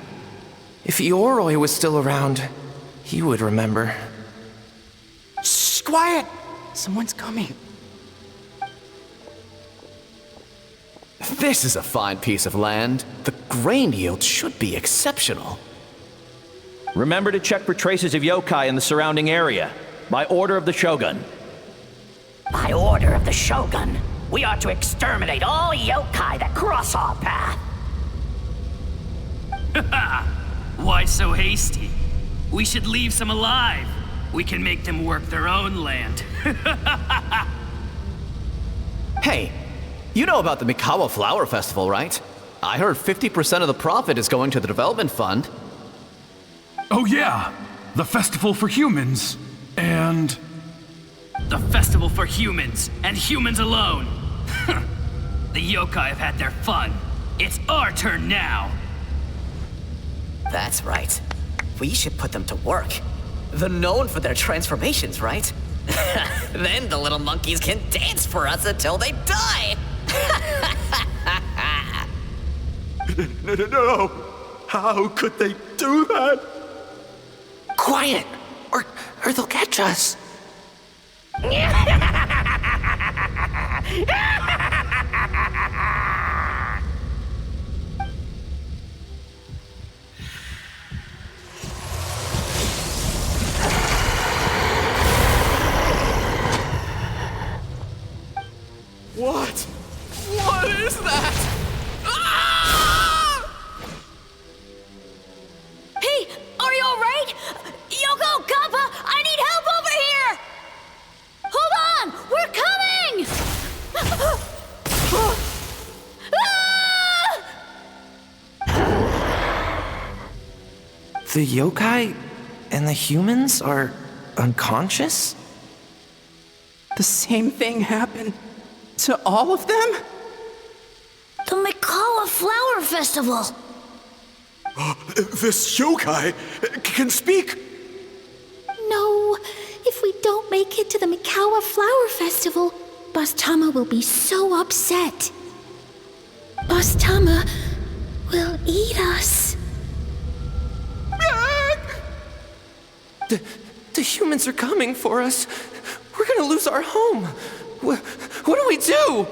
If Yoroi was still around, he would remember. Shh, quiet! Someone's coming. This is a fine piece of land. The grain yield should be exceptional. Remember to check for traces of yokai in the surrounding area. By order of the Shogun. By order of the Shogun, we are to exterminate all yokai that cross our path. Why so hasty? We should leave some alive. We can make them work their own land. Hey, you know about the Mikawa Flower Festival, right? I heard 50% of the profit is going to the development fund. Oh yeah, the festival for humans, and... The festival for humans, and humans alone. The yokai have had their fun. It's our turn now. That's right. We should put them to work. They're known for their transformations, right? Then the little monkeys can dance for us until they die! No! How could they do that? Quiet, or they'll catch us. What? What is that? Hey, are you alright? Yoko, Kappa, I need help over here! Hold on! We're coming! The yokai and the humans are unconscious? The same thing happened to all of them? The Mikawa Flower Festival! This yokai can speak! No, if we don't make it to the Mikawa Flower Festival, Boss Tama will be so upset. Boss Tama will eat us. The humans are coming for us. We're gonna lose our home. What do we do?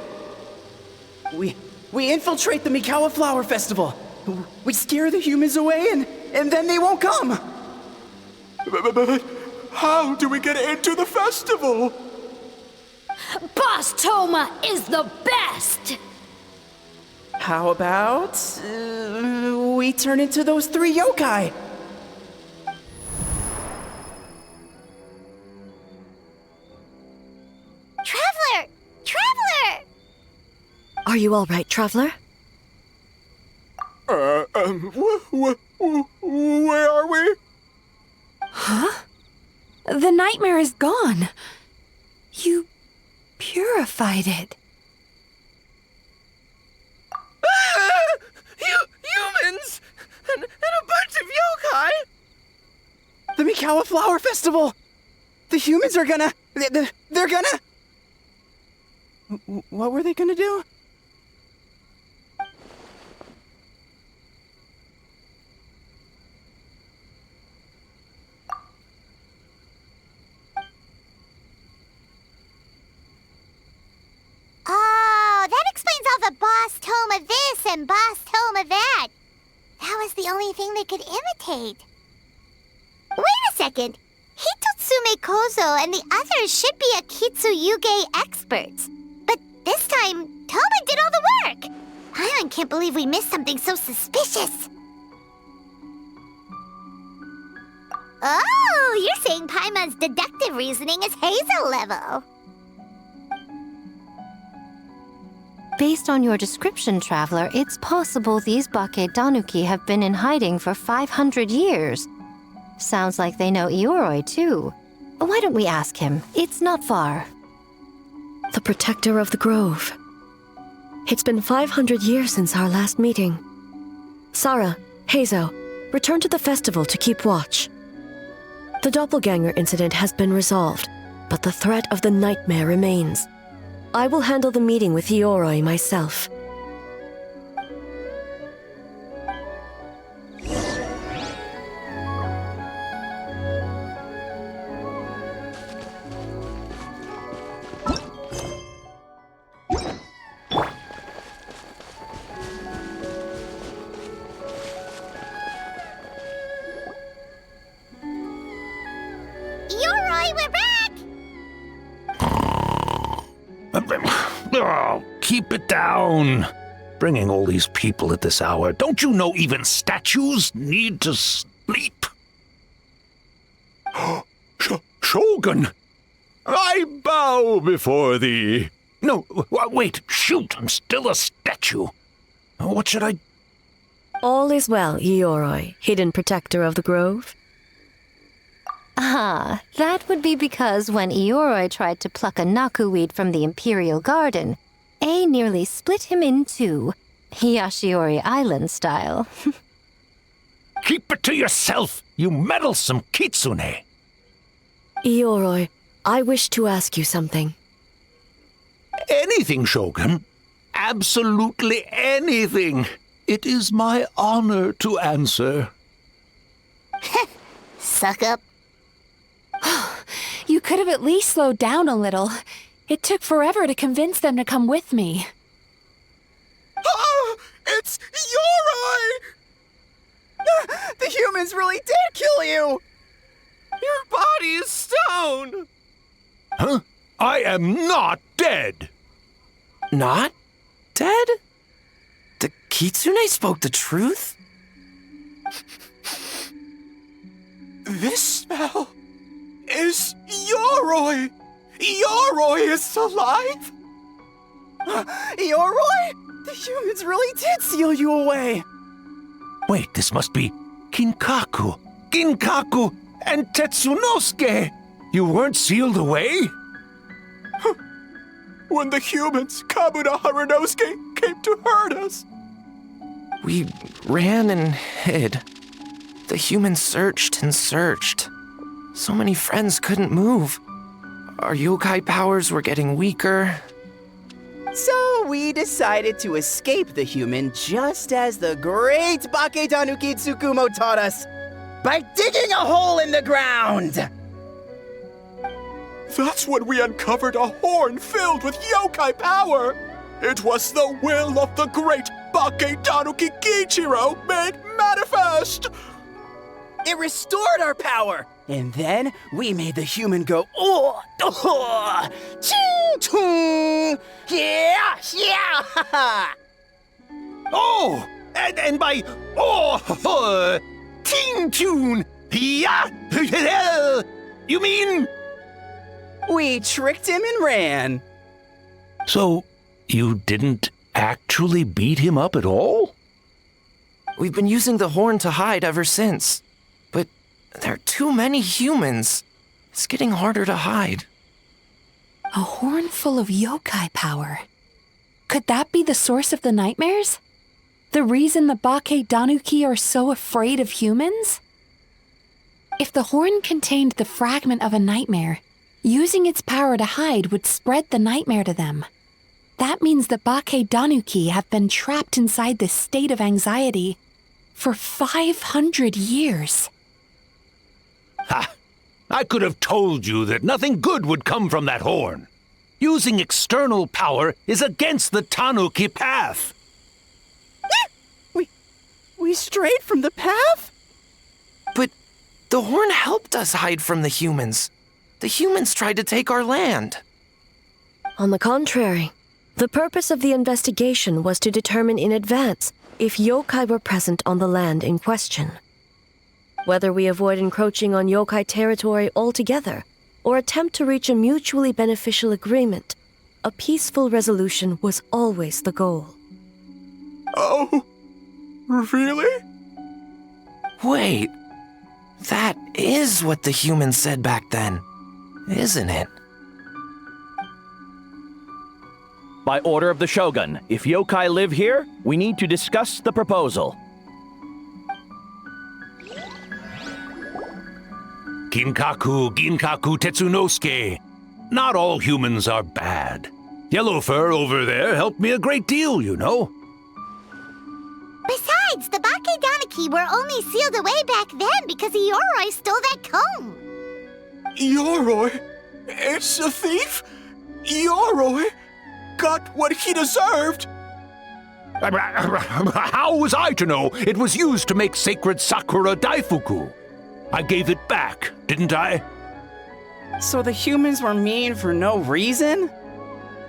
We infiltrate the Mikawa Flower Festival. We scare the humans away and then they won't come. But how do we get into the festival? Boss Toma is the best! How about we turn into those 3 yokai? Traveler! Traveler! Are you all right, Traveler? Where are we? Huh? The nightmare is gone. You purified it. Humans! And a bunch of yokai! The Mikawa Flower Festival! The humans are gonna... They're gonna... What were they gonna do? Oh, that explains all the boss tome of this and boss tome of that. That was the only thing they could imitate. Wait a second. Hitotsume Kozo and the others should be Akitsuyuge experts. But this time, Toma did all the work. Paimon can't believe we missed something so suspicious. Oh, you're saying Paimon's deductive reasoning is Hazel level. Based on your description, Traveler, it's possible these Bake Danuki have been in hiding for 500 years. Sounds like they know Ioroi, too. Why don't we ask him? It's not far. The protector of the grove. It's been 500 years since our last meeting. Sarah, Hazo, return to the festival to keep watch. The doppelganger incident has been resolved, but the threat of the nightmare remains. I will handle the meeting with Ioroi myself. Ioroi, we're back! Oh, keep it down. Bringing all these people at this hour. Don't you know even statues need to sleep? Shogun! I bow before thee. No, wait, shoot, I'm still a statue. What should I... All is well, Ioroi, hidden protector of the grove. Ah, that would be because when Ioroi tried to pluck a nakuweed from the Imperial Garden, A nearly split him in two, Yashiori Island style. Keep it to yourself, you meddlesome kitsune. Ioroi, I wish to ask you something. Anything, Shogun. Absolutely anything. It is my honor to answer. Suck up. You could have at least slowed down a little. It took forever to convince them to come with me. Oh, it's Ioroi! The humans really did kill you! Your body is stone! Huh? I am not dead! Not dead? The Kitsune spoke the truth? This smell is Ioroi! Ioroi is alive! Ioroi? The humans really did seal you away! Wait, this must be Kinkaku, Ginkaku, and Tetsunosuke! You weren't sealed away? When the humans, Kabuna Harunosuke, came to hurt us. We ran and hid. The humans searched and searched. So many friends couldn't move. Our yokai powers were getting weaker. So we decided to escape the human just as the great Bakedanuki Tsukumo taught us, by digging a hole in the ground! That's when we uncovered a horn filled with yokai power! It was the will of the great Bakedanuki Gichiro made manifest! It restored our power! And then we made the human go, oh, ching, chung, yeah, yeah, ha, ha. Oh! And by... Ting Tune! Yeah! You mean... We tricked him and ran. So, you didn't actually beat him up at all? We've been using the horn to hide ever since. But there are too many humans. It's getting harder to hide. A horn full of yokai power. Could that be the source of the nightmares? The reason the Bakedanuki are so afraid of humans? If the horn contained the fragment of a nightmare, using its power to hide would spread the nightmare to them. That means the Bakedanuki have been trapped inside this state of anxiety for 500 years. Ha! I could have told you that nothing good would come from that horn. Using external power is against the Tanuki path. We strayed from the path? But the horn helped us hide from the humans. The humans tried to take our land. On the contrary, the purpose of the investigation was to determine in advance if yokai were present on the land in question. Whether we avoid encroaching on yokai territory altogether or attempt to reach a mutually beneficial agreement, a peaceful resolution was always the goal. Oh, really? Wait, that is what the humans said back then, isn't it? By order of the Shogun, if yokai live here, we need to discuss the proposal. Ginkaku Tetsunosuke. Not all humans are bad. Yellowfur over there helped me a great deal, you know. Besides, the Bakedanuki were only sealed away back then because Yoroi stole that comb. Yoroi? It's a thief? Yoroi got what he deserved. How was I to know it was used to make sacred Sakura Daifuku? I gave it back, didn't I? So the humans were mean for no reason?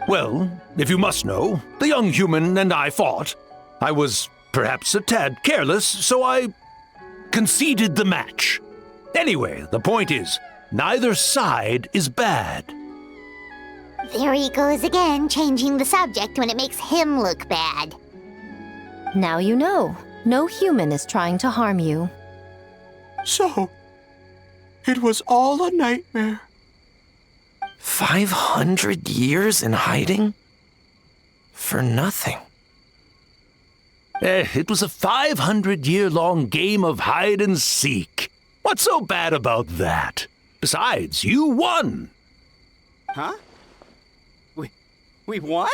Well, if you must know, the young human and I fought. I was perhaps a tad careless, so I conceded the match. Anyway, the point is, neither side is bad. There he goes again, changing the subject when it makes him look bad. Now you know. No human is trying to harm you. So, it was all a nightmare. 500 years in hiding? For nothing. It was a 500-year-long game of hide and seek. What's so bad about that? Besides, you won. Huh? We won?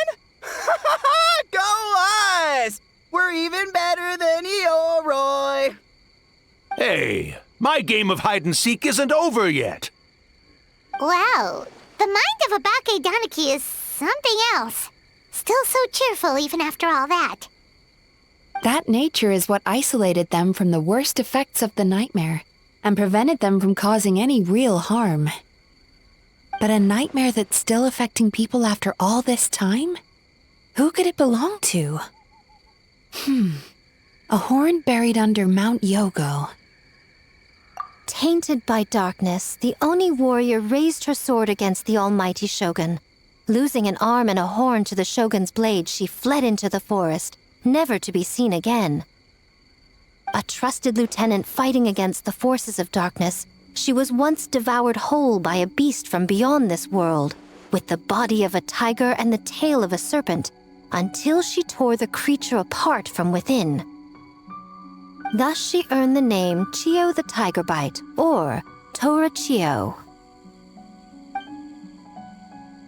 Go us! We're even better than Yoroi! Hey, my game of hide and seek isn't over yet. Wow, the mind of a Bakedanuki is something else. Still so cheerful even after all that. That nature is what isolated them from the worst effects of the nightmare and prevented them from causing any real harm. But a nightmare that's still affecting people after all this time? Who could it belong to? A horn buried under Mount Yogo. Tainted by darkness, the Oni warrior raised her sword against the almighty shogun. Losing an arm and a horn to the shogun's blade, she fled into the forest, never to be seen again. A trusted lieutenant fighting against the forces of darkness, she was once devoured whole by a beast from beyond this world, with the body of a tiger and the tail of a serpent, until she tore the creature apart from within. Thus she earned the name Chiyo the Tiger Bite, or Tora Chiyo.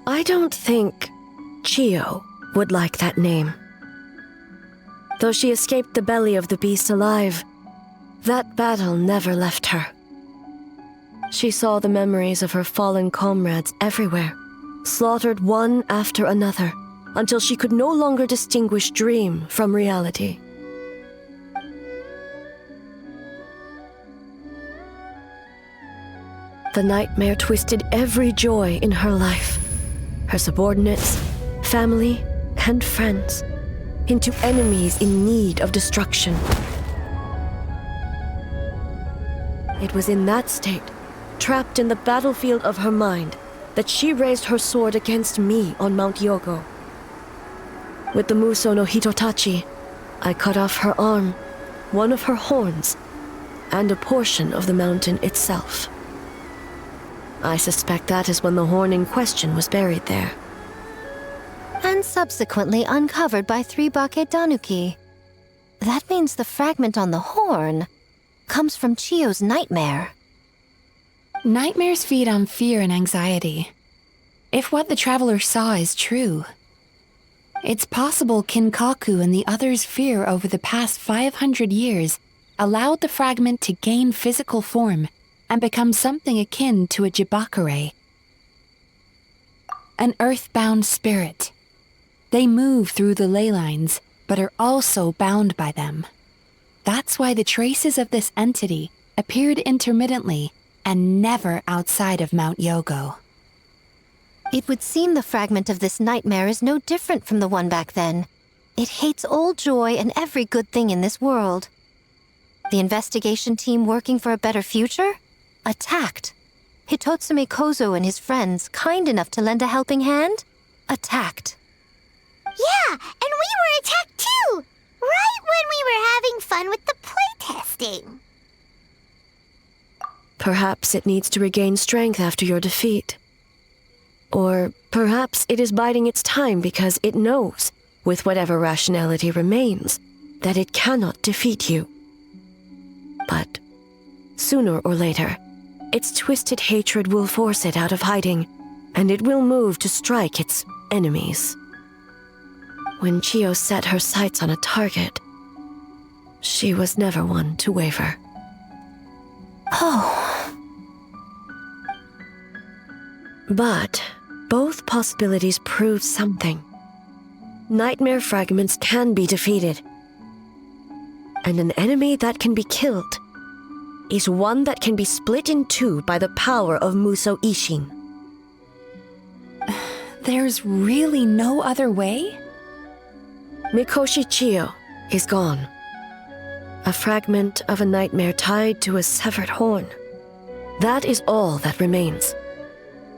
I don't think Chiyo would like that name. Though she escaped the belly of the beast alive, that battle never left her. She saw the memories of her fallen comrades everywhere, slaughtered one after another, until she could no longer distinguish dream from reality. The nightmare twisted every joy in her life, her subordinates, family, and friends. into enemies in need of destruction. It was in that state, trapped in the battlefield of her mind, that she raised her sword against me on Mount Yogo. With the Muso no Hitotachi, I cut off her arm, one of her horns, and a portion of the mountain itself. I suspect that is when the horn in question was buried there. And subsequently uncovered by 3 Bakedanuki. That means the fragment on the horn comes from Chiyo's nightmare. Nightmares feed on fear and anxiety. If what the traveler saw is true, it's possible Kinkaku and the others' fear over the past 500 years allowed the fragment to gain physical form and become something akin to a jibakure. An earthbound spirit. They move through the ley lines, but are also bound by them. That's why the traces of this entity appeared intermittently and never outside of Mount Yogo. It would seem the fragment of this nightmare is no different from the one back then. It hates all joy and every good thing in this world. The investigation team working for a better future? Attacked. Hitotsume Kozo and his friends, kind enough to lend a helping hand? Attacked. Yeah, and we were attacked too! Right when we were having fun with the playtesting. Perhaps it needs to regain strength after your defeat. Or perhaps it is biding its time because it knows, with whatever rationality remains, that it cannot defeat you. But sooner or later, its twisted hatred will force it out of hiding, and it will move to strike its enemies. When Chiyo set her sights on a target, she was never one to waver. Oh. But both possibilities prove something. Nightmare fragments can be defeated. And an enemy that can be killed is one that can be split in two by the power of Muso Ishin. There's really no other way? Mikoshi Chiyo is gone. A fragment of a nightmare tied to a severed horn. That is all that remains.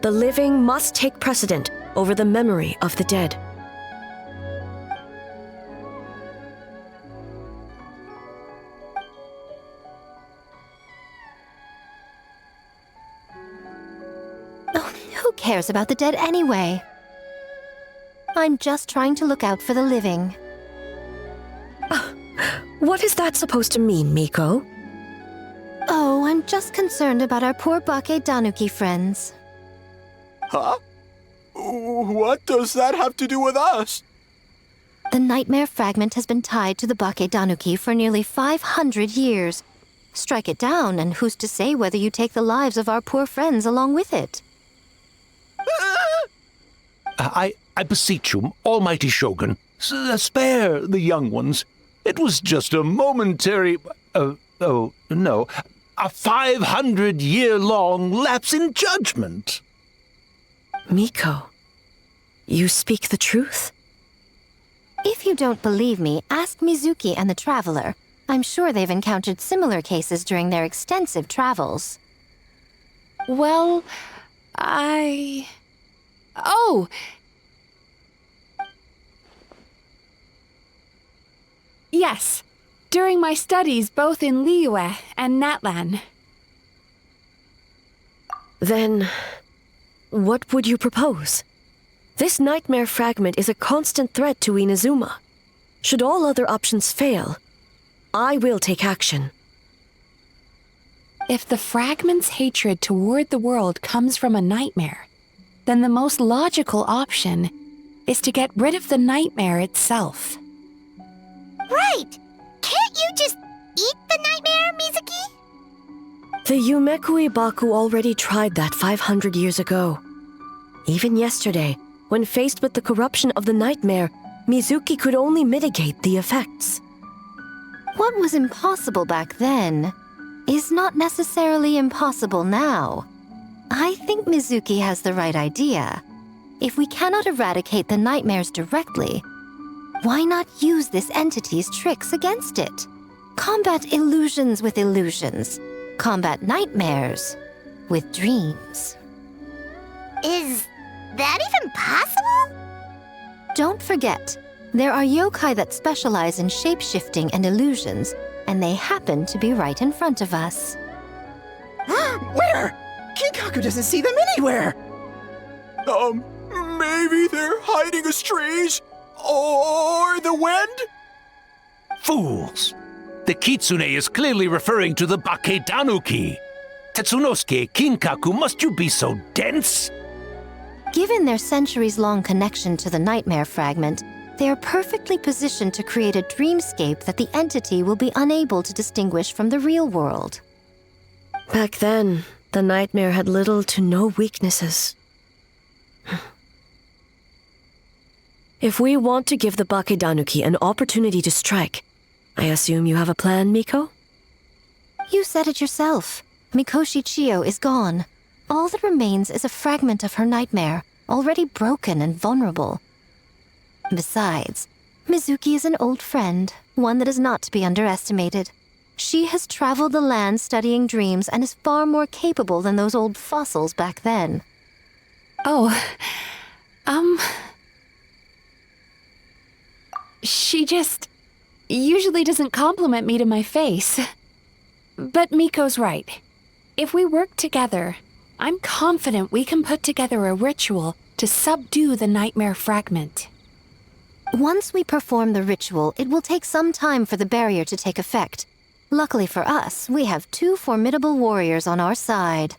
The living must take precedent over the memory of the dead. Oh, who cares about the dead anyway? I'm just trying to look out for the living. What is that supposed to mean, Miko? Oh, I'm just concerned about our poor Bakedanuki friends. Huh? What does that have to do with us? The nightmare fragment has been tied to the Bakedanuki for nearly 500 years. Strike it down, and who's to say whether you take the lives of our poor friends along with it? I beseech you, almighty Shogun, spare the young ones. It was just a momentary... a 500-year-long lapse in judgment. Miko, you speak the truth? If you don't believe me, ask Mizuki and the Traveler. I'm sure they've encountered similar cases during their extensive travels. Well, Oh! Yes, during my studies both in Liyue and Natlan. Then, what would you propose? This nightmare fragment is a constant threat to Inazuma. Should all other options fail, I will take action. If the fragment's hatred toward the world comes from a nightmare, then the most logical option is to get rid of the nightmare itself. Right! Can't you just eat the nightmare, Mizuki? The Yumekui Baku already tried that 500 years ago. Even yesterday, when faced with the corruption of the nightmare, Mizuki could only mitigate the effects. What was impossible back then is not necessarily impossible now. I think Mizuki has the right idea. If we cannot eradicate the nightmares directly, Why not use this entity's tricks against it? Combat illusions with illusions. Combat nightmares with dreams. Is that even possible? Don't forget, there are yokai that specialize in shape-shifting and illusions, and they happen to be right in front of us. Where? Kinkaku doesn't see them anywhere! Maybe they're hiding as trees? Or the wind? Fools! The kitsune is clearly referring to the Baketanuki. Tetsunosuke, Kinkaku, must you be so dense? Given their centuries-long connection to the nightmare fragment, they are perfectly positioned to create a dreamscape that the entity will be unable to distinguish from the real world. Back then, the nightmare had little to no weaknesses. If we want to give the Baketanuki an opportunity to strike, I assume you have a plan, Miko? You said it yourself. Mikoshi Chiyo is gone. All that remains is a fragment of her nightmare, already broken and vulnerable. Besides, Mizuki is an old friend, one that is not to be underestimated. She has traveled the land studying dreams and is far more capable than those old fossils back then. She just usually doesn't compliment me to my face. But Miko's right. If we work together, I'm confident we can put together a ritual to subdue the nightmare fragment. Once we perform the ritual, it will take some time for the barrier to take effect. Luckily for us, we have two formidable warriors on our side.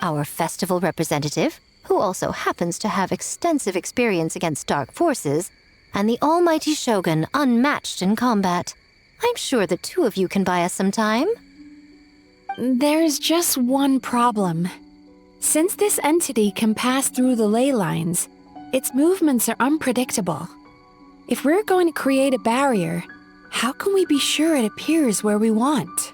Our festival representative, who also happens to have extensive experience against dark forces, and the almighty Shogun, unmatched in combat. I'm sure the two of you can buy us some time. There's just one problem. Since this entity can pass through the ley lines, its movements are unpredictable. If we're going to create a barrier, how can we be sure it appears where we want?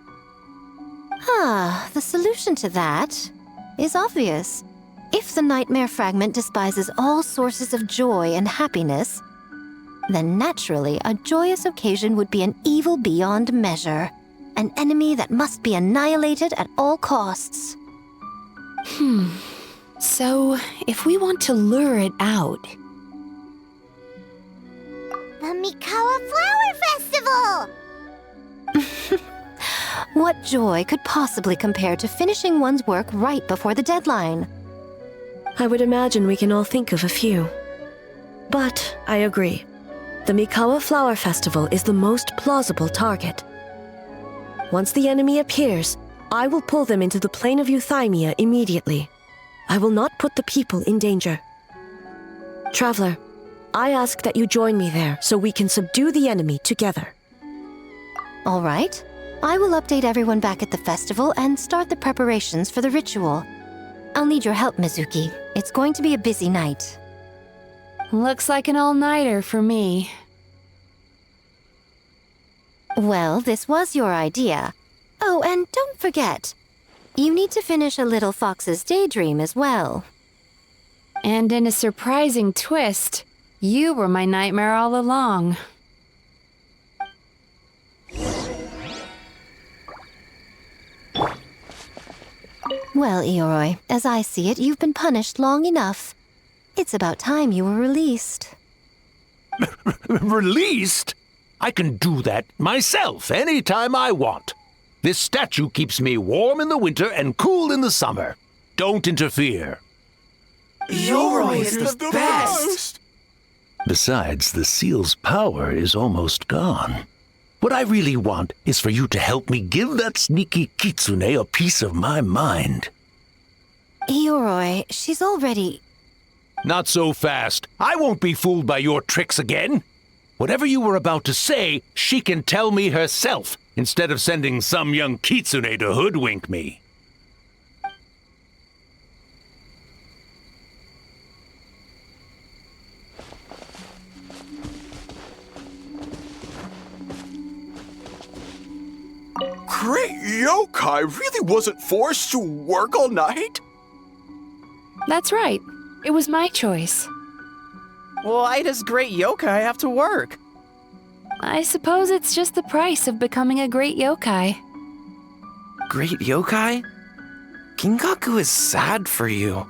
The solution to that is obvious. If the nightmare fragment despises all sources of joy and happiness, then naturally a joyous occasion would be an evil beyond measure, an enemy that must be annihilated at all costs. So, if we want to lure it out... The Mikawa Flower Festival! What joy could possibly compare to finishing one's work right before the deadline? I would imagine we can all think of a few. But I agree. The Mikawa Flower Festival is the most plausible target. Once the enemy appears, I will pull them into the plane of Euthymia immediately. I will not put the people in danger. Traveler, I ask that you join me there so we can subdue the enemy together. All right. I will update everyone back at the festival and start the preparations for the ritual. I'll need your help, Mizuki. It's going to be a busy night. Looks like an all-nighter for me. Well, this was your idea. Oh, and don't forget, you need to finish a Little Fox's Daydream as well. And in a surprising twist, you were my nightmare all along. Well, Ioroi, as I see it, you've been punished long enough. It's about time you were released. Released? I can do that myself anytime I want. This statue keeps me warm in the winter and cool in the summer. Don't interfere. Yoroi is the best! Besides, the seal's power is almost gone. What I really want is for you to help me give that sneaky kitsune a piece of my mind. Ioroi, she's already... Not so fast. I won't be fooled by your tricks again. Whatever you were about to say, she can tell me herself, instead of sending some young kitsune to hoodwink me. Great yokai really wasn't forced to work all night? That's right. It was my choice. Why does great yokai have to work? I suppose it's just the price of becoming a great yokai. Great yokai? Gingaku is sad for you.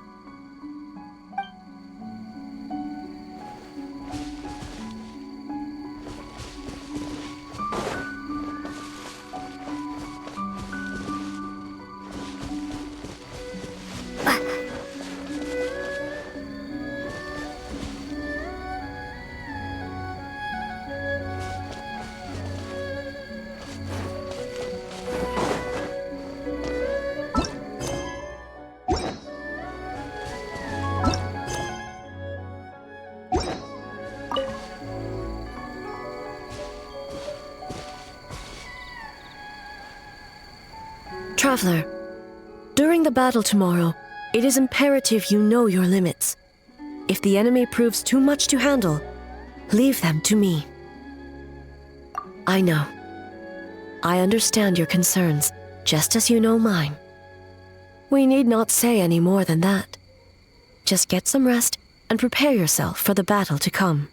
Traveler, during the battle tomorrow, it is imperative you know your limits. If the enemy proves too much to handle, leave them to me. I know. I understand your concerns, just as you know mine. We need not say any more than that. Just get some rest and prepare yourself for the battle to come.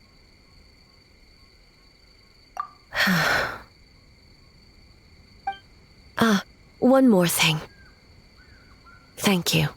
One more thing. Thank you.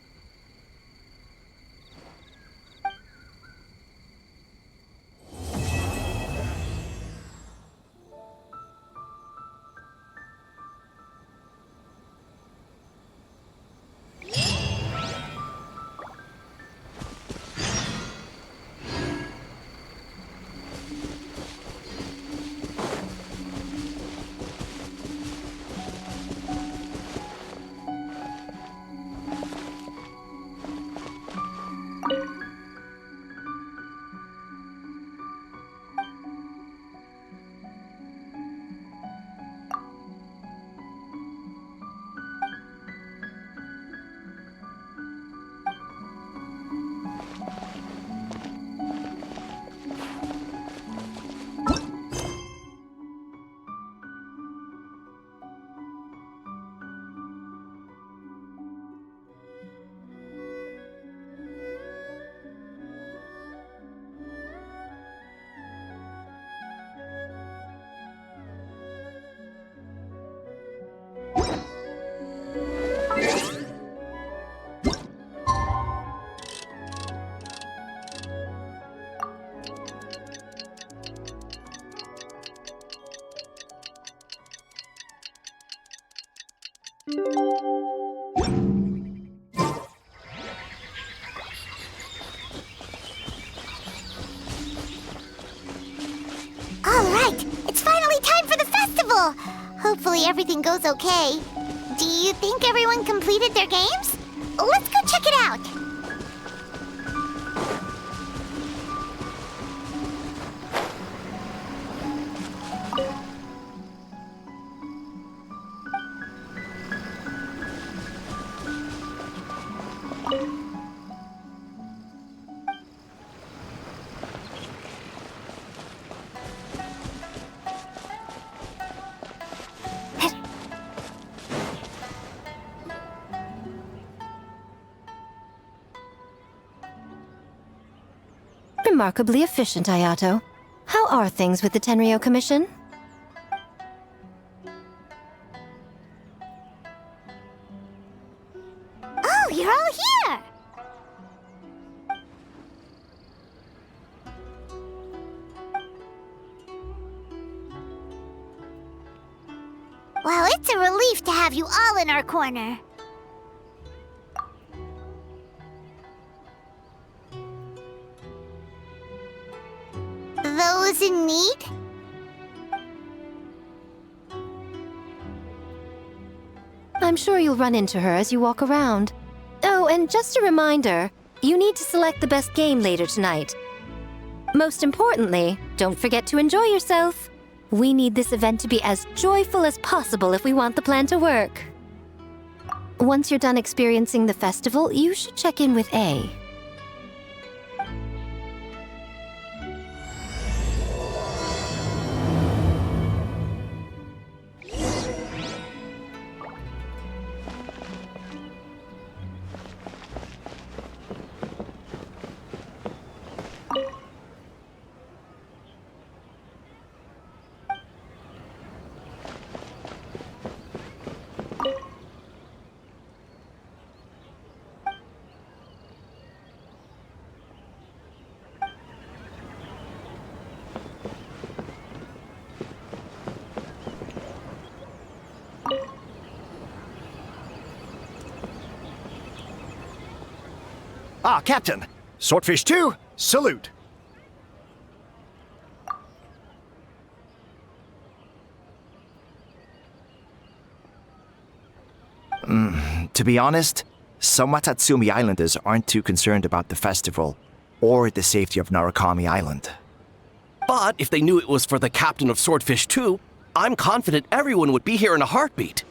Alright, it's finally time for the festival! Hopefully everything goes okay. Do you think everyone completed their games? Let's go check it out! Remarkably efficient, Ayato. How are things with the Tenryo Commission? Oh, you're all here! Well, it's a relief to have you all in our corner. Those in need? I'm sure you'll run into her as you walk around. Oh, and just a reminder, you need to select the best game later tonight. Most importantly, don't forget to enjoy yourself. We need this event to be as joyful as possible if we want the plan to work. Once you're done experiencing the festival, you should check in with A. Captain. Swordfish 2, salute. To be honest, some Watatsumi Islanders aren't too concerned about the festival or the safety of Narukami Island. But if they knew it was for the captain of Swordfish 2, I'm confident everyone would be here in a heartbeat.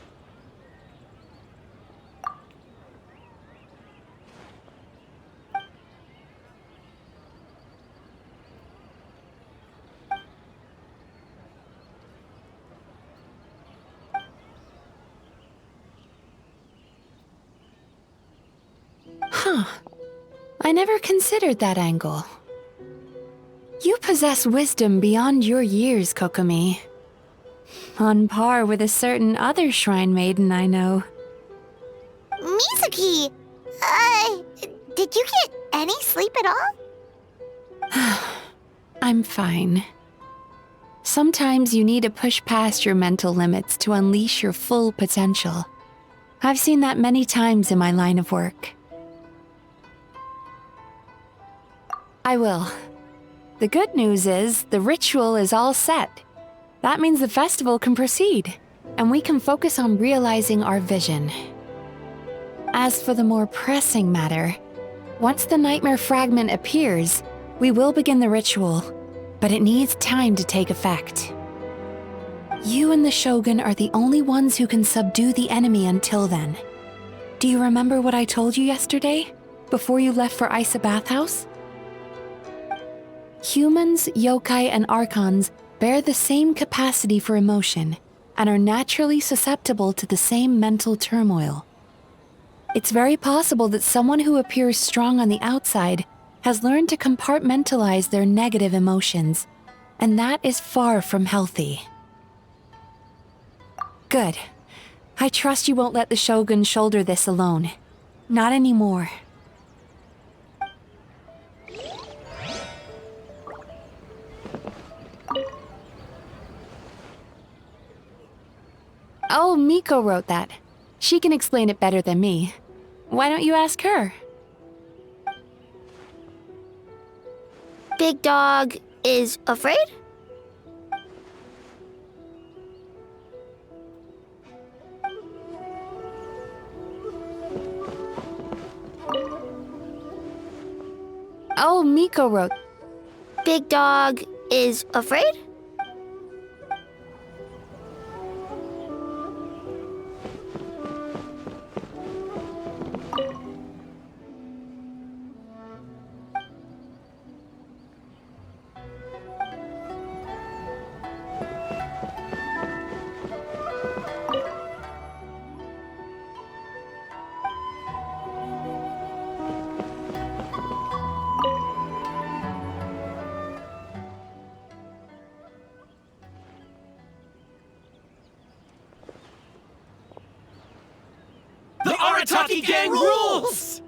Huh. I never considered that angle. You possess wisdom beyond your years, Kokomi. On par with a certain other shrine maiden I know. Mizuki! Did you get any sleep at all? I'm fine. Sometimes you need to push past your mental limits to unleash your full potential. I've seen that many times in my line of work. I will. The good news is, the ritual is all set. That means the festival can proceed, and we can focus on realizing our vision. As for the more pressing matter, once the nightmare fragment appears, we will begin the ritual, but it needs time to take effect. You and the Shogun are the only ones who can subdue the enemy until then. Do you remember what I told you yesterday, before you left for Isa Bathhouse? Humans, yokai, and archons bear the same capacity for emotion and are naturally susceptible to the same mental turmoil. It's very possible that someone who appears strong on the outside has learned to compartmentalize their negative emotions, and that is far from healthy. Good. I trust you won't let the Shogun shoulder this alone. Not anymore. Oh, Miko wrote that. She can explain it better than me. Why don't you ask her? Big Dog is afraid? Oh, Miko wrote. Big Dog is afraid? The Arataki gang rules!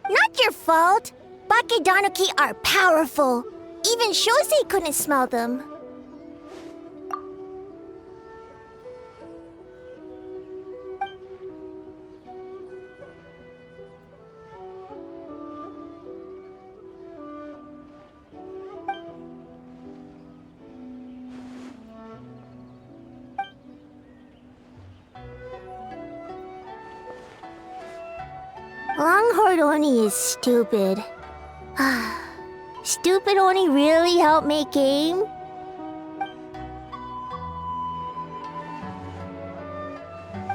Not your fault. Bakedanuki are powerful. Even Shosei couldn't smell them. Longhorn Oni is stupid. Stupid Oni really helped make game?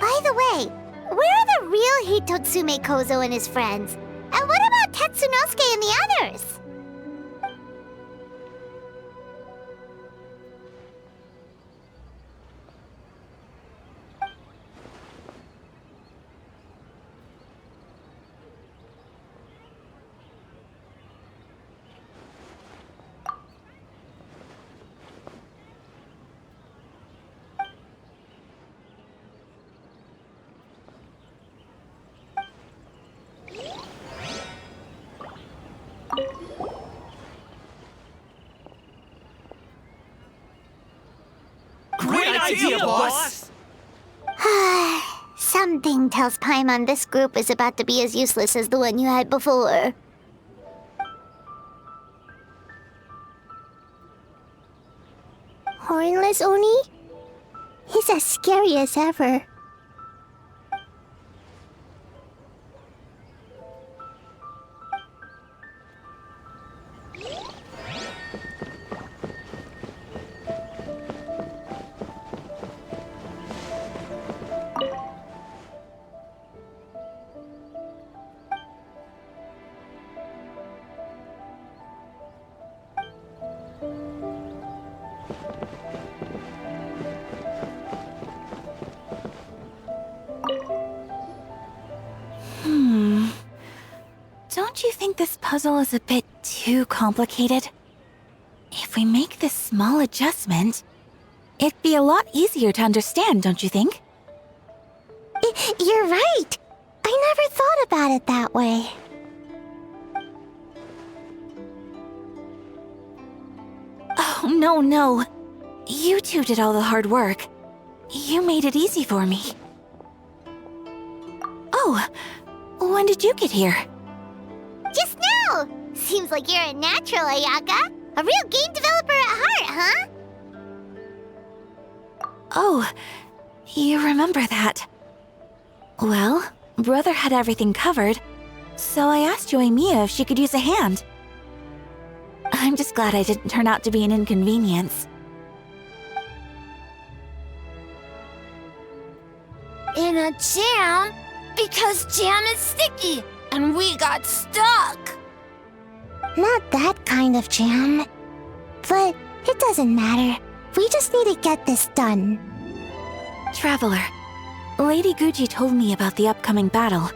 By the way, where are the real Hitotsume Kozo and his friends? And what about Tetsunosuke and the others? idea, boss! Something tells Paimon this group is about to be as useless as the one you had before. Hornless Oni? He's as scary as ever. Don't you think this puzzle is a bit too complicated? If we make this small adjustment, it'd be a lot easier to understand, don't you think? You're right. I never thought about it that way. Oh, no. You two did all the hard work. You made it easy for me. Oh, when did you get here? Just now! Seems like you're a natural, Ayaka. A real game developer at heart, huh? Oh, you remember that. Well, Brother had everything covered, so I asked Yoimiya if she could use a hand. I'm just glad I didn't turn out to be an inconvenience. In a jam? Because jam is sticky, and we got stuck. Not that kind of jam. But it doesn't matter. We just need to get this done. Traveler, Lady Guji told me about the upcoming battle.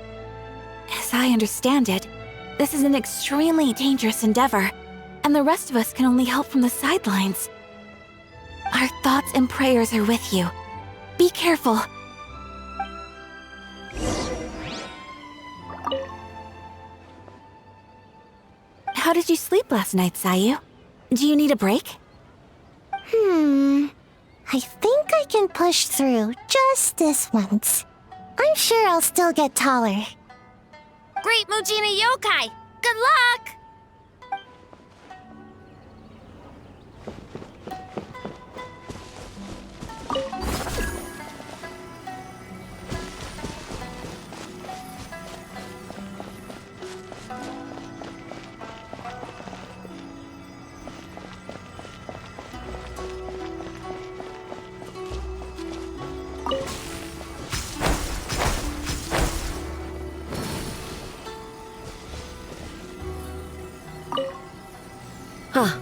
As I understand it, this is an extremely dangerous endeavor, and the rest of us can only help from the sidelines. Our thoughts and prayers are with you. Be careful. How did you sleep last night, Sayu? Do you need a break? I think I can push through just this once. I'm sure I'll still get taller. Great Mujina Yokai! Good luck! Ah,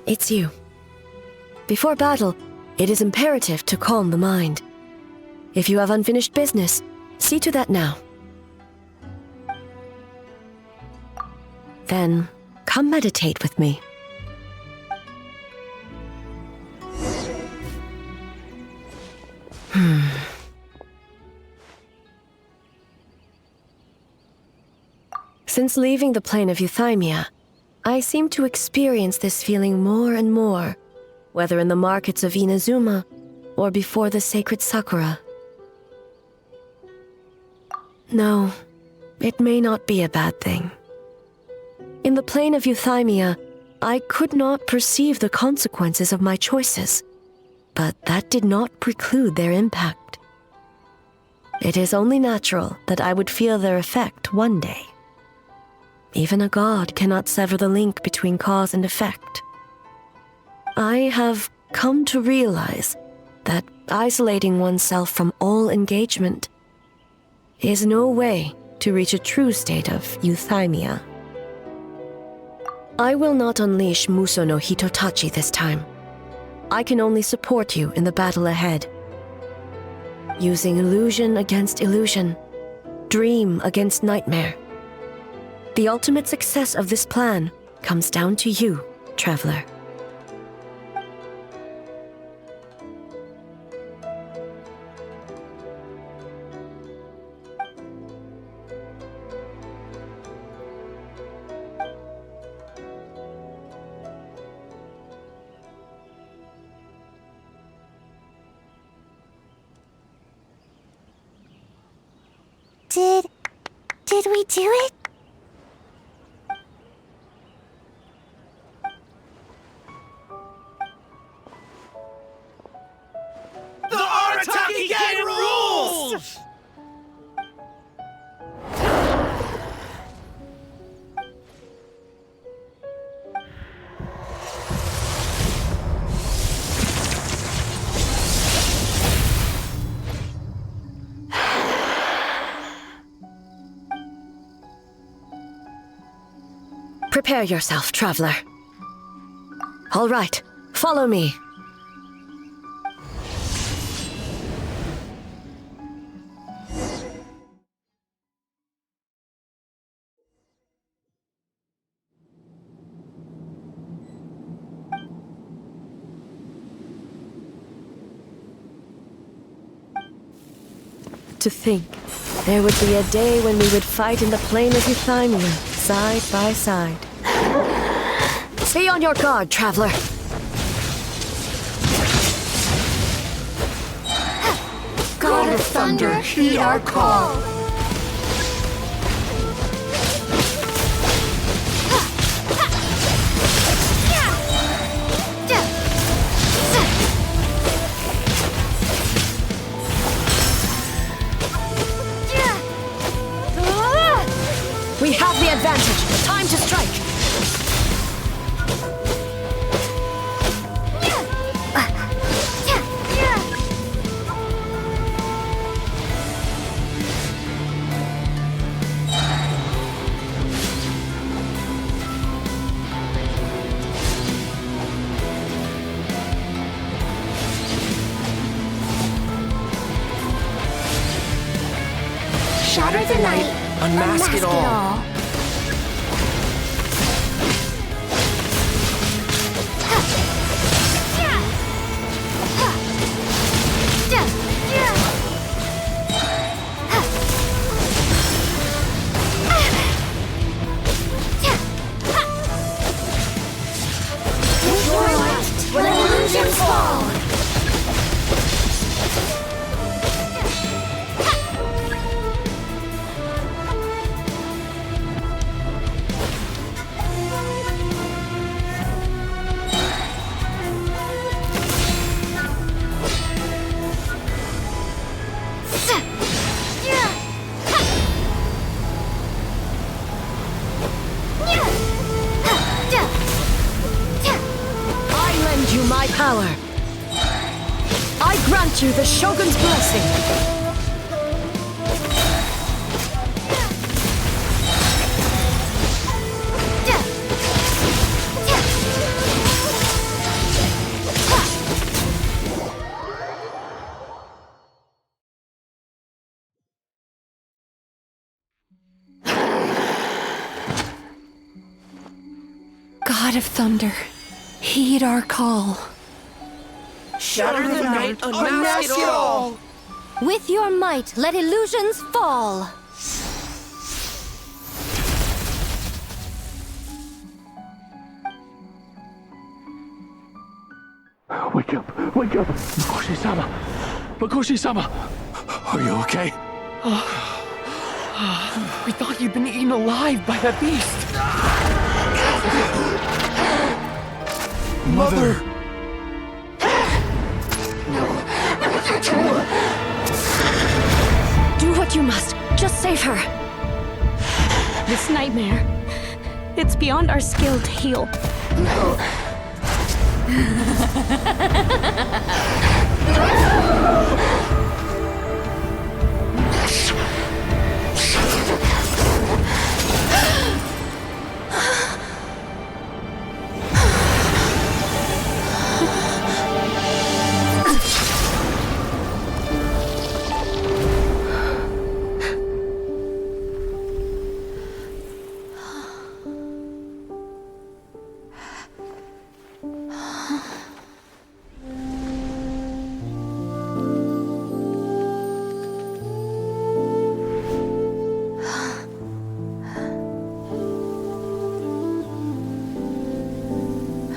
it's you. Before battle, it is imperative to calm the mind. If you have unfinished business, see to that now. Then, come meditate with me. Since leaving the plane of Euthymia, I seem to experience this feeling more and more, whether in the markets of Inazuma or before the sacred Sakura. No, it may not be a bad thing. In the plane of Euthymia, I could not perceive the consequences of my choices, but that did not preclude their impact. It is only natural that I would feel their effect one day. Even a god cannot sever the link between cause and effect. I have come to realize that isolating oneself from all engagement is no way to reach a true state of euthymia. I will not unleash Muso no Hitotachi this time. I can only support you in the battle ahead. Using illusion against illusion, dream against nightmare. The ultimate success of this plan comes down to you, traveler. Did we do it? The Arataki Gang rules! Prepare yourself, traveler. All right, follow me. To think, there would be a day when we would fight in the plain of Euthymia, side by side. Stay on your guard, traveler. God of Thunder, heed our call. We have the advantage. Time to strike. Shatter the night. Unmask it all. When illusions fall. My power. I grant you the Shogun's blessing. God of Thunder, heed our call. Shatter the night, unmask it all! With your might, let illusions fall! Wake up! Wake up! Makoshi-sama! Makoshi-sama! Are you okay? We thought you'd been eaten alive by that beast! Mother! Do what you must. Just save her. This nightmare, it's beyond our skill to heal.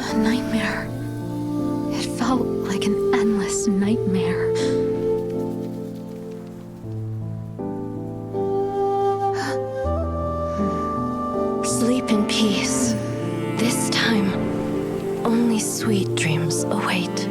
A nightmare. It felt like an endless nightmare. in peace. This time, only sweet dreams await.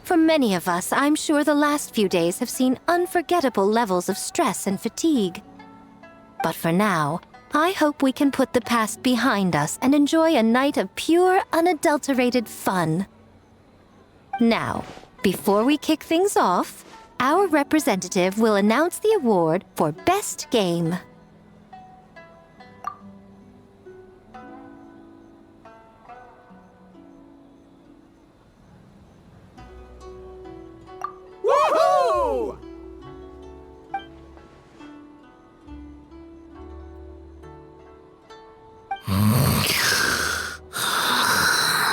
For many of us, I'm sure the last few days have seen unforgettable levels of stress and fatigue. But for now, I hope we can put the past behind us and enjoy a night of pure, unadulterated fun. Now, before we kick things off, our representative will announce the award for Best Game. Woohoo!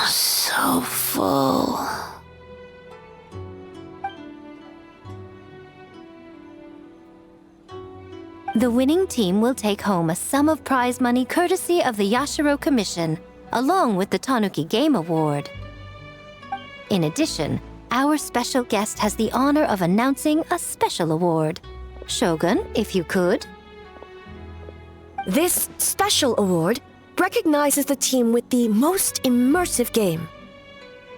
So full. The winning team will take home a sum of prize money courtesy of the Yashiro Commission, along with the Tanuki Game Award. In addition, our special guest has the honor of announcing a special award. Shogun, if you could. This special award recognizes the team with the most immersive game.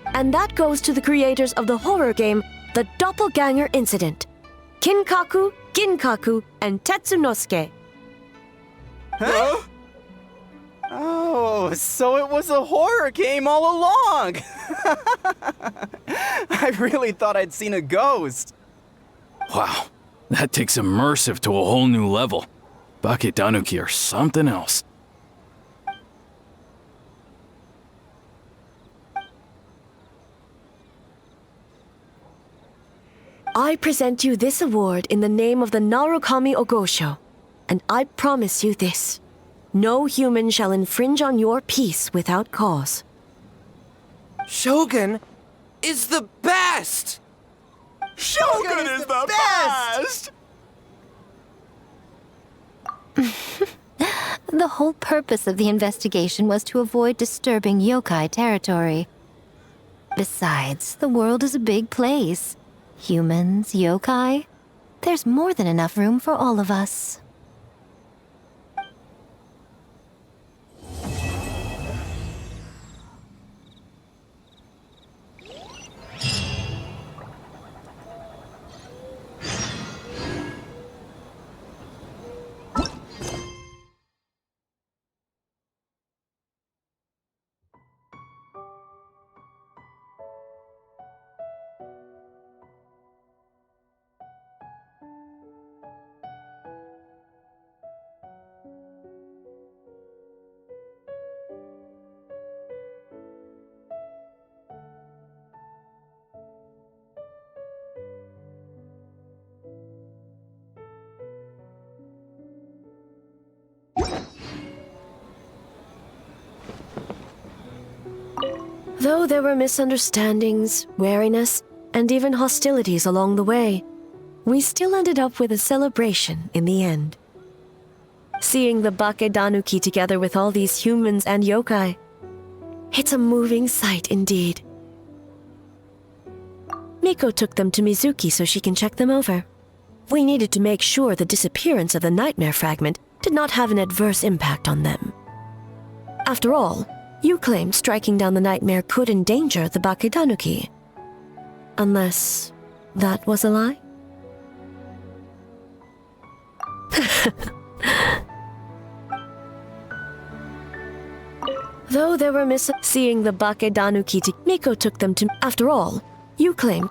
And that goes to the creators of the horror game, The Doppelganger Incident. Kinkaku, Ginkaku, and Tetsunosuke. Huh? Oh, so it was a horror game all along! I really thought I'd seen a ghost. Wow, that takes immersive to a whole new level. Baketanuki are something else. I present you this award in the name of the Narukami Ogosho, and I promise you this. No human shall infringe on your peace without cause. Shogun is the best! Shogun is the best! The whole purpose of the investigation was to avoid disturbing yokai territory. Besides, the world is a big place. Humans, yokai, there's more than enough room for all of us. Though there were misunderstandings, wariness, and even hostilities along the way, we still ended up with a celebration in the end. Seeing the Baketanuki together with all these humans and yokai, it's a moving sight indeed. Miko took them to Mizuki so she can check them over. We needed to make sure the disappearance of the nightmare fragment did not have an adverse impact on them. After all, you claimed striking down the nightmare could endanger the Baketanuki. Unless that was a lie? Though there were seeing the Baketanuki, Miko took them to. After all, you claim.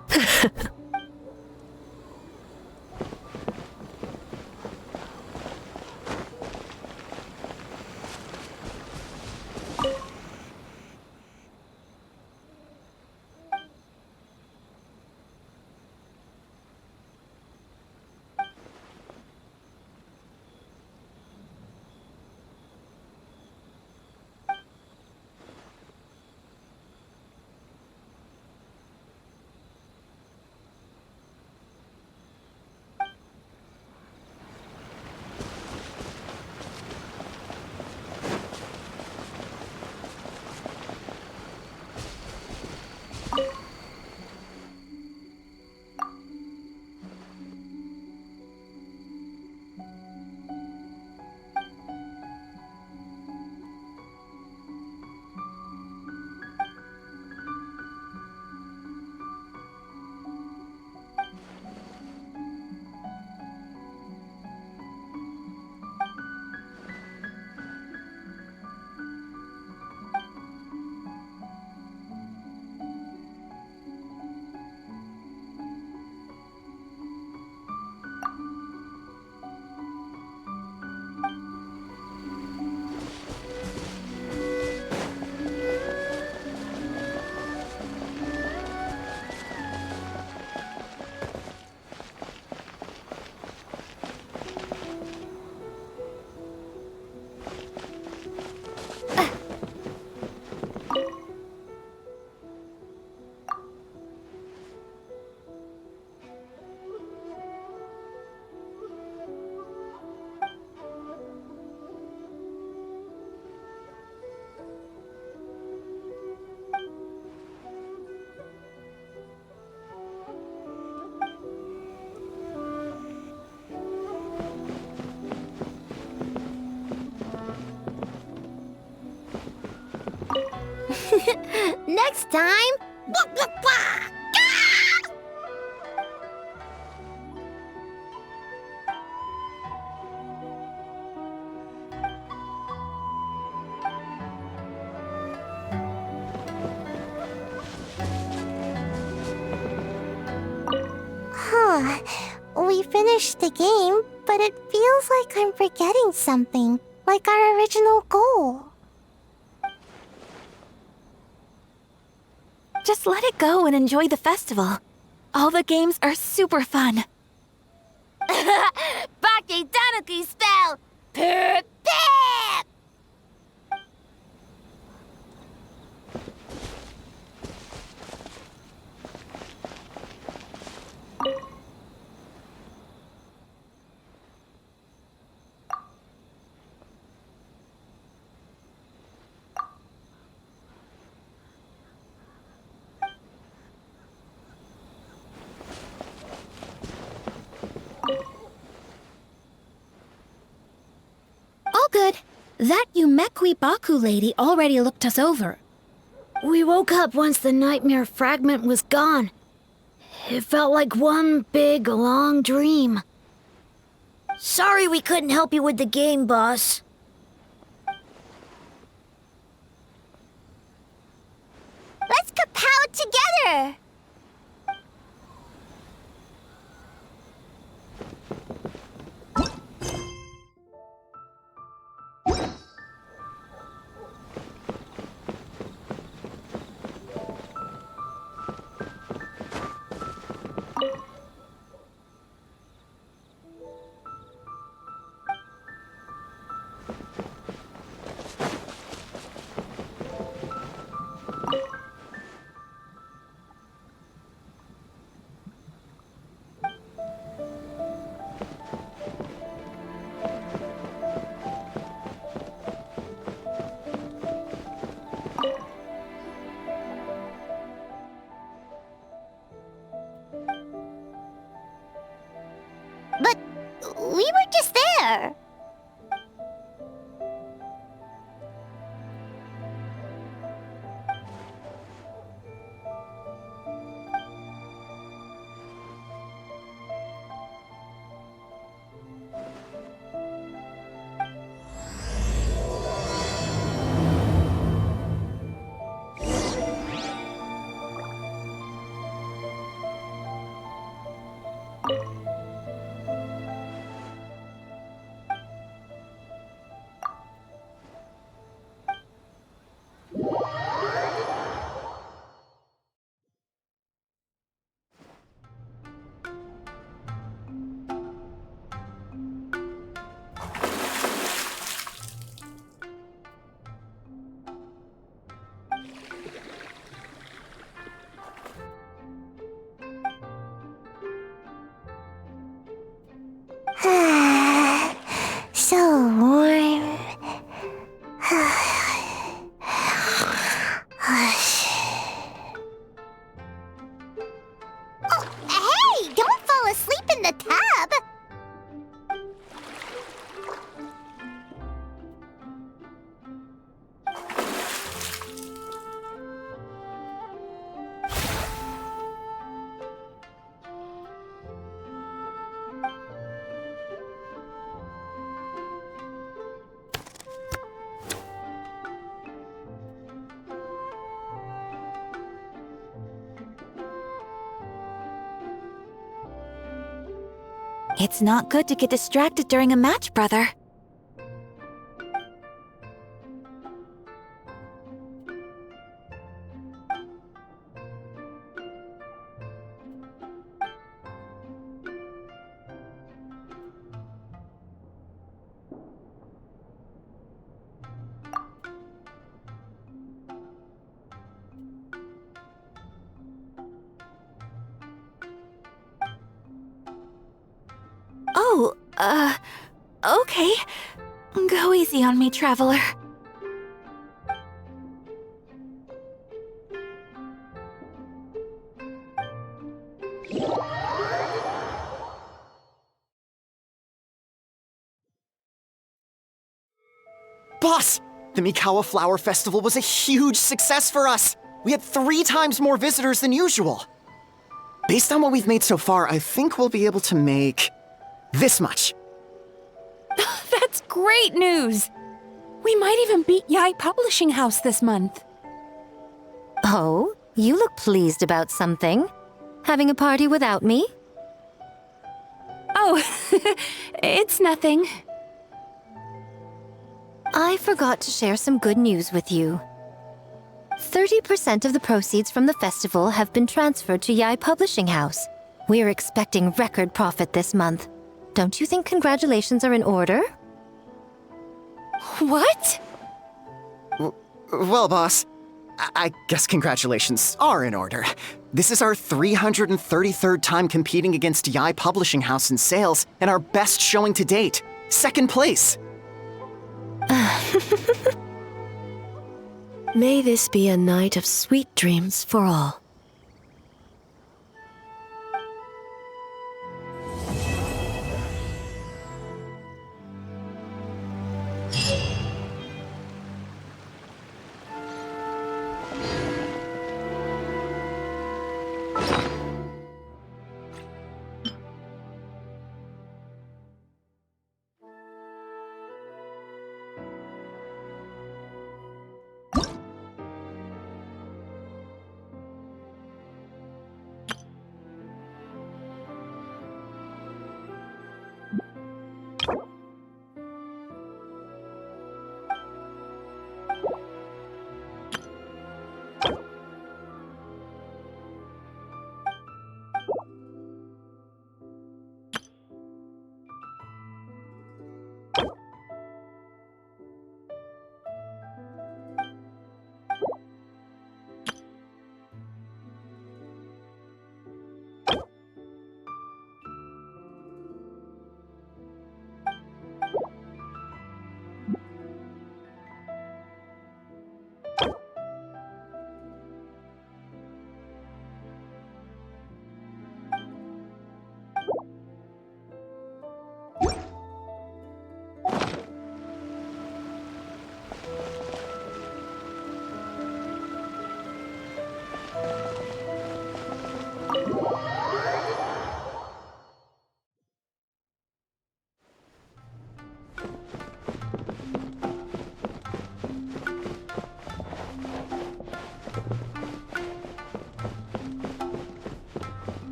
Next time... Huh. We finished the game, but it feels like I'm forgetting something, like our original goal. Just let it go and enjoy the festival. All the games are super fun. Bake Tanuki spell! Pip! All good. That Yumekwi Baku lady already looked us over. We woke up once the nightmare fragment was gone. It felt like one big, long dream. Sorry we couldn't help you with the game, boss. Let's kapow together! But we were just there. So warm. Oh, hey! Don't fall asleep in the tub! It's not good to get distracted during a match, brother. Oh, okay. Go easy on me, traveler. Boss! The Mikawa Flower Festival was a huge success for us! We had 3 times more visitors than usual. Based on what we've made so far, I think we'll be able to make this much. That's great news! We might even beat Yai Publishing House this month. Oh, you look pleased about something. Having a party without me? Oh, it's nothing. I forgot to share some good news with you. 30% of the proceeds from the festival have been transferred to Yai Publishing House. We're expecting record profit this month. Don't you think congratulations are in order? What? Well, boss, I guess congratulations are in order. This is our 333rd time competing against Yai Publishing House in sales, and our best showing to date. 2nd place. May this be a night of sweet dreams for all.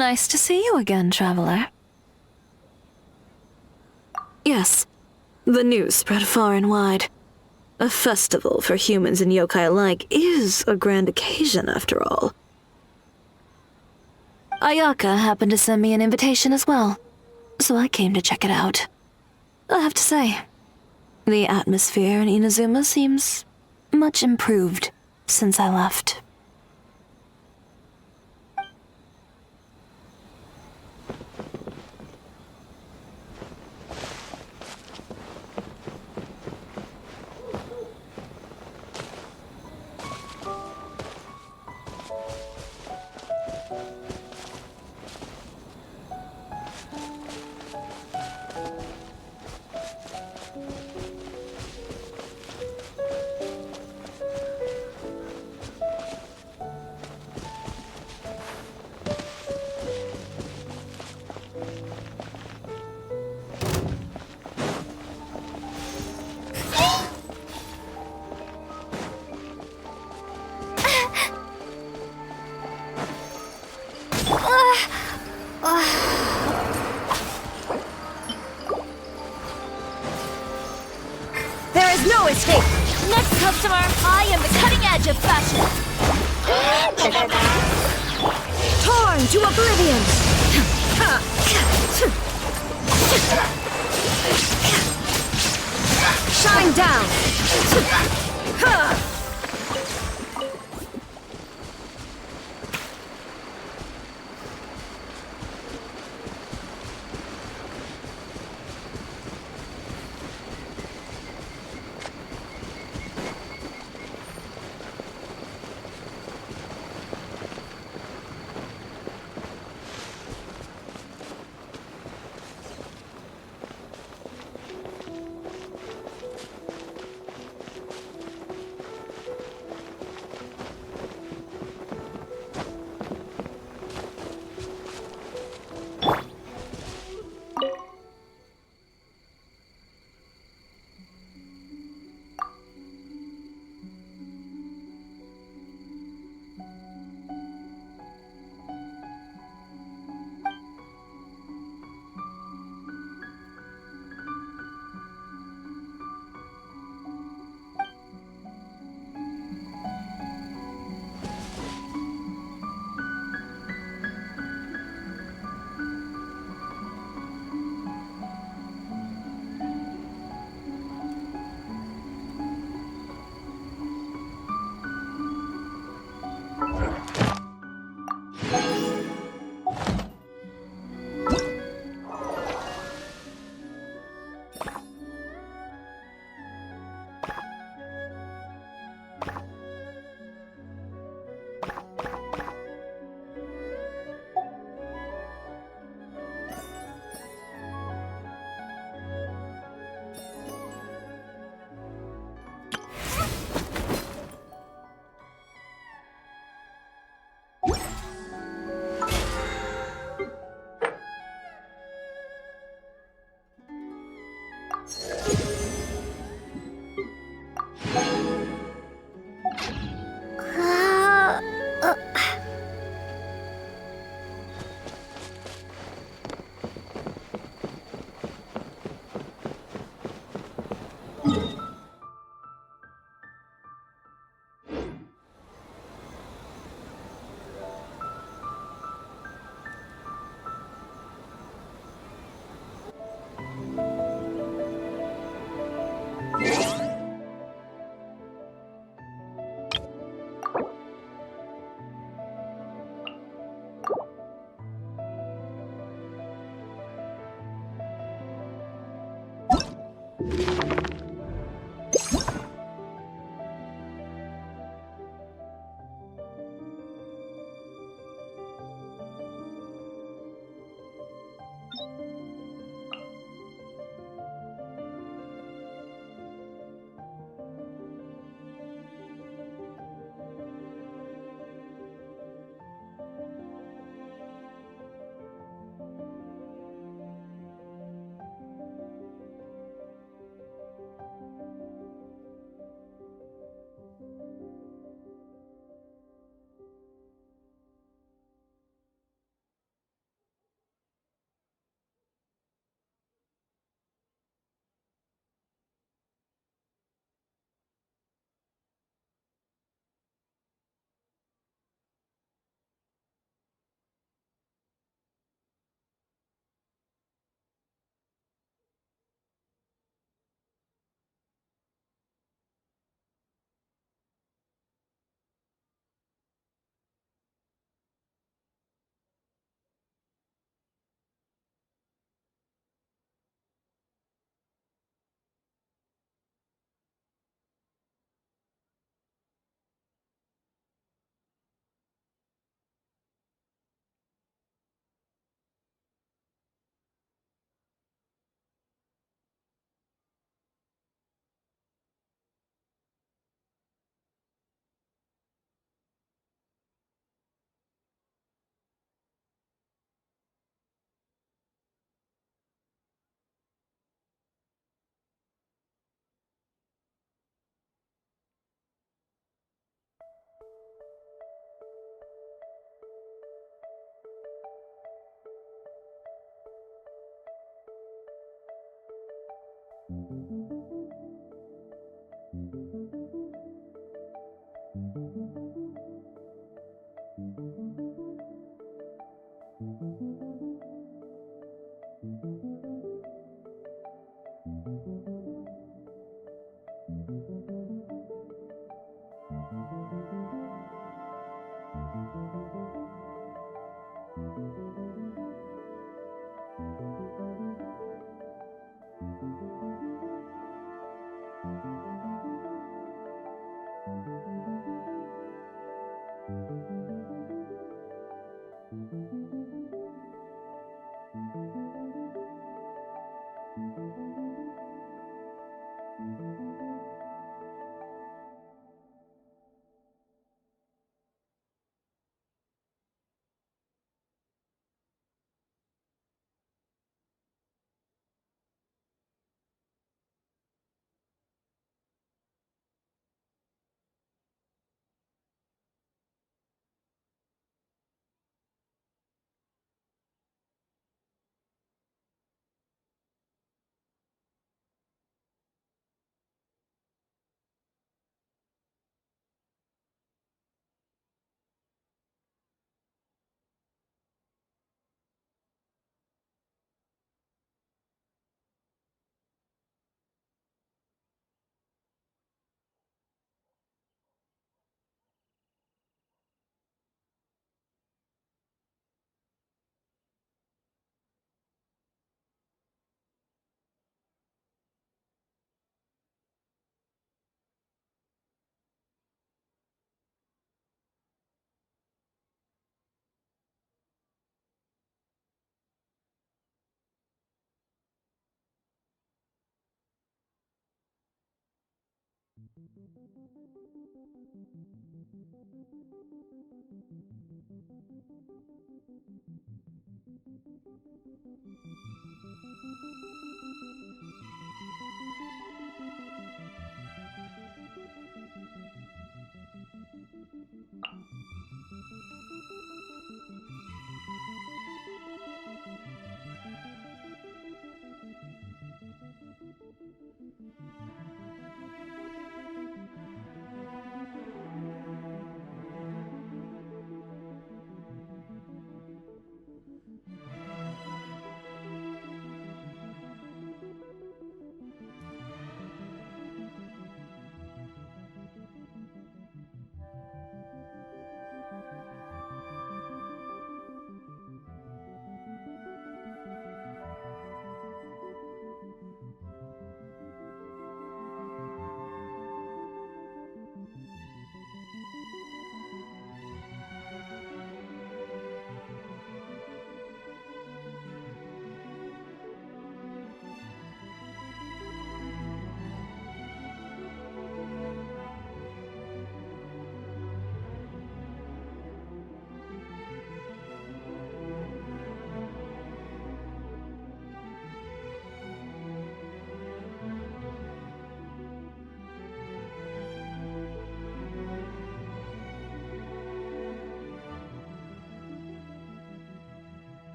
Nice to see you again, traveler. Yes, the news spread far and wide. A festival for humans and yokai alike is a grand occasion, after all. Ayaka happened to send me an invitation as well, so I came to check it out. I have to say, the atmosphere in Inazuma seems much improved since I left. There is no escape! Next customer, I am the cutting edge of fashion! Torn to oblivion! Shine down!